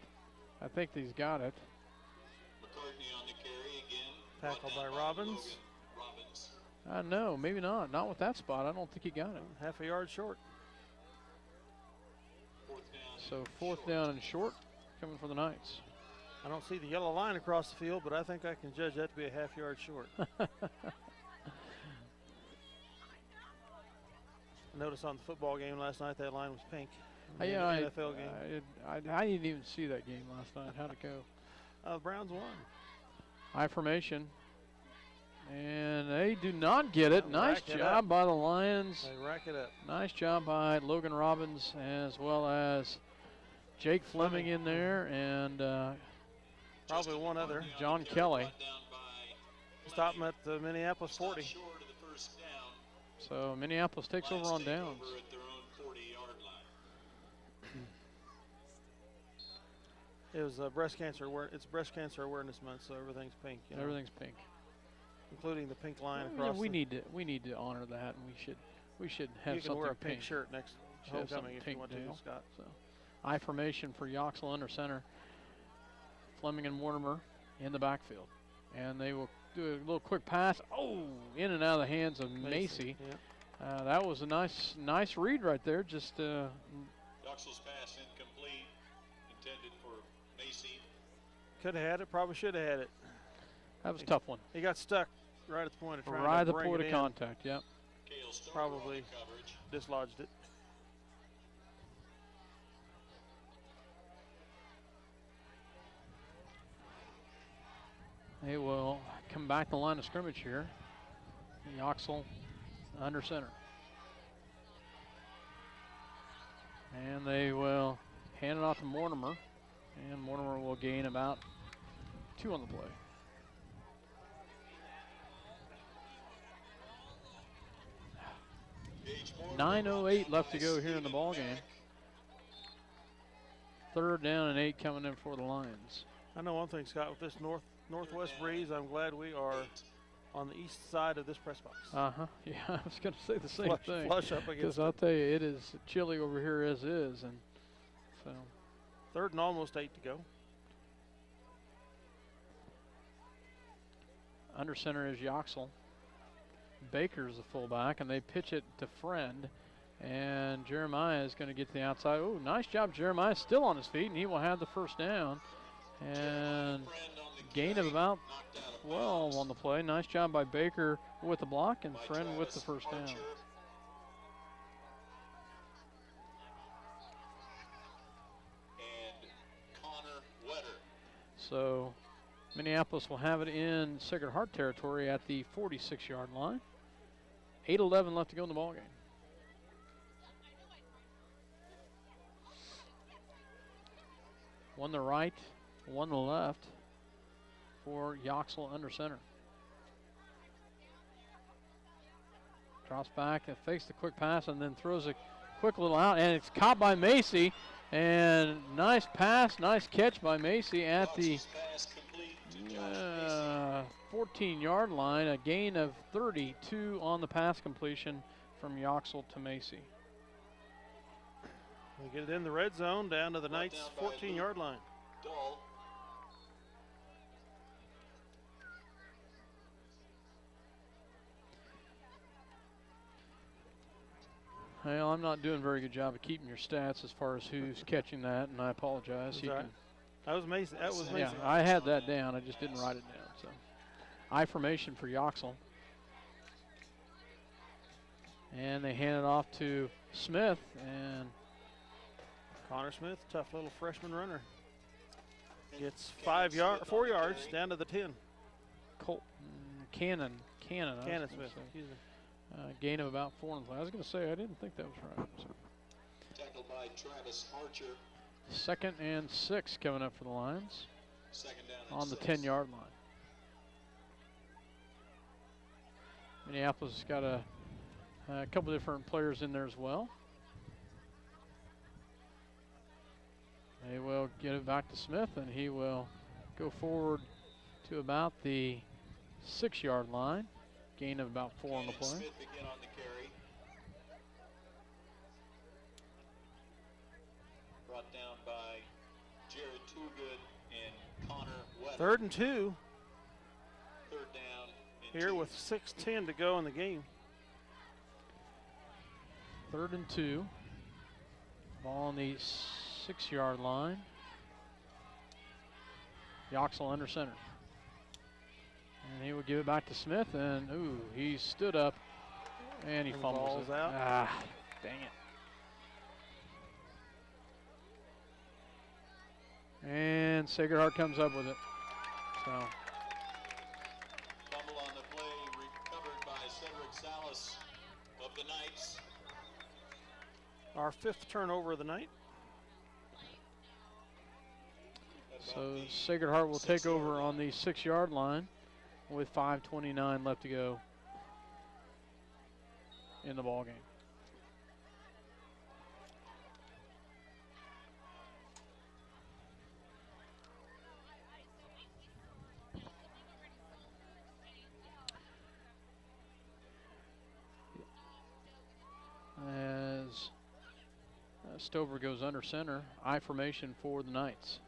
Speaker 2: I think he's got it.
Speaker 3: McCartney on the carry again.
Speaker 1: Tackled
Speaker 3: Brought
Speaker 1: by
Speaker 3: down
Speaker 1: Robbins.
Speaker 3: Logan Robbins.
Speaker 2: No, maybe not. Not with that spot. I don't think he got it.
Speaker 1: Half a yard short.
Speaker 3: Fourth down.
Speaker 2: So 4th down and short coming for the Knights.
Speaker 1: I don't see the yellow line across the field, but I think I can judge that to be a half yard short. Notice on the football game last night that line was pink. In the NFL game.
Speaker 2: I didn't even see that game last night. How'd it go?
Speaker 1: The Browns won.
Speaker 2: High formation. And they do not get it.
Speaker 1: They'll
Speaker 2: Nice
Speaker 1: rack it
Speaker 2: job
Speaker 1: up.
Speaker 2: by the Lions.
Speaker 1: They rack it up.
Speaker 2: Nice job by Logan Robbins as well as Jake Fleming in there and
Speaker 1: Probably one other.
Speaker 2: John Kelly.
Speaker 3: Brought down by
Speaker 1: Stop them at the Minneapolis
Speaker 3: Stop
Speaker 1: 40.
Speaker 3: short of the first down.
Speaker 2: So Minneapolis takes over on
Speaker 3: Lions take
Speaker 2: downs.
Speaker 3: over at their own 40-yard line.
Speaker 1: It was breast cancer It's breast cancer awareness month, so everything's pink. You know,
Speaker 2: Everything's pink.
Speaker 1: including the pink line
Speaker 2: Well,
Speaker 1: across.
Speaker 2: yeah, we need to honor that, and we should have
Speaker 1: You can
Speaker 2: something
Speaker 1: wear a pink shirt next
Speaker 2: Should have
Speaker 1: homecoming
Speaker 2: something
Speaker 1: if you
Speaker 2: pink,
Speaker 1: want to,
Speaker 2: Dale.
Speaker 1: Scott.
Speaker 2: So, I formation for Yoxel under center. Fleming and Mortimer in the backfield, and they will do a little quick pass. Oh, in and out of the hands of Macy.
Speaker 1: Yeah.
Speaker 2: That was a nice read right there. Just
Speaker 3: Yoxel's pass incomplete, intended for Macy.
Speaker 1: Could have had it. Probably should have had it.
Speaker 2: that was a tough one.
Speaker 1: He got stuck right at the point of trying
Speaker 2: Right at
Speaker 1: to
Speaker 2: the
Speaker 1: bring
Speaker 2: point
Speaker 1: it
Speaker 2: of
Speaker 1: in.
Speaker 2: contact. Yep.
Speaker 3: Cale Stover
Speaker 1: Probably
Speaker 3: on the coverage.
Speaker 1: dislodged it.
Speaker 2: They will come back the line of scrimmage here. Yoxel under center. And they will hand it off to Mortimer. And Mortimer will gain about 2 on the play. 9:08 left to go here in the ball game. 3rd down and 8 coming in for the Lions.
Speaker 1: I know one thing, Scott, with this northwest breeze, I'm glad we are on the east side of this press box.
Speaker 2: Yeah, I was going to say the same thing.
Speaker 1: Flush up against
Speaker 2: because I'll tell you, it is chilly over here as is, and so
Speaker 1: 3rd and almost 8 to go.
Speaker 2: Under center is Yoxel. Baker's the fullback, and they pitch it to Friend. And Jeremiah is going to get to the outside. Oh, nice job. Jeremiah still on his feet, and he will have the 1st down. And gain of about 12 on the play. Nice job by Baker with the block, and Friend with the 1st down. So Minneapolis will have it in Sacred Heart territory at the 46-yard line. 8:11 left to go in the ballgame. One to right, one to left for Yoxel under center. Drops back and fakes the quick pass and then throws a quick little out, and it's caught by Macy. And nice pass, nice catch by Macy at the 14-yard line. A gain of 32 on the pass completion from Yoxel to Macy.
Speaker 1: We get it in the red zone down to the Knights' 14-yard line.
Speaker 2: Well, I'm not doing a very good job of keeping your stats as far as who's catching that, and I apologize.
Speaker 1: Right. That was Macy. That was Macy.
Speaker 2: Yeah, I had that down. I just didn't write it down. So, I formation for Yoxel. And they hand it off to Smith, and
Speaker 1: Connor Smith, tough little freshman runner, gets 4 yards down to the 10.
Speaker 2: Cannon
Speaker 1: Smith. Excuse me.
Speaker 2: Gain of about 4 on the play. I was going to say, I didn't think that was right. So.
Speaker 3: Tackled by Travis Archer.
Speaker 2: 2nd and 6 coming up for the Lions.
Speaker 3: 2nd down
Speaker 2: on the 10-yard line. Minneapolis has got a couple different players in there as well. They will get it back to Smith, and he will go forward to about the 6-yard line. Gain of about 4 on the play.
Speaker 3: Smith again on the carry. Brought down by Jared Toogood and Connor Weather.
Speaker 1: 3rd and 2.
Speaker 3: 3rd down.
Speaker 1: Here with 6:10 to go in the game.
Speaker 2: 3rd and 2. Ball on the 6-yard line. Yoxel under center. And he will give it back to Smith, and he stood up, and he fumbles it.
Speaker 1: Out.
Speaker 2: Dang it. And Sacred Heart comes up with it. So.
Speaker 3: Fumble on the play, recovered by Cedric Salas of the Knights.
Speaker 1: Our 5th turnover of the night.
Speaker 2: So Sacred Heart will take over on the 6-yard line with 5:29 left to go in the ball game. As Stover goes under center, I formation for the Knights.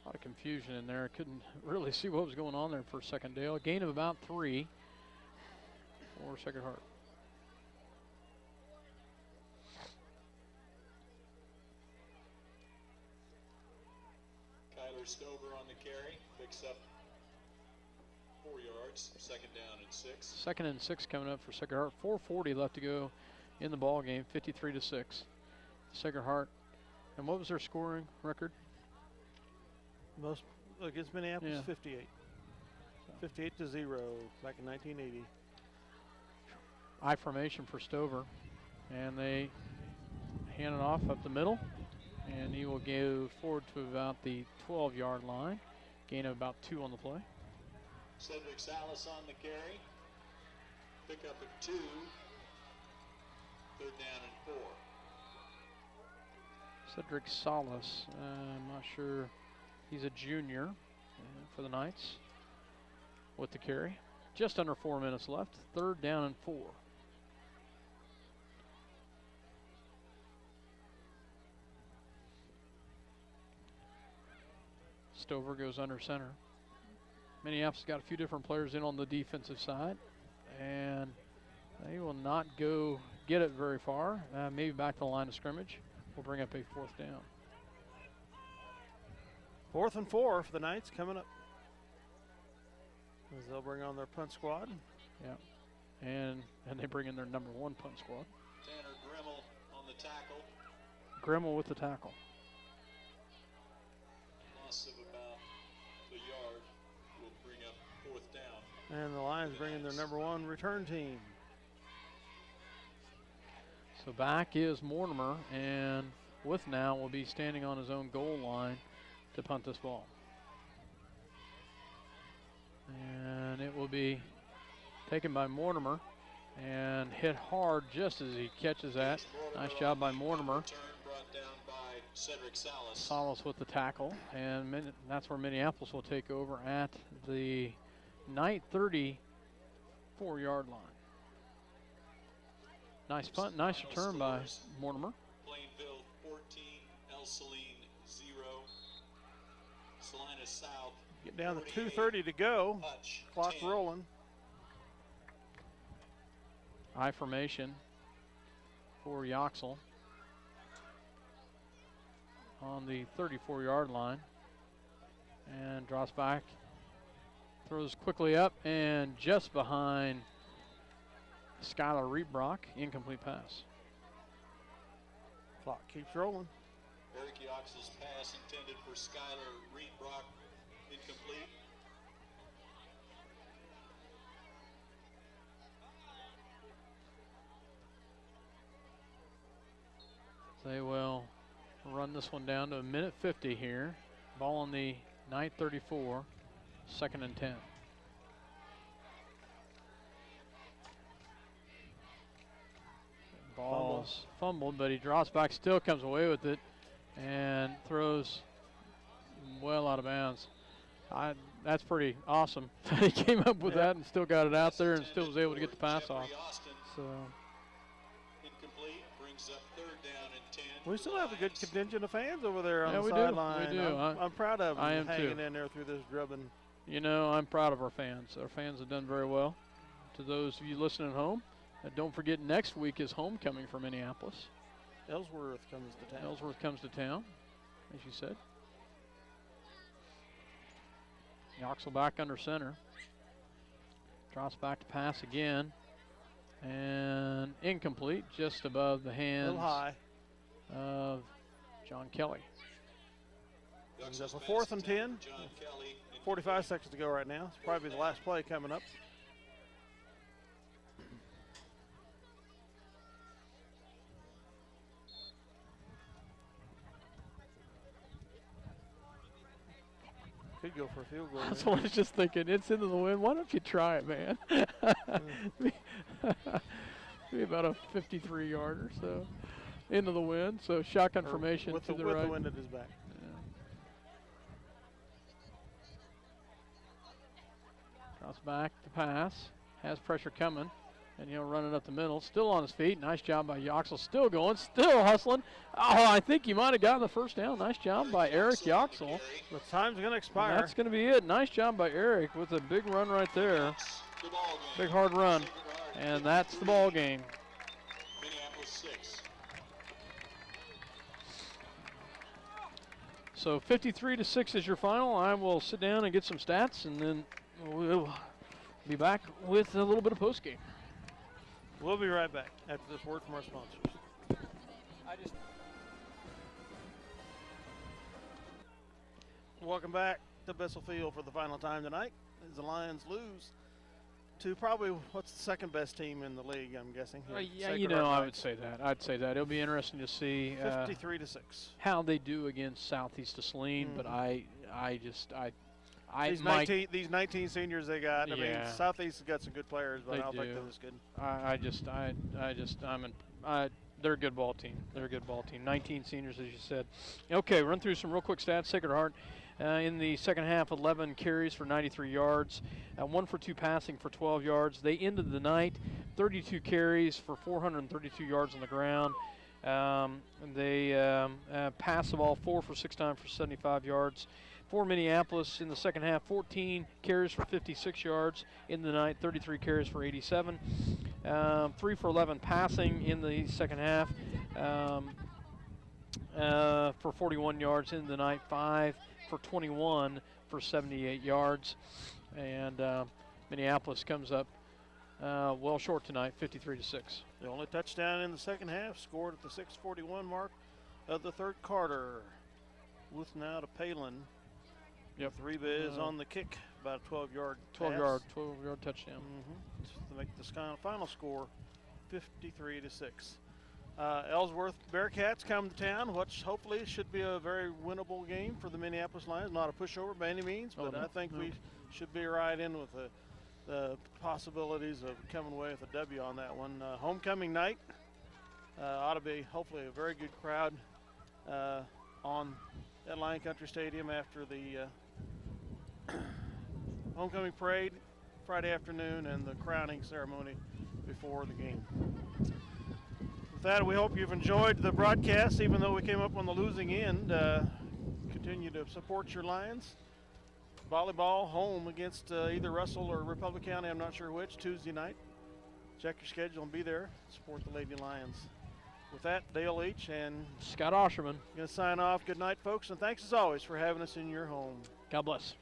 Speaker 2: A lot of confusion in there. I couldn't really see what was going on there for a second, Dale. A gain of about 3 for Sacred Heart.
Speaker 3: Kyler Stover on the carry, picks up 4 yards, 2nd down and 6.
Speaker 2: 2nd and 6 coming up for Sacred Heart. 4:40 left to go in the ball game, 53-6. Sacred Heart. And what was their scoring record?
Speaker 1: Most against Minneapolis, 58. 58-0 back in 1980.
Speaker 2: I formation for Stover, and they hand it off up the middle, and he will go forward to about the 12-yard line. Gain of about 2 on the play.
Speaker 3: Cedric Salas on the carry. Pick up at 2. Third down and 4.
Speaker 2: Cedric Salas, I'm not sure. He's a junior for the Knights with the carry. Just under 4 minutes left. Third down and 4. Stover goes under center. Minneapolis got a few different players in on the defensive side, and they will not go get it very far. Maybe back to the line of scrimmage. We'll bring up a 4th down.
Speaker 1: 4th and 4 for the Knights coming up. As they'll bring on their punt squad.
Speaker 2: Yeah, and they bring in their number 1 punt squad.
Speaker 3: Tanner Grimmel on the tackle.
Speaker 2: Grimmel with the tackle.
Speaker 3: Loss of about a yard will bring up 4th down.
Speaker 1: And the Lions bring in their number 1 return team.
Speaker 2: So back is Mortimer, and with now will be standing on his own goal line to punt this ball. And it will be taken by Mortimer and hit hard just as he catches that. Nice job by Mortimer.
Speaker 3: Brought down by Cedric Salas.
Speaker 2: Salas with the tackle, and that's where Minneapolis will take over at the Knight 34-yard line. Nice punt, nice return by Mortimer.
Speaker 3: Plainville 14, El Saline 0. Salina South.
Speaker 1: Get down to 2:30 to go.
Speaker 3: Hutch,
Speaker 1: Clock
Speaker 3: 10.
Speaker 1: rolling.
Speaker 2: I formation for Yoxel on the 34-yard line, and drops back, throws quickly up, and just behind Skylar Reebrock, incomplete pass.
Speaker 1: Clock keeps rolling.
Speaker 3: Eric Yoxel's pass intended for Skylar Reebrock, incomplete.
Speaker 2: They will run this one down to a minute 50 here. Ball on the Knight 34, 2nd and 10. Ball's fumbled, but he drops back, still comes away with it, and throws well out of bounds. That's pretty awesome. He came up with that and still got it out there and still was able to get the pass off. So
Speaker 3: Incomplete, brings up 3rd down and 10.
Speaker 1: We still have a good contingent of fans over there on
Speaker 2: Yeah,
Speaker 1: the
Speaker 2: we do.
Speaker 1: sideline.
Speaker 2: We do.
Speaker 1: I'm proud of them
Speaker 2: I am
Speaker 1: hanging
Speaker 2: too.
Speaker 1: in there through this drubbing.
Speaker 2: You know, I'm proud of our fans. Our fans have done very well. To those of you listening at home, don't forget next week is homecoming for Minneapolis.
Speaker 1: Ellsworth comes to town.
Speaker 2: Ellsworth comes to town, as you said. Yoxel back under center. Drops back to pass again. And incomplete, just above the hands
Speaker 1: A little high.
Speaker 2: of John Kelly.
Speaker 1: He's up for 4th and 10. 45 seconds to go right now. It's probably the last play coming up. Could go for a field goal.
Speaker 2: That's what I was just thinking. It's into the wind. Why don't you try it, man? Be about a 53-yarder, so into the wind. So shotgun formation
Speaker 1: with
Speaker 2: to the
Speaker 1: with
Speaker 2: right.
Speaker 1: the wind at his back.
Speaker 2: Drops back to pass. Has pressure coming. And he'll run it up the middle. Still on his feet. Nice job by Yoxel. Still going. Still hustling. Oh, I think he might have gotten the first down. Nice job by Eric Yoxel.
Speaker 1: The time's going to expire.
Speaker 2: And that's going to be it. Nice job by Eric with a big run right there. Big hard run. And that's the ball game.
Speaker 3: Minneapolis 6.
Speaker 2: So 53-6 is your final. I will sit down and get some stats, and then we'll be back with a little bit of postgame.
Speaker 1: We'll be right back after this word from our sponsors. Welcome back to Bissell Field for the final time tonight as the Lions lose to probably what's the second best team in the league, I'm guessing.
Speaker 2: Yeah, you know, I would say that. I'd say that. It'll be interesting to see
Speaker 1: 53-6
Speaker 2: how they do against Southeast of Saline, but
Speaker 1: these 19 seniors they got. I mean,
Speaker 2: Yeah.
Speaker 1: Southeast has got some good players, but I don't think they're this good.
Speaker 2: I'm they're a good ball team. They're a good ball team. 19 seniors, as you said. Okay, run through some real quick stats. Sacred Heart in the second half, 11 carries for 93 yards, 1 for 2 passing for 12 yards. They ended the night 32 carries for 432 yards on the ground. They passed the ball 4 for 6 times for 75 yards. For Minneapolis in the second half, 14 carries for 56 yards in the night, 33 carries for 87. 3 for 11 passing in the second half for 41 yards in the night, 5 for 21 for 78 yards. And Minneapolis comes up well short tonight, 53-6.
Speaker 1: The only touchdown in the second half scored at the 6:41 mark of the third quarter. With now to Palin.
Speaker 2: Yep.
Speaker 1: Reba is on the kick, about a 12-yard
Speaker 2: 12-yard touchdown.
Speaker 1: To make the final score 53-6. Ellsworth Bearcats come to town, which hopefully should be a very winnable game for the Minneapolis Lions. Not a pushover by any means, but I think we should be right in with the possibilities of coming away with a W on that one. Homecoming night ought to be hopefully a very good crowd on at Lion Country Stadium after the homecoming parade Friday afternoon and the crowning ceremony before the game. With that, we hope you've enjoyed the broadcast, even though we came up on the losing end. Continue to support your Lions. Volleyball home against either Russell or Republic County, I'm not sure which, Tuesday night. Check your schedule and be there. Support the Lady Lions. With that, Dale Leach and
Speaker 2: Scott Osherman
Speaker 1: going to sign off. Good night, folks, and thanks as always for having us in your home.
Speaker 2: God bless.